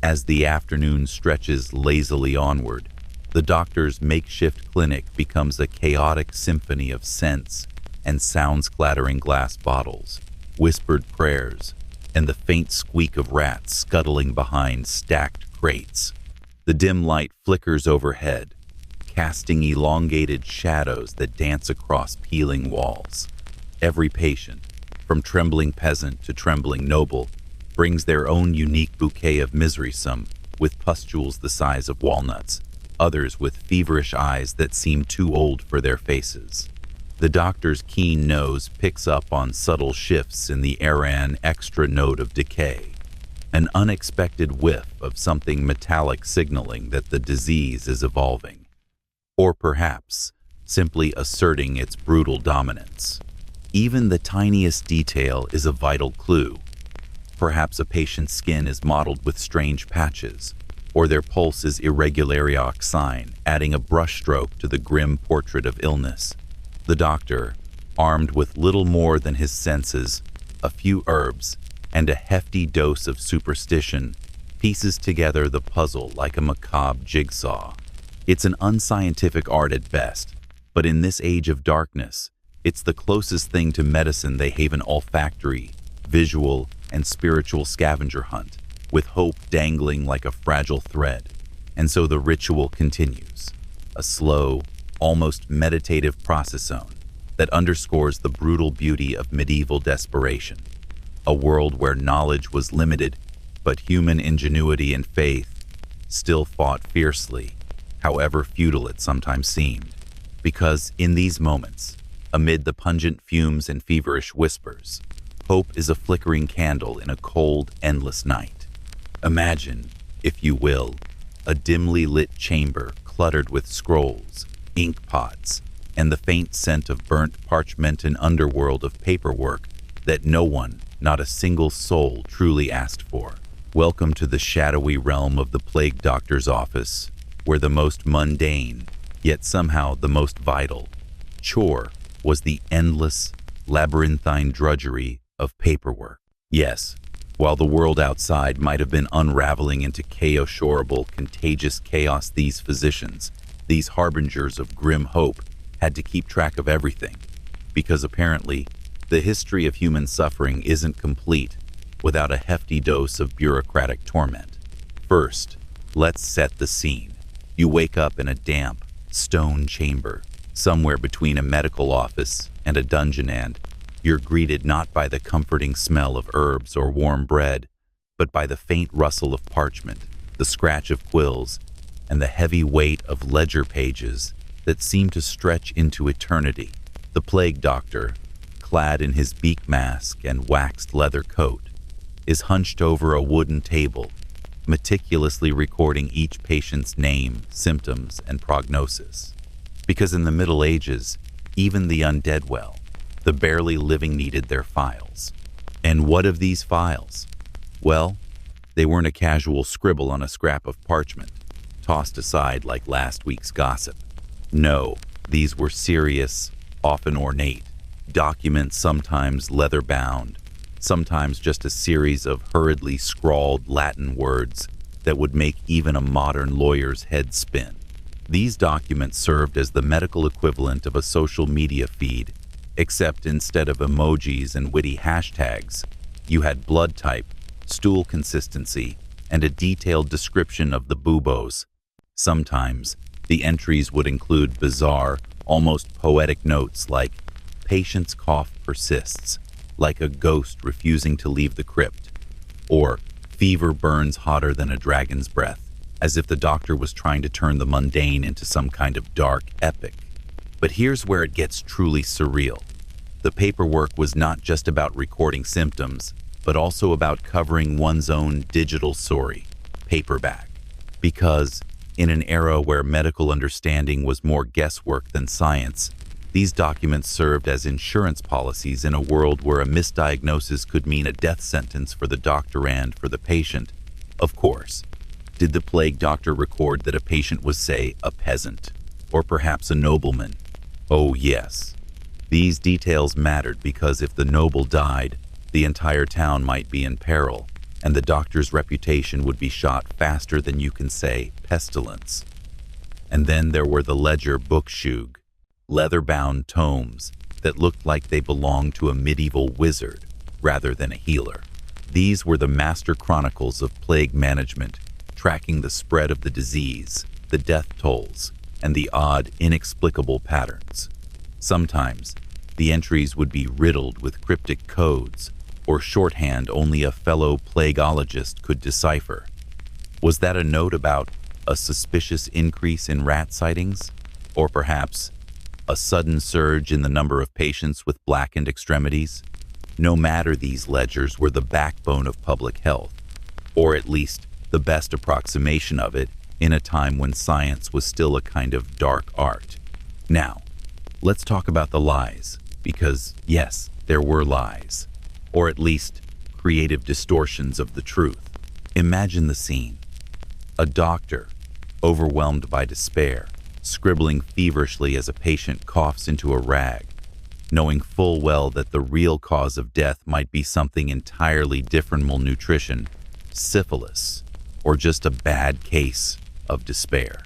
As the afternoon stretches lazily onward, the doctor's makeshift clinic becomes a chaotic symphony of scents and sounds, clattering glass bottles, whispered prayers, and the faint squeak of rats scuttling behind stacked crates. The dim light flickers overhead, casting elongated shadows that dance across peeling walls. Every patient, from trembling peasant to trembling noble, brings their own unique bouquet of misery, some with pustules the size of walnuts, others with feverish eyes that seem too old for their faces. The doctor's keen nose picks up on subtle shifts in the aran extra note of decay, an unexpected whiff of something metallic signaling that the disease is evolving, or perhaps simply asserting its brutal dominance. Even the tiniest detail is a vital clue. Perhaps a patient's skin is mottled with strange patches, or their pulse is irregular oxine, adding a brushstroke to the grim portrait of illness. The doctor, armed with little more than his senses, a few herbs, and a hefty dose of superstition, pieces together the puzzle like a macabre jigsaw. It's an unscientific art at best, but in this age of darkness, it's the closest thing to medicine they have: an olfactory, visual, and spiritual scavenger hunt, with hope dangling like a fragile thread. And so the ritual continues, a slow, almost meditative procession that underscores the brutal beauty of medieval desperation, a world where knowledge was limited, but human ingenuity and faith still fought fiercely, however futile it sometimes seemed. Because in these moments, amid the pungent fumes and feverish whispers, hope is a flickering candle in a cold, endless night. Imagine, if you will, a dimly lit chamber cluttered with scrolls, ink pots, and the faint scent of burnt parchment, an underworld of paperwork that no one, not a single soul, truly asked for. Welcome to the shadowy realm of the plague doctor's office, where the most mundane, yet somehow the most vital, chore was the endless, labyrinthine drudgery of paperwork. Yes, while the world outside might have been unraveling into chaos-horrible, contagious chaos, these physicians, these harbingers of grim hope, had to keep track of everything, because apparently the history of human suffering isn't complete without a hefty dose of bureaucratic torment. First, let's set the scene. You wake up in a damp, stone chamber, somewhere between a medical office and a dungeon, and you're greeted not by the comforting smell of herbs or warm bread, but by the faint rustle of parchment, the scratch of quills, and the heavy weight of ledger pages that seem to stretch into eternity. The plague doctor, clad in his beaked mask and waxed leather coat, is hunched over a wooden table, meticulously recording each patient's name, symptoms, and prognosis. Because in the Middle Ages, even the undead well, the barely living needed their files. And what of these files? Well, they weren't a casual scribble on a scrap of parchment, tossed aside like last week's gossip. No, these were serious, often ornate, documents, sometimes leather-bound, sometimes just a series of hurriedly scrawled Latin words that would make even a modern lawyer's head spin. These documents served as the medical equivalent of a social media feed, except instead of emojis and witty hashtags, you had blood type, stool consistency, and a detailed description of the buboes. Sometimes, the entries would include bizarre, almost poetic notes like, "Patient's cough persists, like a ghost refusing to leave the crypt," or "Fever burns hotter than a dragon's breath," as if the doctor was trying to turn the mundane into some kind of dark epic. But here's where it gets truly surreal. The paperwork was not just about recording symptoms, but also about covering one's own digital story, paperback. Because, in an era where medical understanding was more guesswork than science, these documents served as insurance policies in a world where a misdiagnosis could mean a death sentence for the doctor and for the patient. Of course, did the plague doctor record that a patient was, say, a peasant, or perhaps a nobleman? Oh yes. These details mattered because if the noble died, the entire town might be in peril, and the doctor's reputation would be shot faster than you can say pestilence. And then there were the ledger bookshug, leather-bound tomes that looked like they belonged to a medieval wizard rather than a healer. These were the master chronicles of plague management, tracking the spread of the disease, the death tolls, and the odd, inexplicable patterns. Sometimes, the entries would be riddled with cryptic codes or shorthand only a fellow plagueologist could decipher. Was that a note about a suspicious increase in rat sightings? Or perhaps a sudden surge in the number of patients with blackened extremities? No matter, these ledgers were the backbone of public health, or at least the best approximation of it in a time when science was still a kind of dark art. Now, let's talk about the lies, because yes, there were lies, or at least creative distortions of the truth. Imagine the scene. A doctor, overwhelmed by despair, scribbling feverishly as a patient coughs into a rag, knowing full well that the real cause of death might be something entirely different: malnutrition, syphilis, or just a bad case of despair.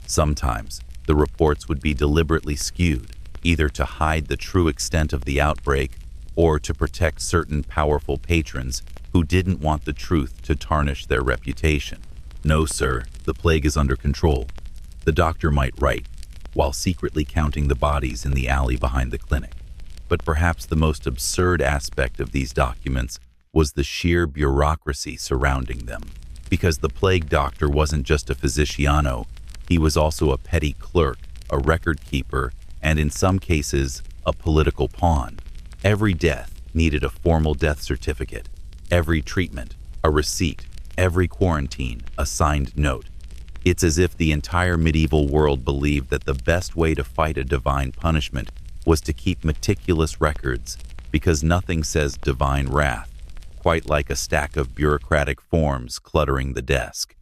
Sometimes the reports would be deliberately skewed, either to hide the true extent of the outbreak or to protect certain powerful patrons who didn't want the truth to tarnish their reputation. "No, sir, the plague is under control," the doctor might write, while secretly counting the bodies in the alley behind the clinic. But perhaps the most absurd aspect of these documents was the sheer bureaucracy surrounding them. Because the plague doctor wasn't just a physiciano, he was also a petty clerk, a record keeper, and in some cases, a political pawn. Every death needed a formal death certificate, every treatment, a receipt, every quarantine, a signed note. It's as if the entire medieval world believed that the best way to fight a divine punishment was to keep meticulous records, because nothing says divine wrath quite like a stack of bureaucratic forms cluttering the desk.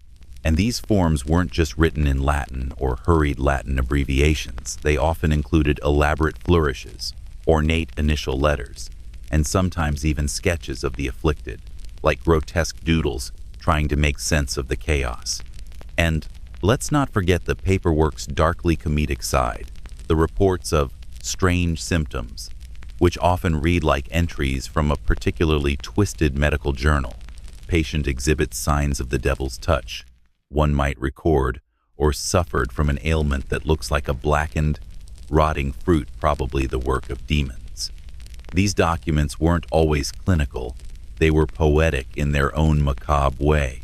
And these forms weren't just written in Latin or hurried Latin abbreviations. They often included elaborate flourishes, ornate initial letters, and sometimes even sketches of the afflicted, like grotesque doodles trying to make sense of the chaos. And let's not forget the paperwork's darkly comedic side, the reports of strange symptoms, which often read like entries from a particularly twisted medical journal. Patient exhibits signs of the devil's touch, one might record, or suffered from an ailment that looks like a blackened, rotting fruit, probably the work of demons. These documents weren't always clinical, they were poetic in their own macabre way,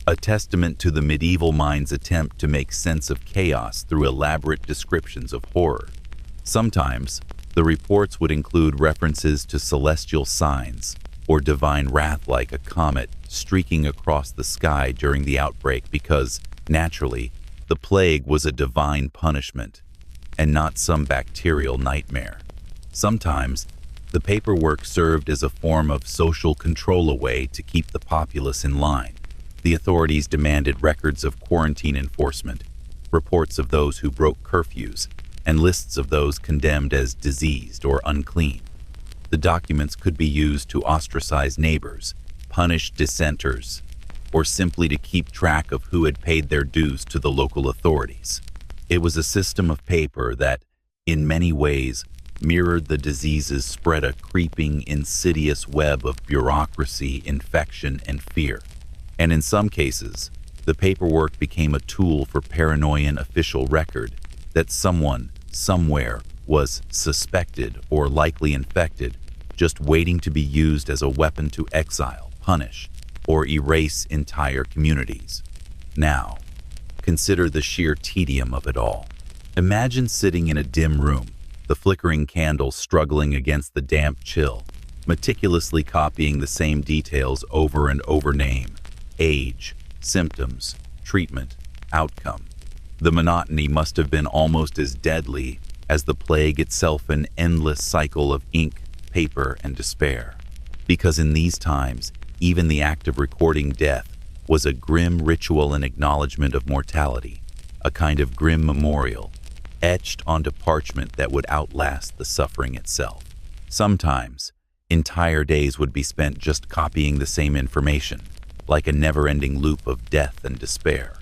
a testament to the medieval mind's attempt to make sense of chaos through elaborate descriptions of horror. Sometimes, the reports would include references to celestial signs or divine wrath, like a comet streaking across the sky during the outbreak, because, naturally, the plague was a divine punishment and not some bacterial nightmare. Sometimes, the paperwork served as a form of social control, a way to keep the populace in line. The authorities demanded records of quarantine enforcement, reports of those who broke curfews, and lists of those condemned as diseased or unclean. The documents could be used to ostracize neighbors, punish dissenters, or simply to keep track of who had paid their dues to the local authorities. It was a system of paper that, in many ways, mirrored the diseases spread, a creeping, insidious web of bureaucracy, infection, and fear. And in some cases, the paperwork became a tool for paranoian official record that someone, somewhere, was suspected or likely infected, just waiting to be used as a weapon to exile, punish, or erase entire communities. Now, consider the sheer tedium of it all. Imagine sitting in a dim room, the flickering candle struggling against the damp chill, meticulously copying the same details over and over: name, age, symptoms, treatment, outcome. The monotony must have been almost as deadly as the plague itself, an endless cycle of ink, paper, and despair. Because in these times, even the act of recording death was a grim ritual and acknowledgement of mortality, a kind of grim memorial. etched onto parchment that would outlast the suffering itself. Sometimes, entire days would be spent just copying the same information, like a never-ending loop of death and despair,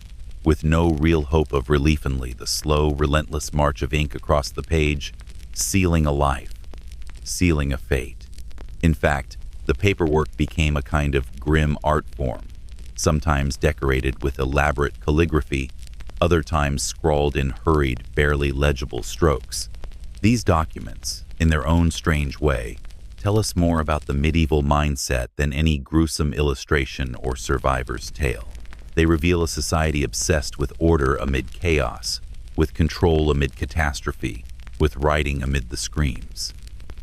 with no real hope of relief. Only the slow, relentless march of ink across the page, sealing a life, sealing a fate. In fact, the paperwork became a kind of grim art form, sometimes decorated with elaborate calligraphy, other times scrawled in hurried, barely legible strokes. These documents, in their own strange way, tell us more about the medieval mindset than any gruesome illustration or survivor's tale. They reveal a society obsessed with order amid chaos, with control amid catastrophe, with writing amid the screams.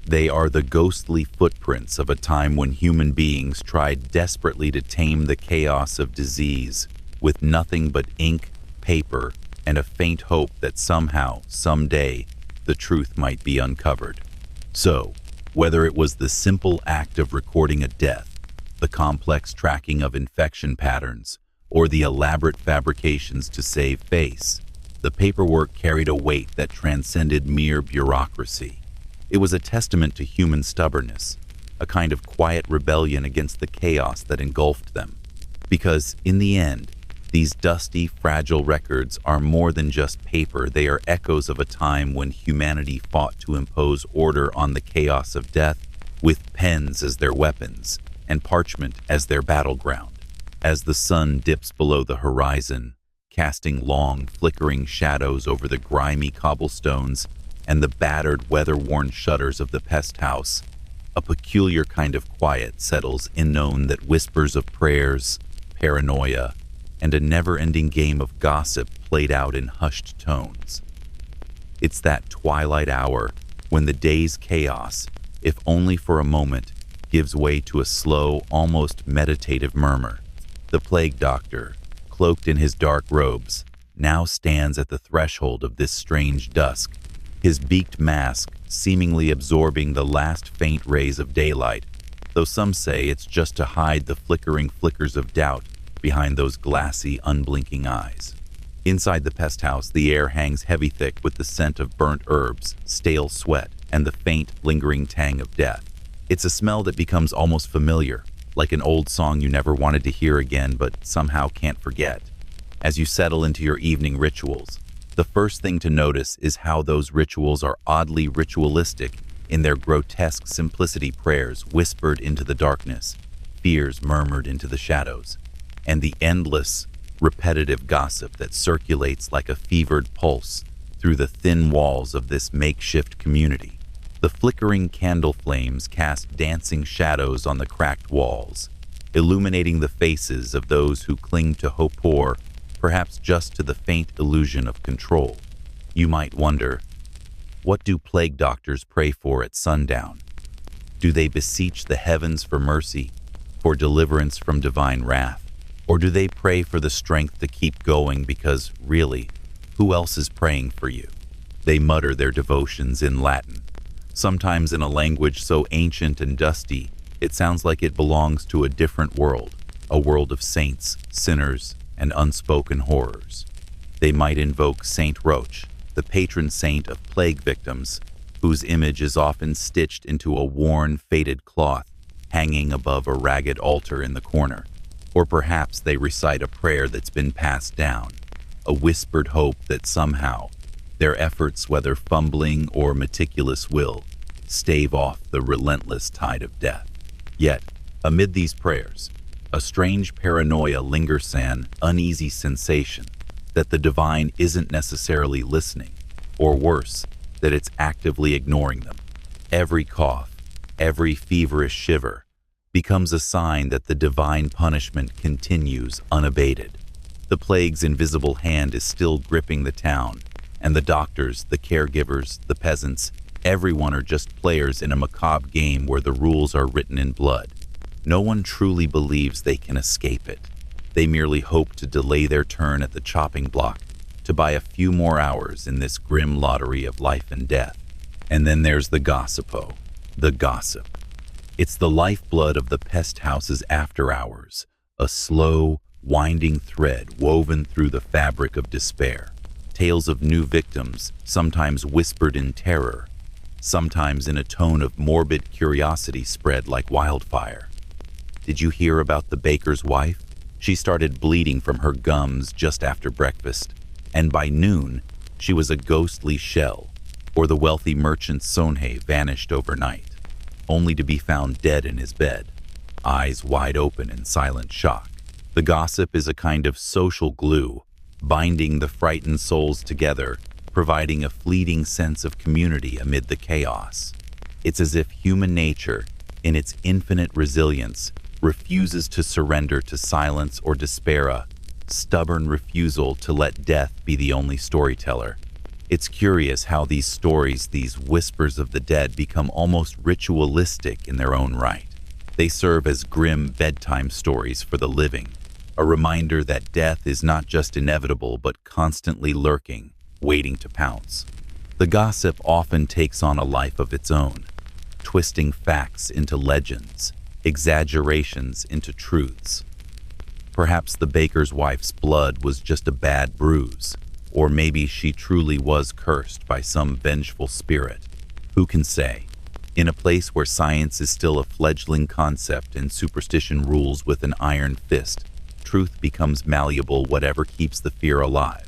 They are the ghostly footprints of a time when human beings tried desperately to tame the chaos of disease with nothing but ink, paper, and a faint hope that somehow, someday, the truth might be uncovered. So, whether it was the simple act of recording a death, the complex tracking of infection patterns, or the elaborate fabrications to save face, the paperwork carried a weight that transcended mere bureaucracy. It was a testament to human stubbornness, a kind of quiet rebellion against the chaos that engulfed them. Because, in the end, these dusty, fragile records are more than just paper. They are echoes of a time when humanity fought to impose order on the chaos of death, with pens as their weapons and parchment as their battleground. As the sun dips below the horizon, casting long, flickering shadows over the grimy cobblestones and the battered, weather-worn shutters of the pest house, a peculiar kind of quiet settles in, known that whispers of prayers, paranoia, and a never-ending game of gossip played out in hushed tones. It's that twilight hour when the day's chaos, if only for a moment, gives way to a slow, almost meditative murmur. The plague doctor, cloaked in his dark robes, now stands at the threshold of this strange dusk, his beaked mask seemingly absorbing the last faint rays of daylight, though some say it's just to hide the flickering flickers of doubt behind those glassy, unblinking eyes. Inside the pest house, the air hangs heavy thick with the scent of burnt herbs, stale sweat, and the faint, lingering tang of death. It's a smell that becomes almost familiar, like an old song you never wanted to hear again but somehow can't forget. As you settle into your evening rituals, the first thing to notice is how those rituals are oddly ritualistic in their grotesque simplicity, prayers whispered into the darkness, fears murmured into the shadows, and the endless, repetitive gossip that circulates like a fevered pulse through the thin walls of this makeshift community. The flickering candle flames cast dancing shadows on the cracked walls, illuminating the faces of those who cling to hope or, perhaps just to the faint illusion of control. You might wonder, what do plague doctors pray for at sundown? Do they beseech the heavens for mercy, for deliverance from divine wrath? Or do they pray for the strength to keep going because, really, who else is praying for you? They mutter their devotions in Latin, sometimes in a language so ancient and dusty, it sounds like it belongs to a different world, a world of saints, sinners, and unspoken horrors. They might invoke Saint Roch, the patron saint of plague victims, whose image is often stitched into a worn, faded cloth hanging above a ragged altar in the corner. Or perhaps they recite a prayer that's been passed down, a whispered hope that somehow their efforts, whether fumbling or meticulous, will stave off the relentless tide of death. Yet, amid these prayers, a strange paranoia lingers, an uneasy sensation that the divine isn't necessarily listening, or worse, that it's actively ignoring them. Every cough, every feverish shiver, becomes a sign that the divine punishment continues unabated. The plague's invisible hand is still gripping the town, and the doctors, the caregivers, the peasants, everyone are just players in a macabre game where the rules are written in blood. No one truly believes they can escape it. They merely hope to delay their turn at the chopping block, to buy a few more hours in this grim lottery of life and death. And then there's the gossipo, the gossip. It's the lifeblood of the pest house's after hours, a slow, winding thread woven through the fabric of despair. Tales of new victims, sometimes whispered in terror, sometimes in a tone of morbid curiosity, spread like wildfire. Did you hear about the baker's wife? She started bleeding from her gums just after breakfast, and by noon, she was a ghostly shell. Or the wealthy merchant Sonhei vanished overnight, only to be found dead in his bed, eyes wide open in silent shock. The gossip is a kind of social glue, binding the frightened souls together, providing a fleeting sense of community amid the chaos. It's as if human nature, in its infinite resilience, refuses to surrender to silence or despair, a stubborn refusal to let death be the only storyteller. It's curious how these stories, these whispers of the dead, become almost ritualistic in their own right. They serve as grim bedtime stories for the living, a reminder that death is not just inevitable but constantly lurking, waiting to pounce. The gossip often takes on a life of its own, twisting facts into legends, exaggerations into truths. Perhaps the baker's wife's blood was just a bad bruise, or maybe she truly was cursed by some vengeful spirit. Who can say? In a place where science is still a fledgling concept and superstition rules with an iron fist, truth becomes malleable. Whatever keeps the fear alive,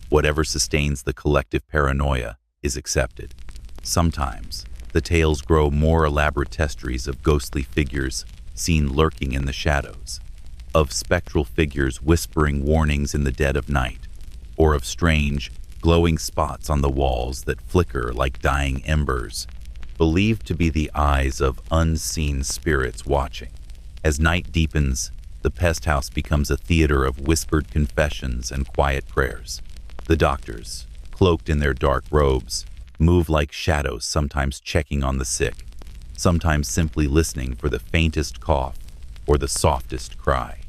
whatever sustains the collective paranoia, is accepted. Sometimes, the tales grow more elaborate testries of ghostly figures seen lurking in the shadows, of spectral figures whispering warnings in the dead of night, or of strange, glowing spots on the walls that flicker like dying embers, believed to be the eyes of unseen spirits watching. As night deepens, the pest house becomes a theater of whispered confessions and quiet prayers. The doctors, cloaked in their dark robes, move like shadows, sometimes checking on the sick, sometimes simply listening for the faintest cough or the softest cry.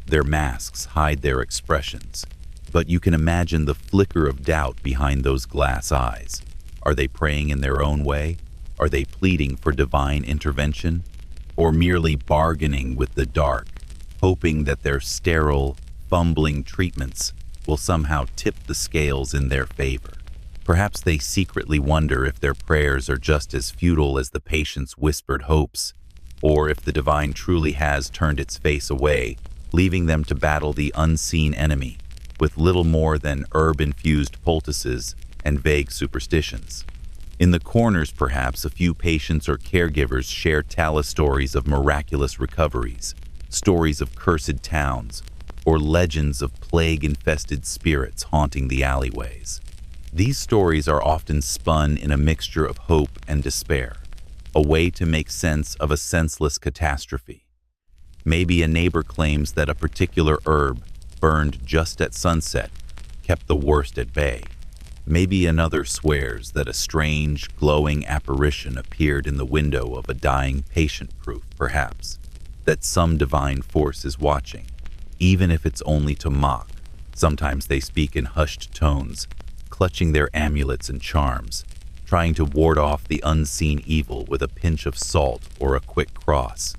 Their masks hide their expressions, but you can imagine the flicker of doubt behind those glass eyes. Are they praying in their own way? Are they pleading for divine intervention? Or merely bargaining with the dark, hoping that their sterile, fumbling treatments will somehow tip the scales in their favor? Perhaps they secretly wonder if their prayers are just as futile as the patient's whispered hopes, or if the divine truly has turned its face away, leaving them to battle the unseen enemy with little more than herb-infused poultices and vague superstitions. In the corners, perhaps, a few patients or caregivers share tale stories of miraculous recoveries, stories of cursed towns, or legends of plague-infested spirits haunting the alleyways. These stories are often spun in a mixture of hope and despair, a way to make sense of a senseless catastrophe. Maybe a neighbor claims that a particular herb, burned just at sunset, kept the worst at bay. Maybe another swears that a strange, glowing apparition appeared in the window of a dying patient. Proof, perhaps, that some divine force is watching, even if it's only to mock. Sometimes they speak in hushed tones, clutching their amulets and charms, trying to ward off the unseen evil with a pinch of salt or a quick cross.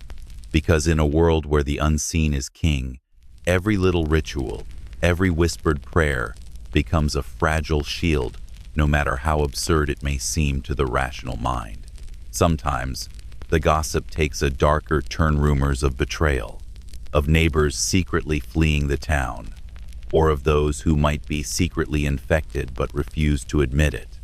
Because in a world where the unseen is king, every little ritual, every whispered prayer becomes a fragile shield, no matter how absurd it may seem to the rational mind. Sometimes, the gossip takes a darker turn, rumors of betrayal, of neighbors secretly fleeing the town, or of those who might be secretly infected but refuse to admit it.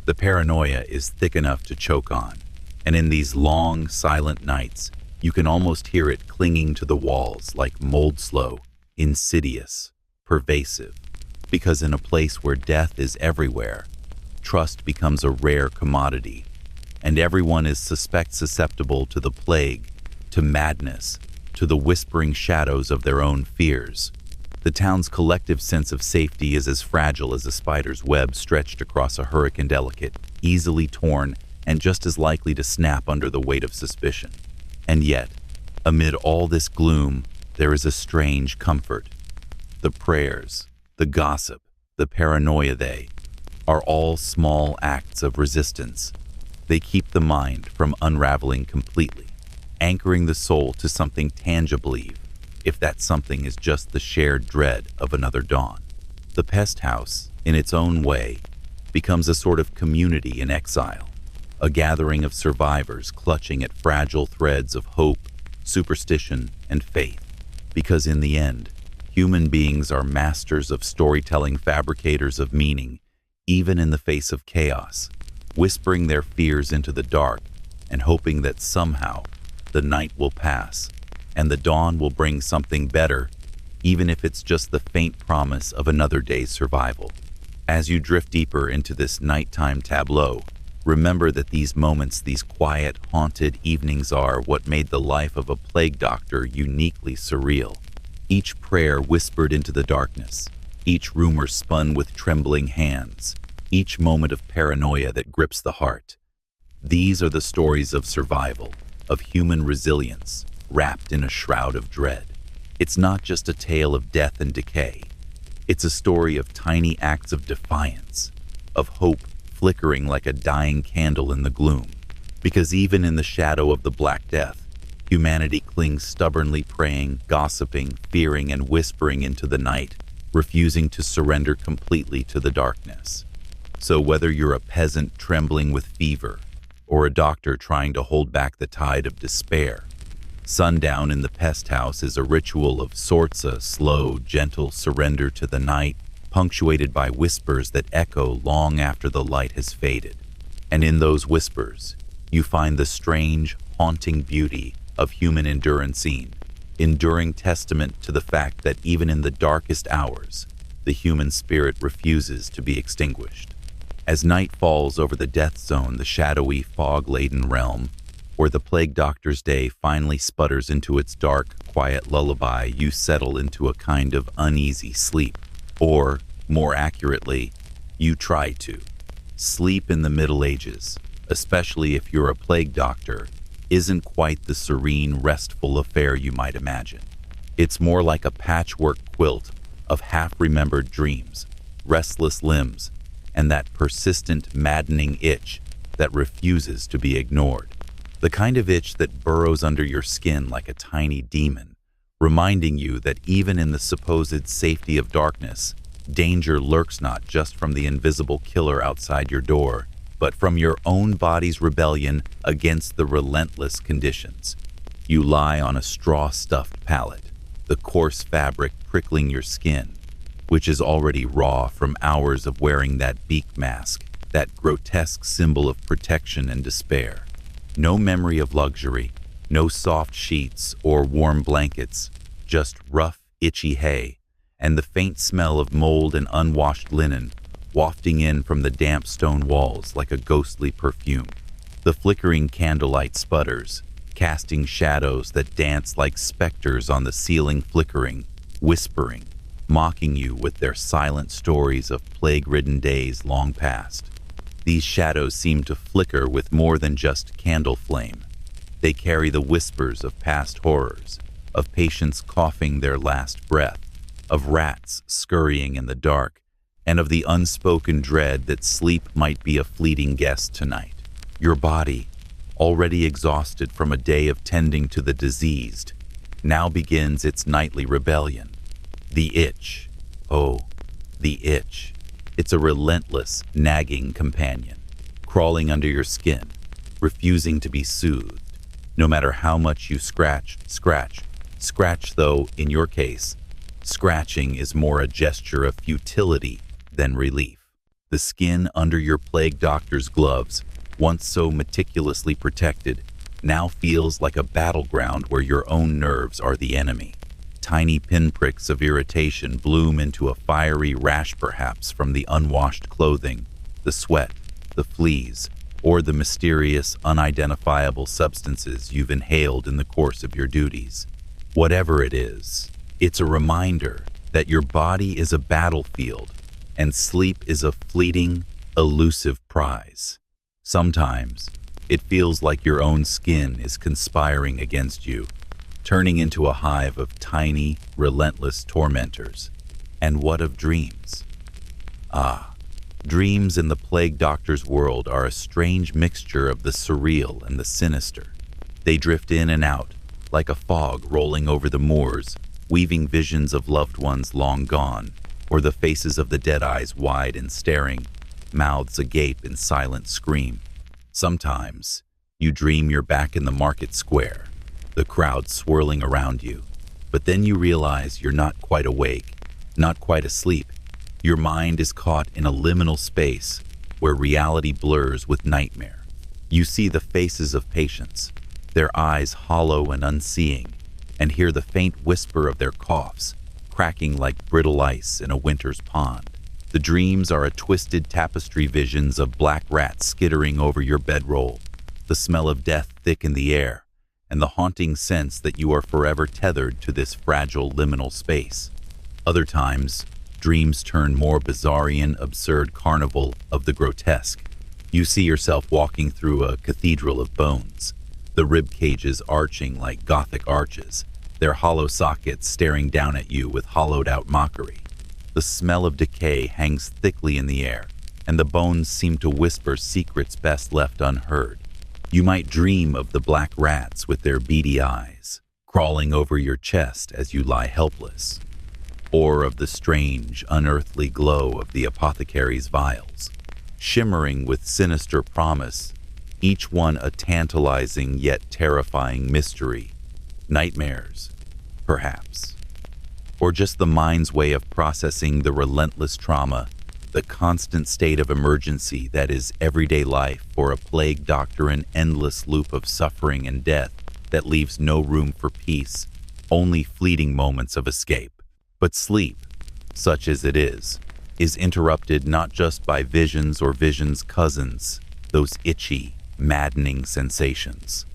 The paranoia is thick enough to choke on, and in these long, silent nights, you can almost hear it clinging to the walls like mold, slow, insidious, pervasive. Because in a place where death is everywhere, trust becomes a rare commodity, and everyone is susceptible to the plague, to madness, to the whispering shadows of their own fears. The town's collective sense of safety is as fragile as a spider's web stretched across a hurricane, delicate, easily torn, and just as likely to snap under the weight of suspicion. And yet, amid all this gloom, there is a strange comfort. The prayers, the gossip, the paranoia, they are all small acts of resistance. They keep the mind from unraveling completely, anchoring the soul to something tangibly, if that something is just the shared dread of another dawn. The pest house, in its own way, becomes a sort of community in exile, a gathering of survivors clutching at fragile threads of hope, superstition, and faith. Because in the end, human beings are masters of storytelling, fabricators of meaning, even in the face of chaos, whispering their fears into the dark and hoping that somehow the night will pass and the dawn will bring something better, even if it's just the faint promise of another day's survival. As you drift deeper into this nighttime tableau, remember that these moments, these quiet, haunted evenings are what made the life of a plague doctor uniquely surreal. Each prayer whispered into the darkness, each rumor spun with trembling hands, each moment of paranoia that grips the heart. These are the stories of survival, of human resilience, wrapped in a shroud of dread. It's not just a tale of death and decay. It's a story of tiny acts of defiance, of hope flickering like a dying candle in the gloom. Because even in the shadow of the Black Death, humanity clings stubbornly, praying, gossiping, fearing, and whispering into the night, refusing to surrender completely to the darkness. So whether you're a peasant trembling with fever, or a doctor trying to hold back the tide of despair, sundown in the pest house is a ritual of sorts, a slow, gentle surrender to the night, punctuated by whispers that echo long after the light has faded. And in those whispers, you find the strange, haunting beauty of human endurance, enduring testament to the fact that even in the darkest hours, the human spirit refuses to be extinguished. As night falls over the death zone, the shadowy, fog-laden realm, where the plague doctor's day finally sputters into its dark, quiet lullaby, you settle into a kind of uneasy sleep. Or, more accurately, you try to. Sleep in the Middle Ages, especially if you're a plague doctor, isn't quite the serene, restful affair you might imagine. It's more like a patchwork quilt of half-remembered dreams, restless limbs, and that persistent, maddening itch that refuses to be ignored. The kind of itch that burrows under your skin like a tiny demon, reminding you that even in the supposed safety of darkness, danger lurks not just from the invisible killer outside your door, but from your own body's rebellion against the relentless conditions. You lie on a straw-stuffed pallet, the coarse fabric prickling your skin, which is already raw from hours of wearing that beaked mask, that grotesque symbol of protection and despair. No memory of luxury, no soft sheets or warm blankets, just rough, itchy hay, and the faint smell of mold and unwashed linen wafting in from the damp stone walls like a ghostly perfume. The flickering candlelight sputters, casting shadows that dance like specters on the ceiling, flickering, whispering, mocking you with their silent stories of plague-ridden days long past. These shadows seem to flicker with more than just candle flame. They carry the whispers of past horrors, of patients coughing their last breath, of rats scurrying in the dark, and of the unspoken dread that sleep might be a fleeting guest tonight. Your body, already exhausted from a day of tending to the diseased, now begins its nightly rebellion. The itch. Oh, the itch. It's a relentless, nagging companion, crawling under your skin, refusing to be soothed, no matter how much you scratch. Scratch, though, in your case, scratching is more a gesture of futility than relief. The skin under your plague doctor's gloves, once so meticulously protected, now feels like a battleground where your own nerves are the enemy. Tiny pinpricks of irritation bloom into a fiery rash, perhaps from the unwashed clothing, the sweat, the fleas, or the mysterious, unidentifiable substances you've inhaled in the course of your duties. Whatever it is, it's a reminder that your body is a battlefield and sleep is a fleeting, elusive prize. Sometimes, it feels like your own skin is conspiring against you, turning into a hive of tiny, relentless tormentors. And what of dreams? Dreams in the plague doctor's world are a strange mixture of the surreal and the sinister. They drift in and out, like a fog rolling over the moors, weaving visions of loved ones long gone, or the faces of the dead eyes wide and staring, mouths agape in silent scream. Sometimes, you dream you're back in the market square, the crowd swirling around you, but then you realize you're not quite awake, not quite asleep. Your mind is caught in a liminal space where reality blurs with nightmare. You see the faces of patients, their eyes hollow and unseeing, and hear the faint whisper of their coughs, cracking like brittle ice in a winter's pond. The dreams are a twisted tapestry visions of black rats skittering over your bedroll, the smell of death thick in the air, and the haunting sense that you are forever tethered to this fragile liminal space. Other times, dreams turn more bizarrian, absurd carnival of the grotesque. You see yourself walking through a cathedral of bones, the rib cages arching like Gothic arches, their hollow sockets staring down at you with hollowed-out mockery. The smell of decay hangs thickly in the air, and the bones seem to whisper secrets best left unheard. You might dream of the black rats with their beady eyes, crawling over your chest as you lie helpless, or of the strange, unearthly glow of the apothecary's vials, shimmering with sinister promise, each one a tantalizing yet terrifying mystery. Nightmares, perhaps. Or just the mind's way of processing the relentless trauma, the constant state of emergency that is everyday life for a plague doctor, an endless loop of suffering and death that leaves no room for peace, only fleeting moments of escape. But sleep, such as it is interrupted not just by visions or visions' cousins, those itchy, maddening sensations.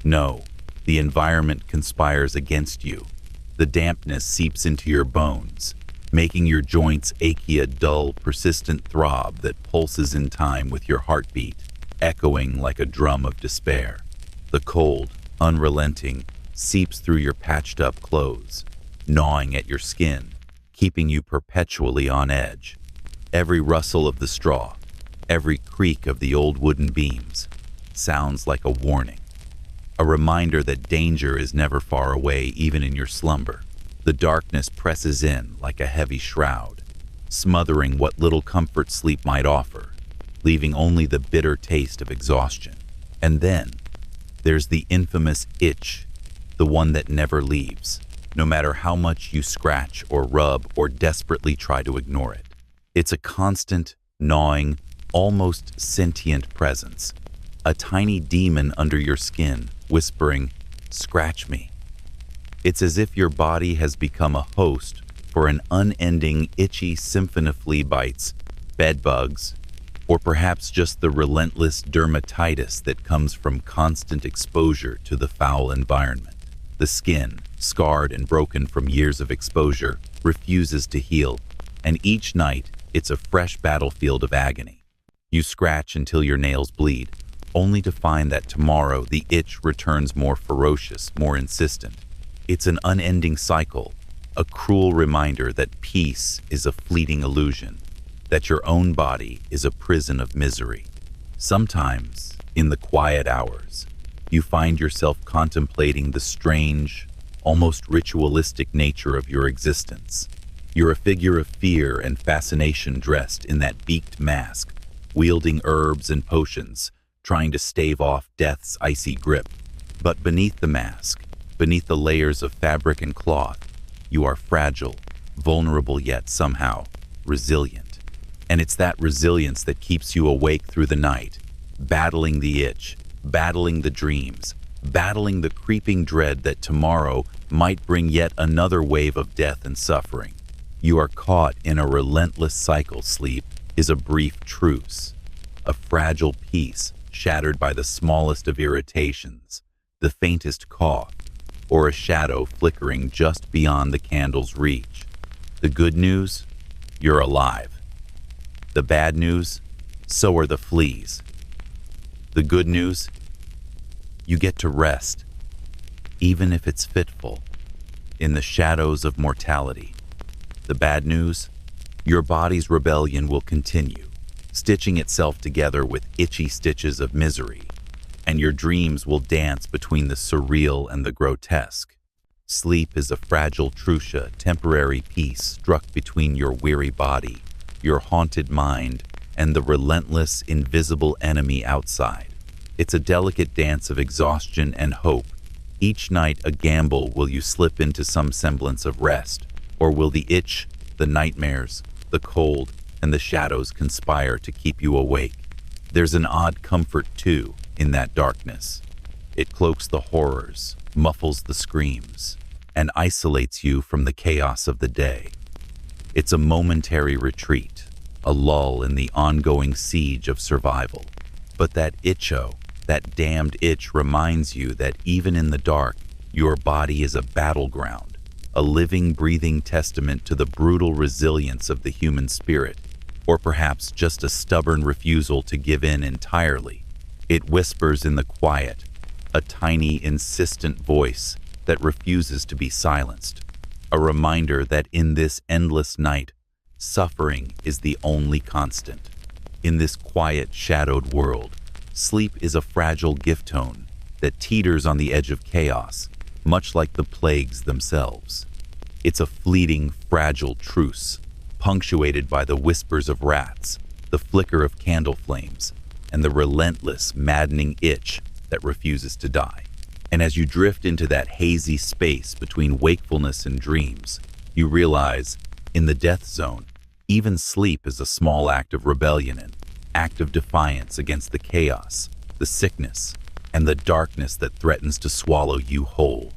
No, the environment conspires against you. The dampness seeps into your bones, making your joints achy, a dull, persistent throb that pulses in time with your heartbeat, echoing like a drum of despair. The cold, unrelenting, seeps through your patched-up clothes, gnawing at your skin, keeping you perpetually on edge. Every rustle of the straw, every creak of the old wooden beams, sounds like a warning, a reminder that danger is never far away, even in your slumber. The darkness presses in like a heavy shroud, smothering what little comfort sleep might offer, leaving only the bitter taste of exhaustion. And then, there's the infamous itch, the one that never leaves, no matter how much you scratch or rub or desperately try to ignore it. It's a constant, gnawing, almost sentient presence, a tiny demon under your skin, whispering, "Scratch me." It's as if your body has become a host for an unending, itchy symphony of flea bites, bed bugs, or perhaps just the relentless dermatitis that comes from constant exposure to the foul environment. The skin, scarred and broken from years of exposure, refuses to heal, and each night it's a fresh battlefield of agony. You scratch until your nails bleed, only to find that tomorrow the itch returns more ferocious, more insistent. It's an unending cycle, a cruel reminder that peace is a fleeting illusion, that your own body is a prison of misery. Sometimes, in the quiet hours, you find yourself contemplating the strange, almost ritualistic nature of your existence. You're a figure of fear and fascination dressed in that beaked mask, wielding herbs and potions, trying to stave off death's icy grip. But beneath the mask, beneath the layers of fabric and cloth, you are fragile, vulnerable yet somehow resilient. And it's that resilience that keeps you awake through the night, battling the itch, battling the dreams, battling the creeping dread that tomorrow might bring yet another wave of death and suffering. You are caught in a relentless cycle. Sleep is a brief truce, a fragile peace shattered by the smallest of irritations, the faintest cough, or a shadow flickering just beyond the candle's reach. The good news? You're alive. The bad news? So are the fleas. The good news? You get to rest, even if it's fitful, in the shadows of mortality. The bad news? Your body's rebellion will continue, stitching itself together with itchy stitches of misery, and your dreams will dance between the surreal and the grotesque. Sleep is a fragile trucia, temporary peace struck between your weary body, your haunted mind, and the relentless, invisible enemy outside. It's a delicate dance of exhaustion and hope. Each night a gamble: will you slip into some semblance of rest, or will the itch, the nightmares, the cold, and the shadows conspire to keep you awake? There's an odd comfort, too, in that darkness. It cloaks the horrors, muffles the screams, and isolates you from the chaos of the day. It's a momentary retreat, a lull in the ongoing siege of survival. But that that damned itch reminds you that even in the dark, your body is a battleground, a living, breathing testament to the brutal resilience of the human spirit, or perhaps just a stubborn refusal to give in entirely. It whispers in the quiet, a tiny, insistent voice that refuses to be silenced, a reminder that in this endless night, suffering is the only constant. In this quiet, shadowed world, sleep is a fragile gift tone that teeters on the edge of chaos, much like the plagues themselves. It's a fleeting, fragile truce, punctuated by the whispers of rats, the flicker of candle flames, and the relentless, maddening itch that refuses to die. And as you drift into that hazy space between wakefulness and dreams, you realize, in the death zone, even sleep is a small act of rebellion, an act of defiance against the chaos, the sickness, and the darkness that threatens to swallow you whole.